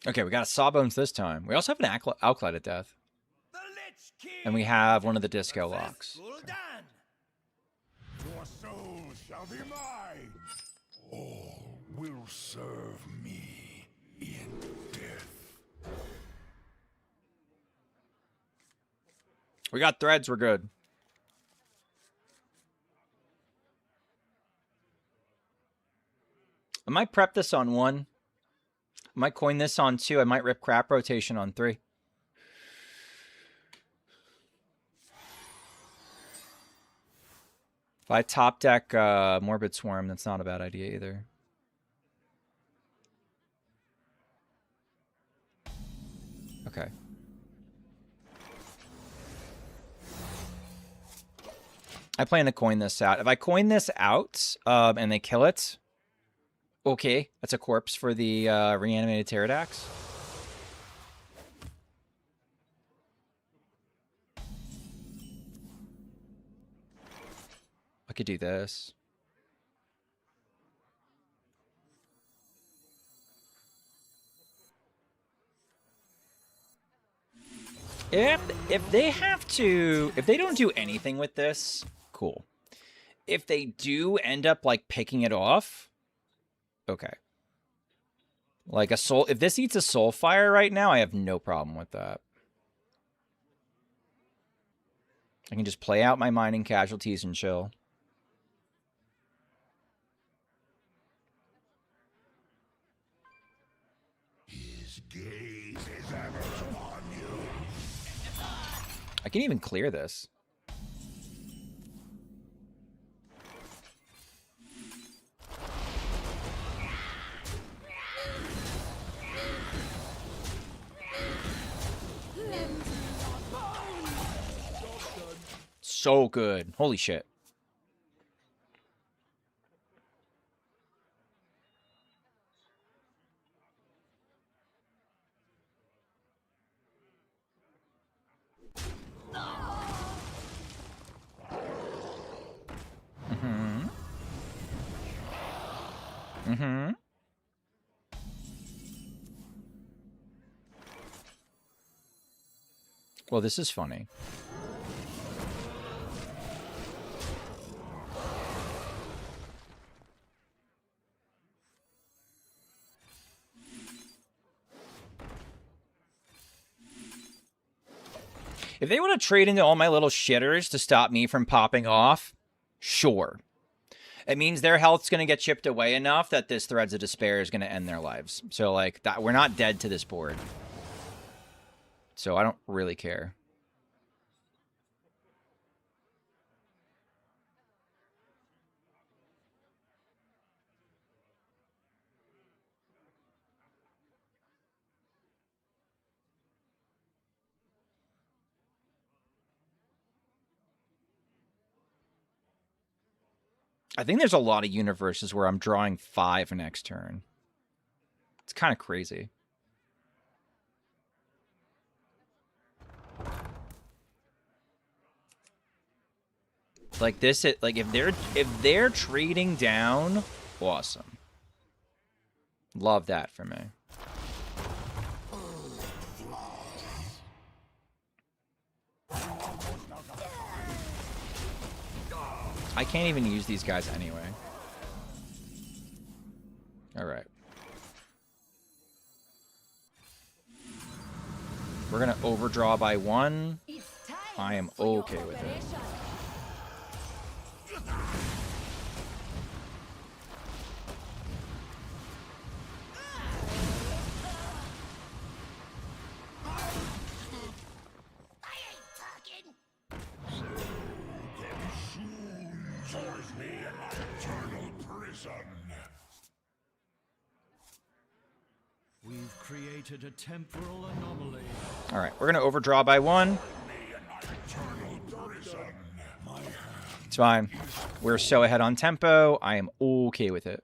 Okay, we got a Sawbones this time. We also have an Alclad at death. And we have one of the disco locks. Okay.
Your soul shall be mine. All will serve me in death.
We got threads, we're good. I might prep this on 1. I might coin this on 2. I might rip crap rotation on 3. If I top deck Morbid Swarm, that's not a bad idea either. Okay. I plan to coin this out. If I coin this out and they kill it, okay, that's a corpse for the reanimated Pterodax. I could do this. If they have to, if they don't do anything with this, cool. If they do end up like picking it off, okay. Like a soul, if this eats a soul fire right now, I have no problem with that. I can just play out my mining casualties and chill.
His gaze is ever upon you.
I can even clear this. So good. Holy shit. Mm-hmm. Mm-hmm. Well, this is funny. If they want to trade into all my little shitters to stop me from popping off, sure. It means their health's going to get chipped away enough that this Threads of Despair is going to end their lives. So, like, that, we're not dead to this board. So I don't really care. I think there's a lot of universes where I'm drawing 5 next turn. It's kind of crazy. Like this, like if they're trading down, awesome. Love that for me. I can't even use these guys anyway. All right. We're gonna overdraw by 1. I am okay with it.
We've created a temporal anomaly.
All right, we're gonna overdraw by 1. It's fine. We're so ahead on tempo. I am okay with it.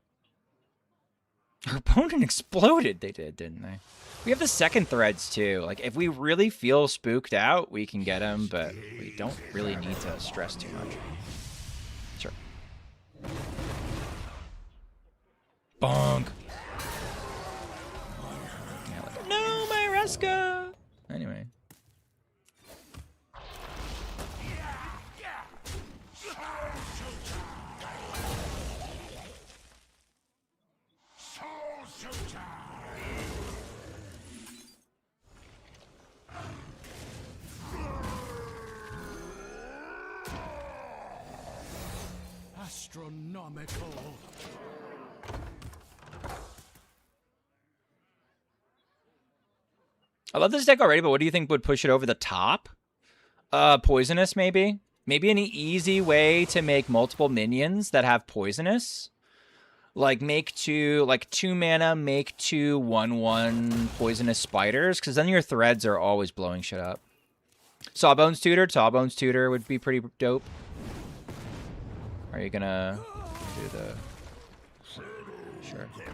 Our opponent exploded. They did, didn't they? We have the second threads too. Like if we really feel spooked out, we can get them, but we don't really need to stress too much. Sure. Bonk. Yeah, like, no, my Reska. Anyway.
Astronomical.
I love this deck already, but what do you think would push it over the top? Poisonous, maybe? Maybe an easy way to make multiple minions that have poisonous? Like, make 2 mana, make 2 1/1 poisonous spiders, because then your threads are always blowing shit up. Sawbones Tutor would be pretty dope. Are you gonna do the... Sure. Okay.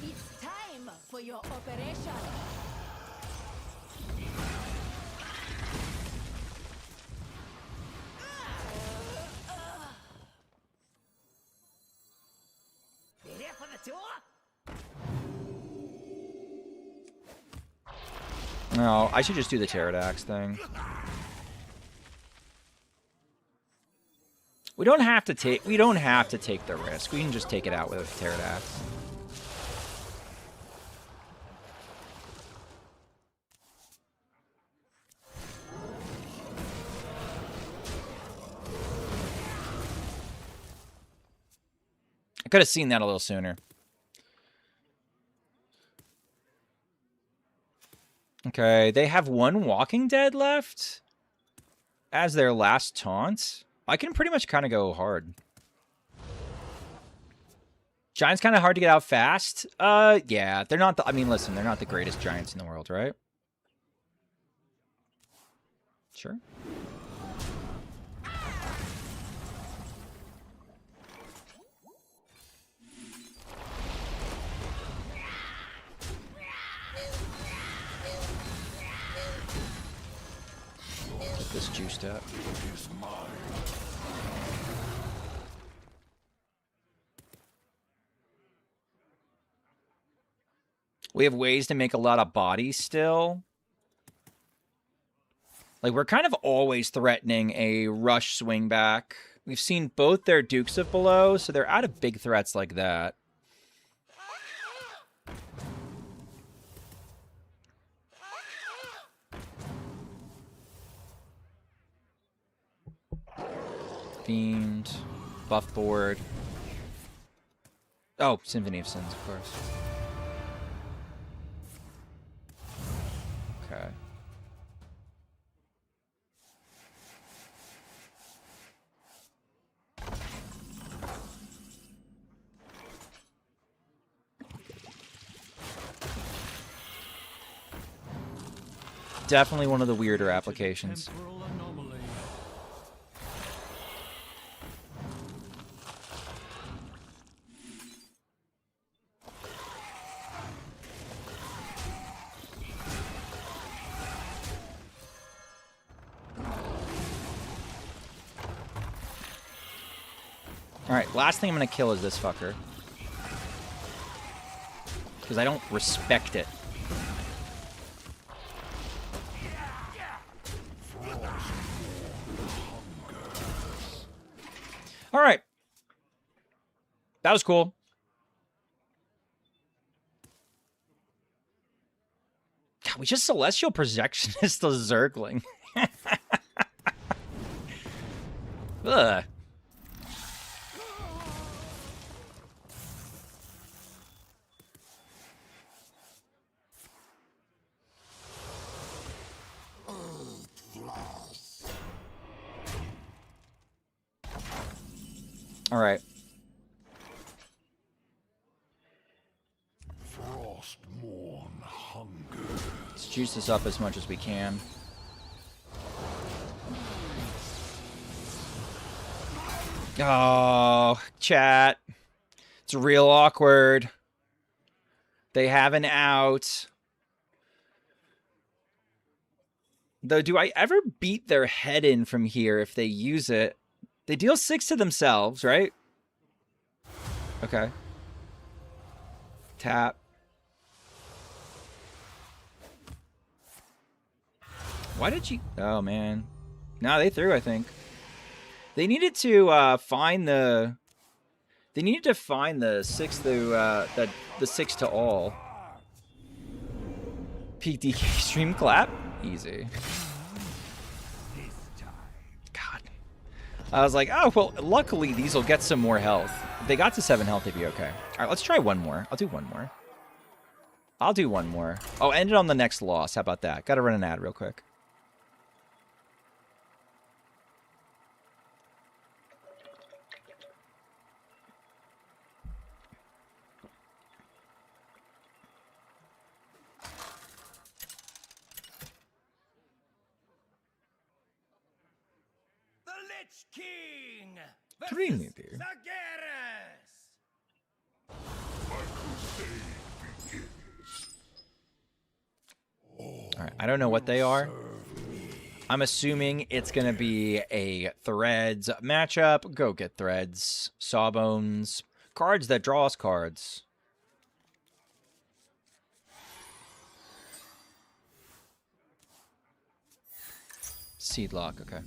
It's time for your operation.
You here for the tour?
No, I should just do the Pterodax thing. We don't have to take the risk. We can just take it out with a Pterodax. I could have seen that a little sooner. Okay, they have 1 Walking Dead left as their last taunt. I can pretty much kind of go hard. Giant's kind of hard to get out fast. Yeah, they're not I mean, listen, they're not the greatest giants in the world, right? Sure. Get this juiced up. We have ways to make a lot of bodies still. Like, we're kind of always threatening a rush swing back. We've seen both their Dukes of Below, so they're out of big threats like that. Fiend, buff board. Oh, Symphony of Sins, of course. Okay. Definitely one of the weirder applications.
Temporal anomaly.
Alright, last thing I'm gonna kill is this fucker. Because I don't respect it. Alright. That was cool. God, we just Celestial Projectionist the Zergling. Ugh. All right.
Frostmourne hunger.
Let's juice this up as much as we can. Oh, chat. It's real awkward. They have an out. Though, do I ever beat their head in from here if they use it? They deal 6 to themselves, right? Okay. Tap. Why did you... Oh, man. No, they threw, I think. They needed to find the... They needed to find the 6 to... the 6 to all. PDK stream clap? Easy. God. I was like, oh, well, luckily these will get some more health. If they got to 7 health, they'd be okay. All right, let's try one more. I'll do one more. I'll do one more. Oh, end it on the next loss. How about that? Got to run an ad real quick.
The Lich King
Trini,
versus
dude.
Zagreus.
All right, I don't know what they are. I'm assuming it's going to be a Threads matchup. Go get Threads. Sawbones. Cards that draw us cards. Seedlock, okay.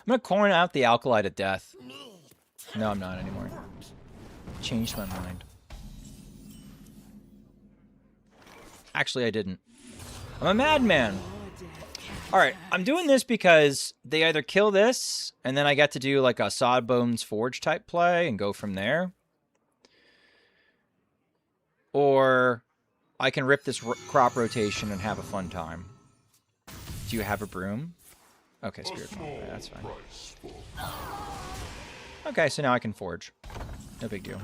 I'm going to corn out the Alkali to death. No, I'm not anymore. Changed my mind. Actually, I didn't. I'm a madman. Alright, I'm doing this because they either kill this, and then I get to do like a Sawbones Forge type play and go from there. Or I can rip this crop rotation and have a fun time. Do you have a broom? Okay, Spirit Bomb. Okay, that's fine. Okay, so now I can forge. No big deal.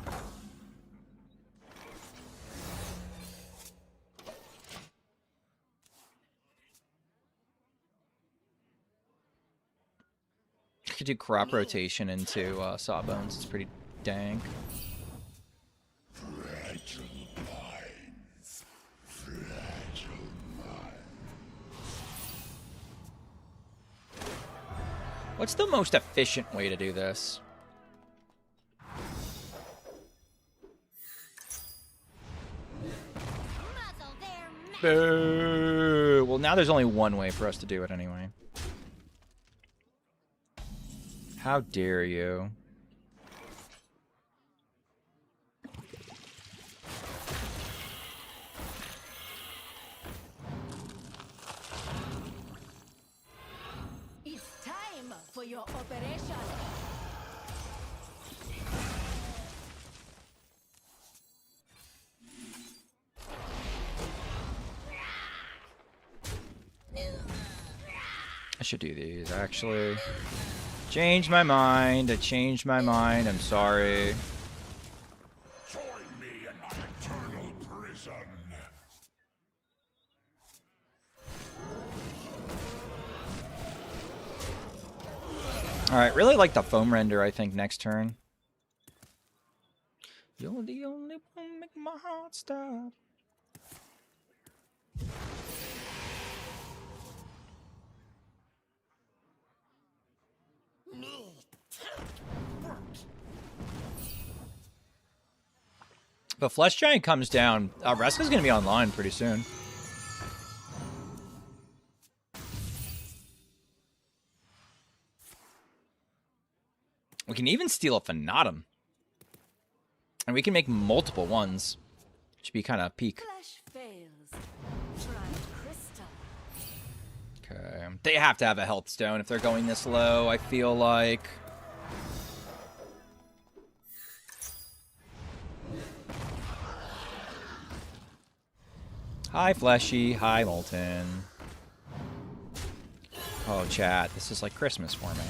I could do crop rotation into Sawbones. It's pretty dank. What's the most efficient way to do this? Boo! Well, now there's only one way for us to do it anyway. How dare you?
your operation.
I should do these, actually. Change my mind. I changed my mind. I'm sorry.
Join me in my eternal prison.
Alright, really like the foam render, I think, next turn. You're the only one make my heart stop. But Flesh Giant comes down. Reska's gonna be online pretty soon. We can even steal a Fanatum. And we can make multiple ones. Should be kind of peak.
Flash fails. Try crystal.
Okay. They have to have a health stone if they're going this low, I feel like. Hi, Fleshy. Hi, Molten. Oh, chat. This is like Christmas for me.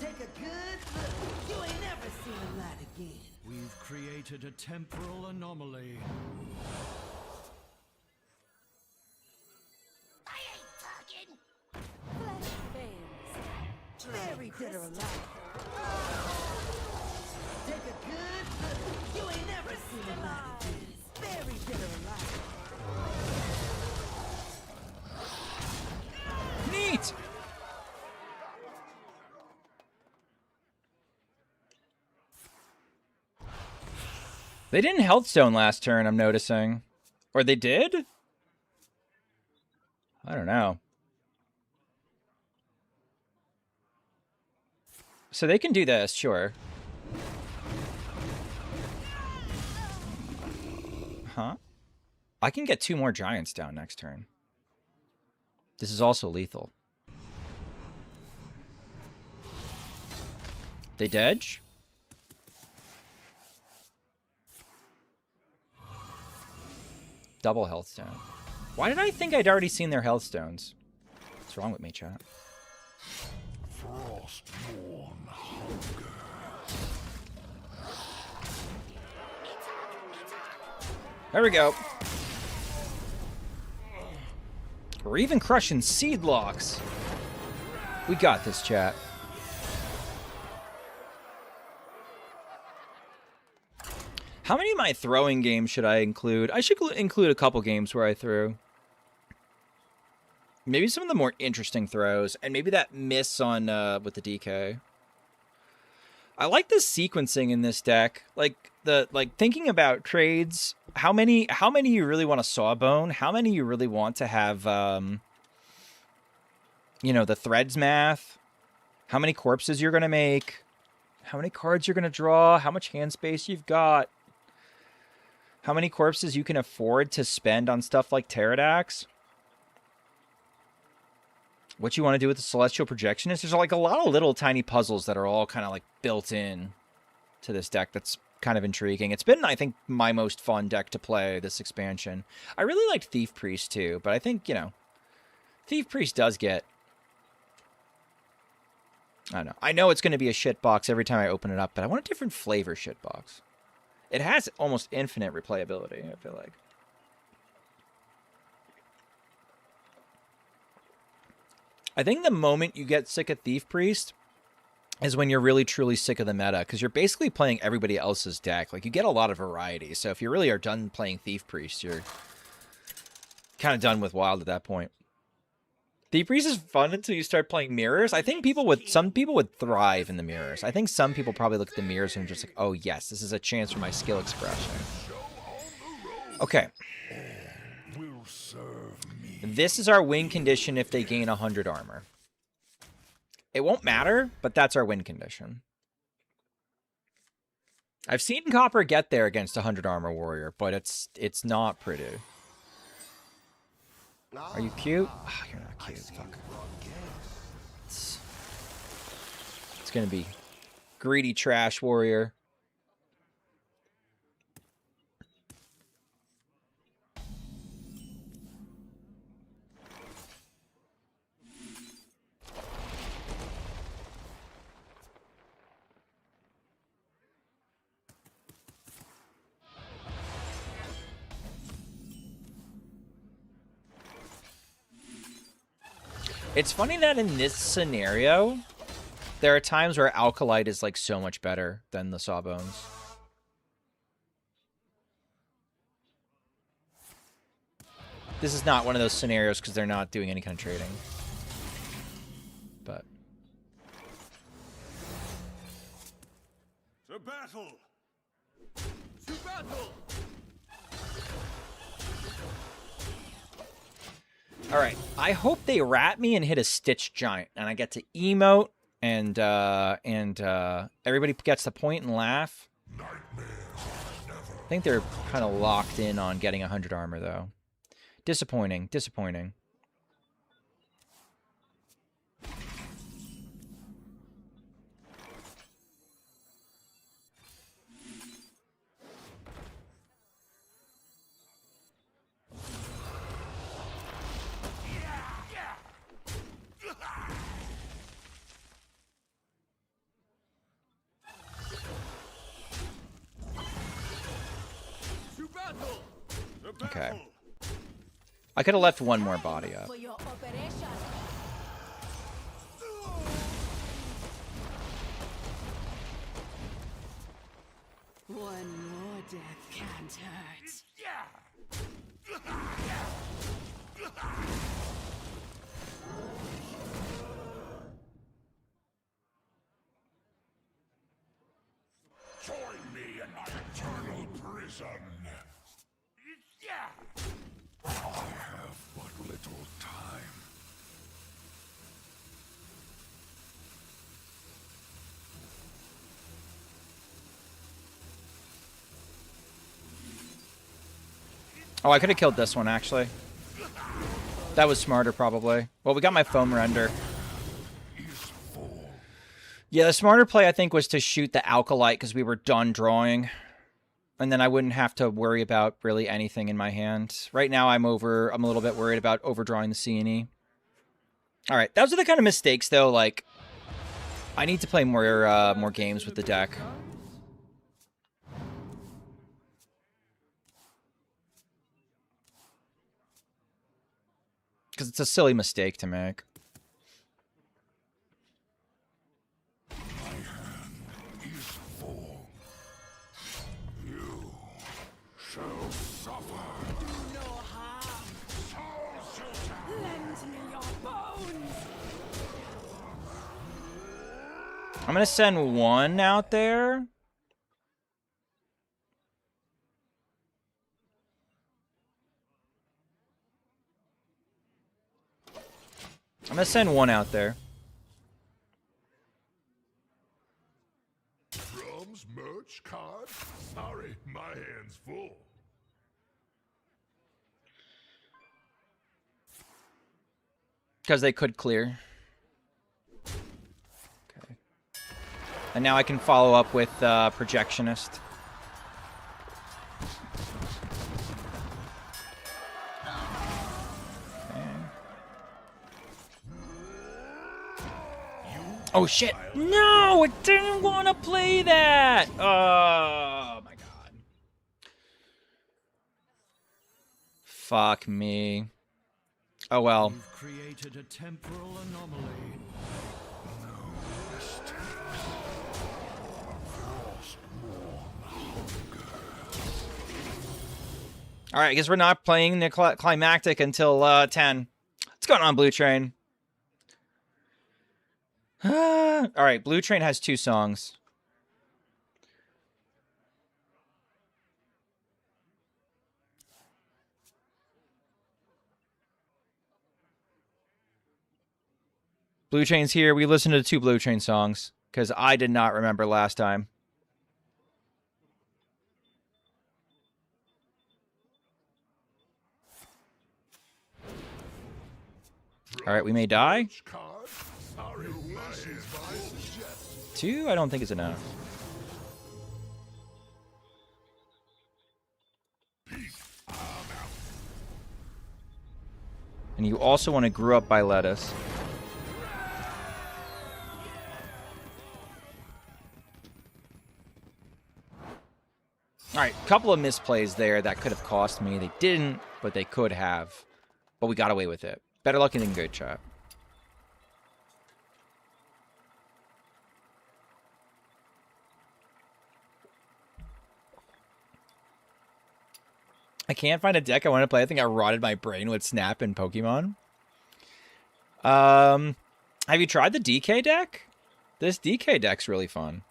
Take a good look. You ain't never seen a light again.
We've created a temporal anomaly.
Flash fails. Try
Very dead or
crystal.
alive. Take a good look. You ain't never seen a light again. Very dead or alive.
Neat! They didn't health stone last turn, I'm noticing. Or they did? I don't know. So they can do this, sure. Huh? I can get 2 more giants down next turn. This is also lethal. They dedge? Double health stone. Why did I think I'd already seen their health stones? What's wrong with me, chat?
Frostborn hunger.
There we go. We're even crushing seed locks. We got this, chat. How many of my throwing games should I include? I should include a couple games where I threw. Maybe some of the more interesting throws, and maybe that miss on with the DK. I like the sequencing in this deck. Like thinking about trades. How many you really want to Sawbone? How many you really want to have you know, the threads math? How many corpses you're gonna make? How many cards you're gonna draw? How much hand space you've got? How many corpses you can afford to spend on stuff like Pterodax? What you want to do with the Celestial Projectionist? There's like a lot of little tiny puzzles that are all kind of like built in to this deck that's kind of intriguing. It's been, I think, my most fun deck to play this expansion. I really liked Thief Priest too, but I think, you know, Thief Priest does get... I don't know. I know it's going to be a shitbox every time I open it up, but I want a different flavor shitbox. It has almost infinite replayability, I feel like. I think the moment you get sick of Thief Priest is when you're really truly sick of the meta, because you're basically playing everybody else's deck. Like, you get a lot of variety. So if you really are done playing Thief Priest, you're kind of done with Wild at that point. Thief Priest is fun until you start playing mirrors. I think some people would thrive in the mirrors. I think some people probably look at the mirrors and just like, oh yes, this is a chance for my skill expression. Okay.
Will serve me.
This is our win condition if they gain 100 armor. It won't matter, but that's our win condition. I've seen Copper get there against a 100 armor warrior, but it's not pretty. Are you cute? Oh, you're not cute. Fuck. It's gonna be greedy trash warrior. It's funny that in this scenario, there are times where Alkalite is like so much better than the Sawbones. This is not one of those scenarios because they're not doing any kind of trading. But
To battle! To battle!
all right, I hope they rat me and hit a Stitch Giant, and I get to emote, and everybody gets the point and laugh. I think they're kind of locked in on getting 100 armor though. Disappointing. Disappointing.
To battle! To
Okay.
battle!
I could have left one more body up.
For your operation. One more death can't hurt.
Join me in my eternal prison. I have but little time.
Oh, I could have killed this one, actually. That was smarter, probably. Well, we got my foam render. Yeah, the smarter play, I think, was to shoot the Alkalite because we were done drawing. And then I wouldn't have to worry about really anything in my hand. Right now, I'm a little bit worried about overdrawing the C&E. All right, those are the kind of mistakes, though. Like, I need to play more games with the deck. Because it's a silly mistake to make.
Is full. You shall suffer.
No harm. Lend me your bones.
I'm going to send one out there. I'm going to send one out there.
Drums, merch, card? Sorry, my hand's full.
Because they could clear. Okay. And now I can follow up with Projectionist. Oh shit! No, I didn't want to play that. Oh my god! Fuck me. Oh well.
You've created a temporal anomaly.
All right, I guess we're not playing the climactic until 10. What's going on, Blue Train? All right, Blue Train has 2 songs. Blue Train's here. We listened to 2 Blue Train songs because I did not remember last time. All right, we may die.
Card. Sorry, this is my suggestion.
2, I don't think is enough. And you also want to grew up by lettuce. All right, couple of misplays there that could have cost me. They didn't, but they could have. But we got away with it. Better lucky than good, chat. I can't find a deck I want to play. I think I rotted my brain with Snap and Pokemon. Have you tried the DK deck? This DK deck's really fun.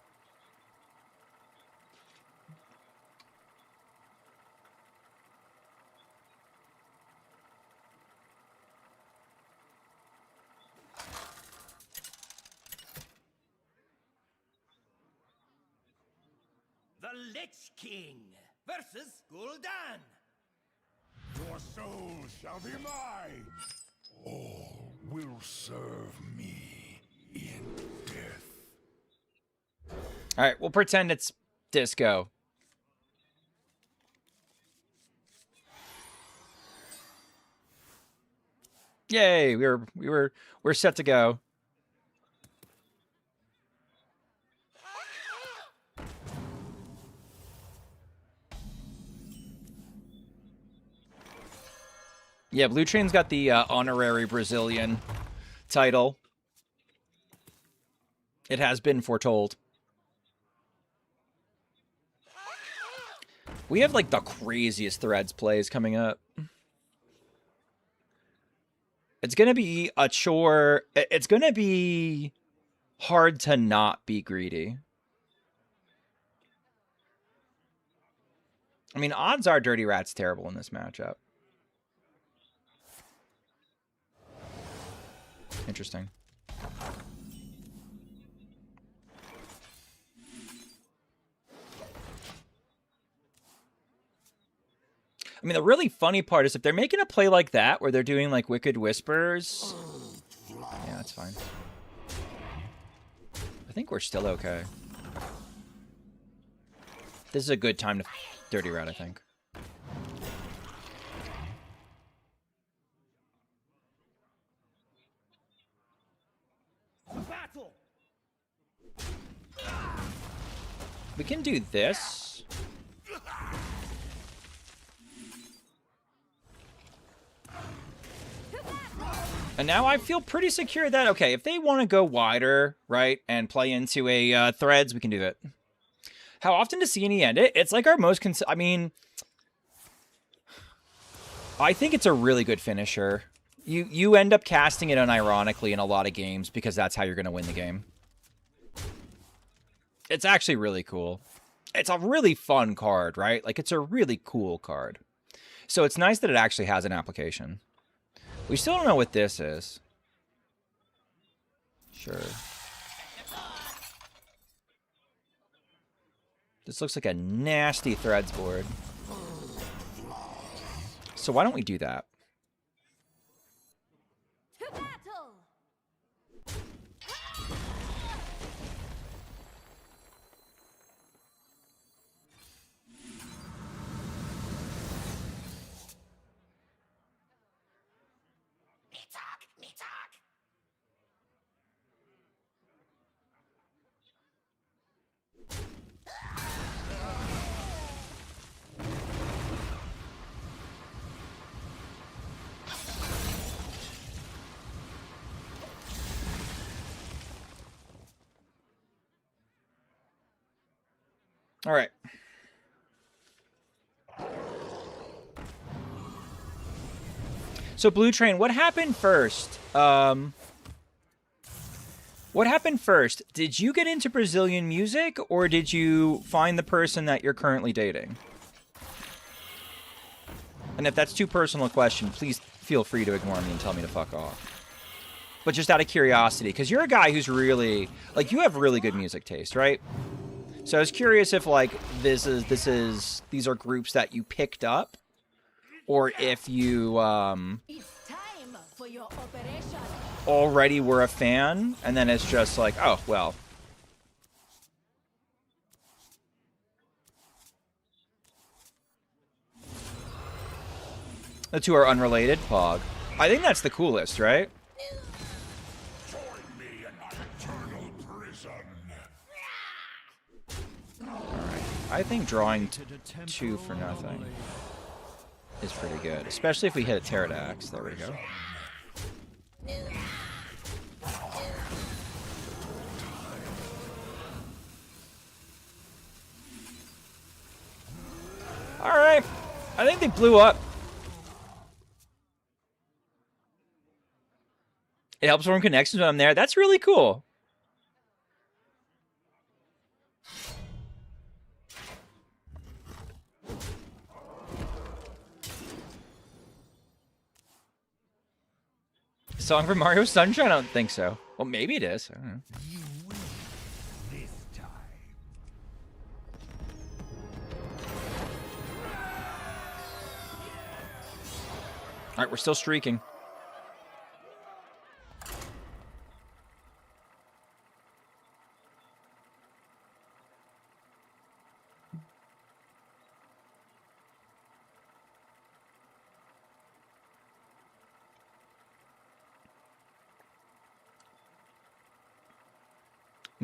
The Lich King versus Gul'dan.
Your soul shall be mine. All will serve me in death.
All right, we'll pretend it's disco. Yay, we're set to go. Yeah, Blue Train's got the honorary Brazilian title. It has been foretold. We have, like, the craziest Threads plays coming up. It's going to be a chore. It's going to be hard to not be greedy. I mean, odds are Dirty Rat's terrible in this matchup. Interesting. I mean, the really funny part is if they're making a play like that, where they're doing, like, Wicked Whispers... Yeah, that's fine. I think we're still okay. This is a good time to Dirty Rat, I think.
Battle.
We can do this. And now I feel pretty secure that, okay, if they want to go wider, right, and play into a Threads, we can do that. How often does C&E end it? It's like our most... I mean... I think it's a really good finisher. You end up casting it unironically in a lot of games because that's how you're going to win the game. It's actually really cool. It's a really fun card, right? Like, it's a really cool card. So it's nice that it actually has an application. We still don't know what this is. Sure. This looks like a nasty Threads board. So why don't we do that?
To battle!
Me talk.
All right. So Blue Train, what happened first? What happened first? Did you get into Brazilian music, or did you find the person that you're currently dating? And if that's too personal a question, please feel free to ignore me and tell me to fuck off. But just out of curiosity, because you're a guy who's really, like, you have really good music taste, right? So I was curious if, like, these are groups that you picked up, or if you
It's time for your operation.
already were a fan, and then it's just like, oh, well. The two are unrelated, Pog. I think that's the coolest, right?
Join me in my eternal prison.
I think drawing 2 for nothing is pretty good, especially if we hit a Pterodax. There we go. All right, I think they blew up. It helps form connections when I'm there. That's really cool. Song from Mario Sunshine? I don't think so. Well, maybe it is. I don't know.
You win this time.
All right, we're still streaking.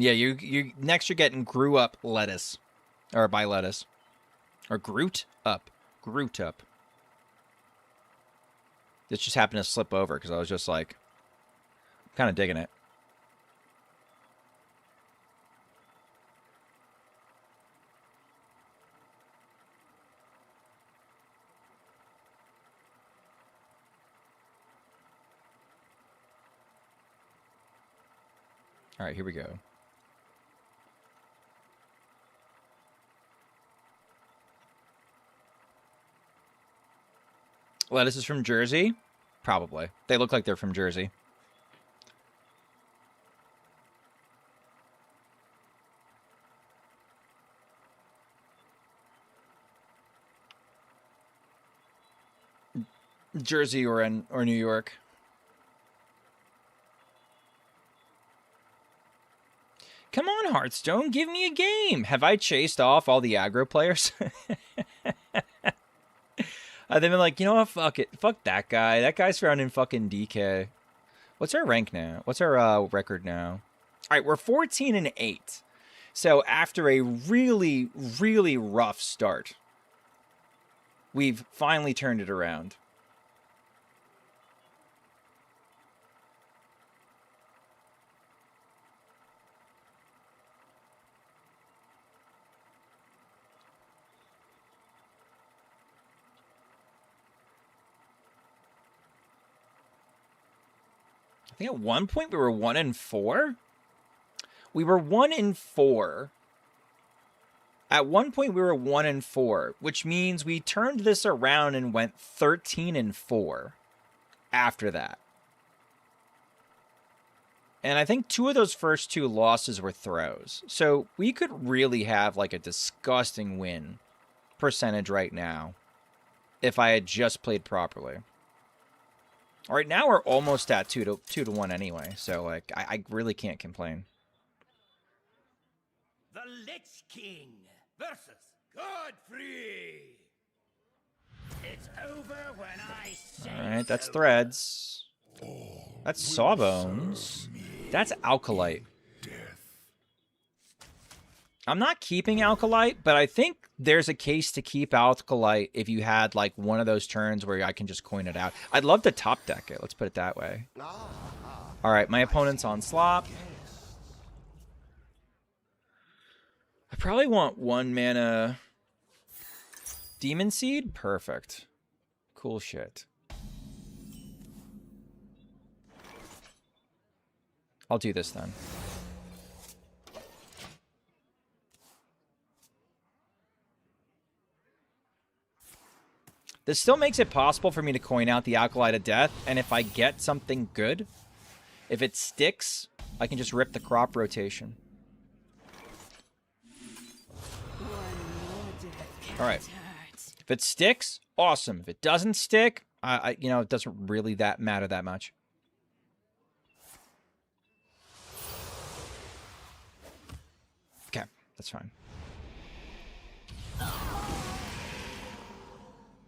Yeah, you next you're getting grew up lettuce. Or by lettuce. Or Groot up. Groot up. This just happened to slip over because I was just like kind of digging it. All right, here we go. Lettuce is from Jersey? Probably. They look like they're from Jersey. Jersey or New York. Come on, Hearthstone, give me a game. Have I chased off all the aggro players? They've been like, you know what, fuck it. Fuck that guy. That guy's found in fucking DK. What's our rank now? What's our record now? All right, we're 14-8. So after a really, really rough start, we've finally turned it around. I think at one point we were 1-4. We were 1-4. At one point we were 1-4, which means we turned this around and went 13-4 after that. And I think 2 of those first 2 losses were throws. So we could really have like a disgusting win percentage right now if I had just played properly. All right, now we're almost at 2-1 anyway, so like I really can't complain.
The Lich King versus Godfrey. It's over when I say.
All right, that's Threads. That's Sawbones. That's Alkalite. I'm not keeping Alkalite, but I think there's a case to keep Alkalite if you had like one of those turns where I can just coin it out. I'd love to top deck it. Let's put it that way. All right, my opponent's on slop. I probably want 1 mana Demon Seed. Perfect. Cool shit. I'll do this then. This still makes it possible for me to coin out the Alkalite of Death, and if I get something good, if it sticks, I can just rip the crop rotation. All right. If it sticks, awesome. If it doesn't stick, you know, it doesn't really matter that much. That's fine.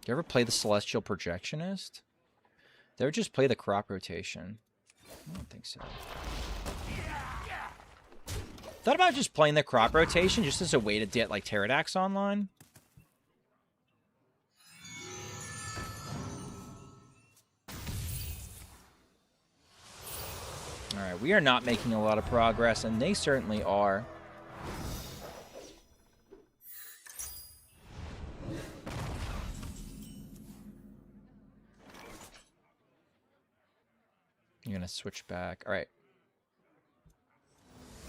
You ever play the Celestial Projectionist? They would just play the crop rotation. I don't think so. Thought about just playing the crop rotation just as a way to get like Pterodax online. Alright, we are not making a lot of progress, and they certainly are. You're gonna switch back. Alright.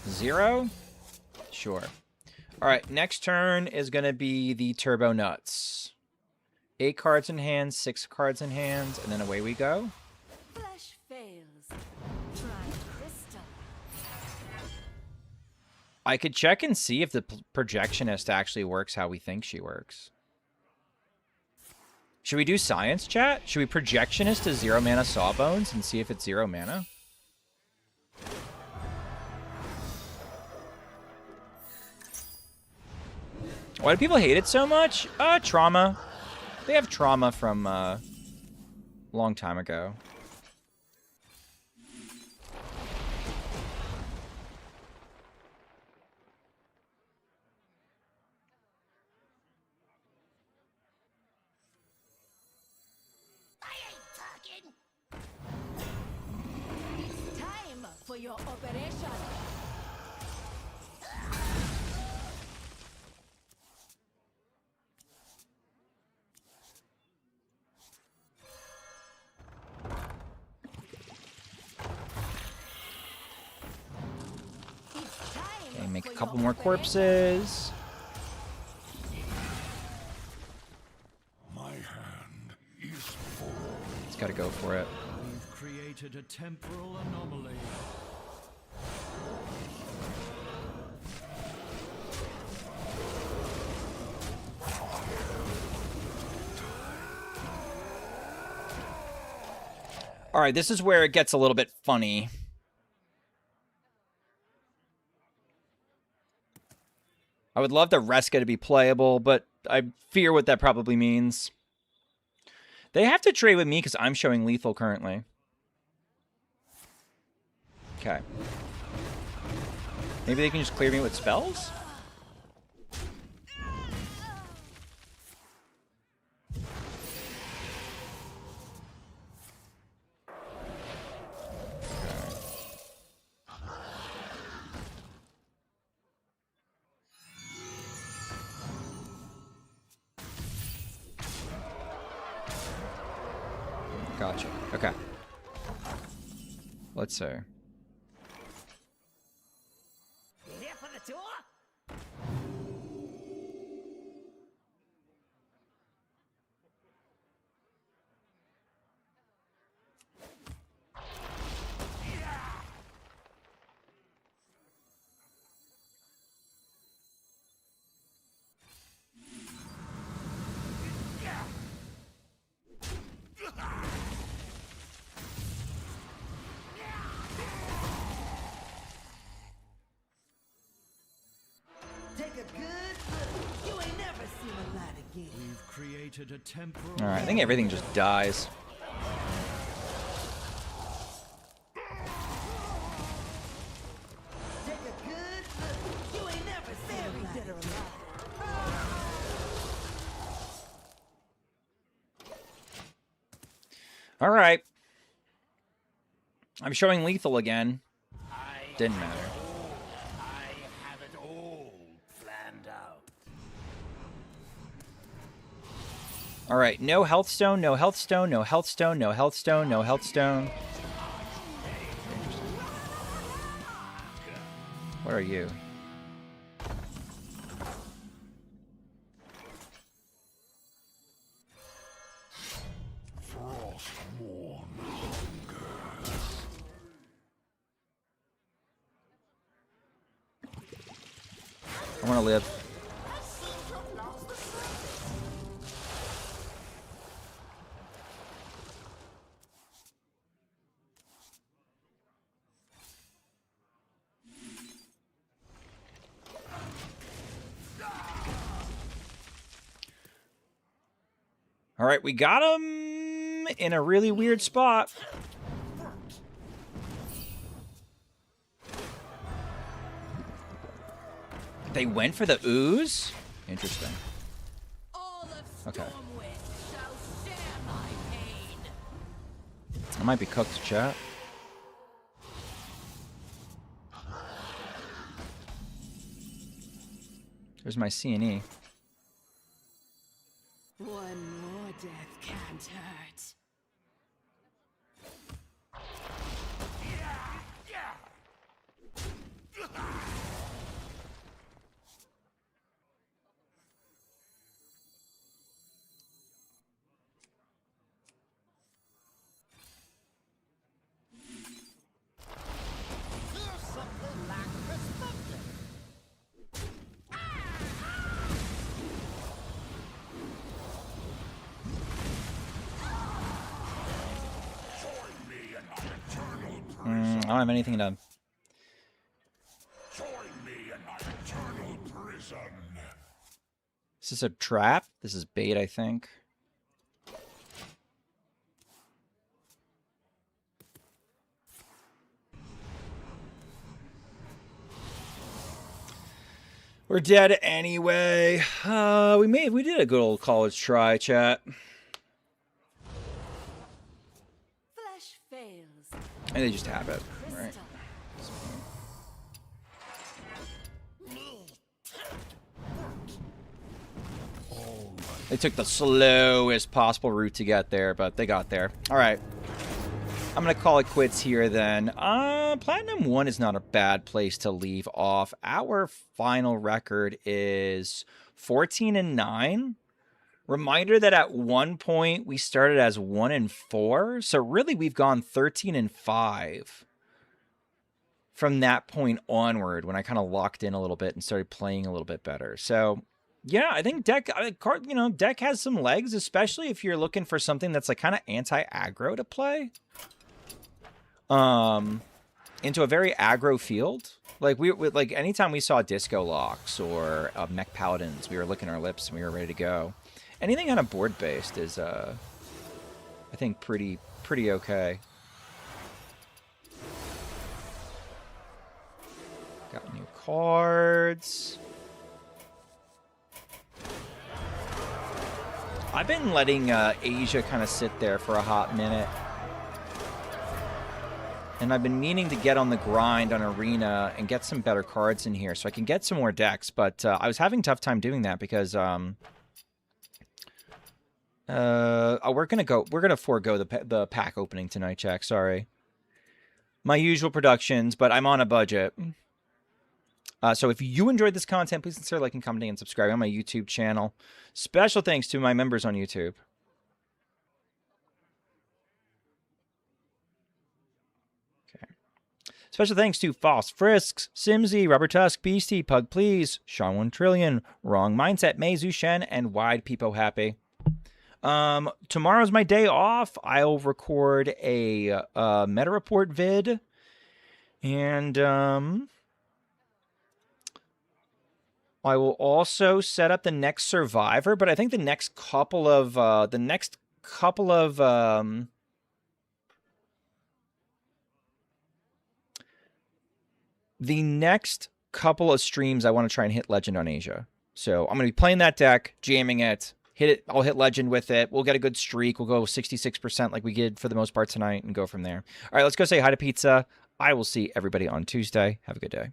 0? Sure. Alright, next turn is gonna be the Turbo Nuts. 8 cards in hand, 6 cards in hand, and then away we go.
Flesh fails. Try crystal.
I could check and see if the Projectionist actually works how we think she works. Should we do science, chat? Should we Projectionist to 0 mana Sawbones and see if it's 0 mana? Why do people hate it so much? Trauma. They have trauma from a long time ago.
Time for your operation.
Okay, make a couple more corpses.
My hand is full.
It's got to go for it.
We've created a temporal anomaly.
All right, this is where it gets a little bit funny. I would love the Reska to be playable, but I fear what that probably means. They have to trade with me because I'm showing lethal currently. Okay. Maybe they can just clear me with spells? Gotcha. Okay. Let's see.
Here for the tour?
Take a good look. You ain't never seen a light again.
We've created a temporal.
All right, I think everything just dies.
Take a good look. You ain't never seen a light again.
All right. I'm showing lethal again. Didn't matter.
I have it all planned out.
All right, no health stone, no health stone, no health stone, no health stone, no health stone. What are you?
Frostmourne
I want to live.
I seem to have lost the strength.
All right, we got him in a really weird spot. They went for the ooze? Interesting.
All of
Okay.
Stormwind shall share my pain.
I might be cooked, chat. There's my C&E.
One more death can't hurt.
Here's something like perspective.
Join me in my eternal
I
prison.
don't have anything to...
Join me in my eternal prison.
Is this a trap? This is bait, I think. We're dead anyway. We did a good old college try, chat.
Flesh fails.
And they just have it, right?
Crystal.
They took the slowest possible route to get there, but they got there. All right. I'm going to call it quits here then. Platinum 1 is not a bad place to leave off. Our final record is 14-9. Reminder that at one point we started as 1-4. So really we've gone 13-5 from that point onward when I kind of locked in a little bit and started playing a little bit better. So yeah, I think deck has some legs, especially if you're looking for something that's like kind of anti-aggro to play. Into a very aggro field. Like like anytime we saw disco locks or mech paladins, we were licking our lips and we were ready to go. Anything kind of board based is I think pretty okay. Got new cards. I've been letting Asia kind of sit there for a hot minute. And I've been meaning to get on the grind on Arena and get some better cards in here so I can get some more decks. But I was having a tough time doing that because we're gonna forego the pack opening tonight, Jack. Sorry. My usual productions, but I'm on a budget. So if you enjoyed this content, please consider liking, commenting, and subscribing on my YouTube channel. Special thanks to my members on YouTube. Special thanks to Foss, Frisks, Simsy, Rubber Tusk, Beastie, Pug Please, Sean 1 Trillion, Wrong Mindset, Mei Zhu Shen, and Wide Peepo Happy. Tomorrow's my day off. I'll record a meta report vid. And I will also set up the next Survivor, but I think the next couple of streams, I want to try and hit Legend on Asia. So I'm going to be playing that deck, jamming it, hit it. I'll hit Legend with it. We'll get a good streak. We'll go 66% like we did for the most part tonight and go from there. All right, let's go say hi to Pizza. I will see everybody on Tuesday. Have a good day.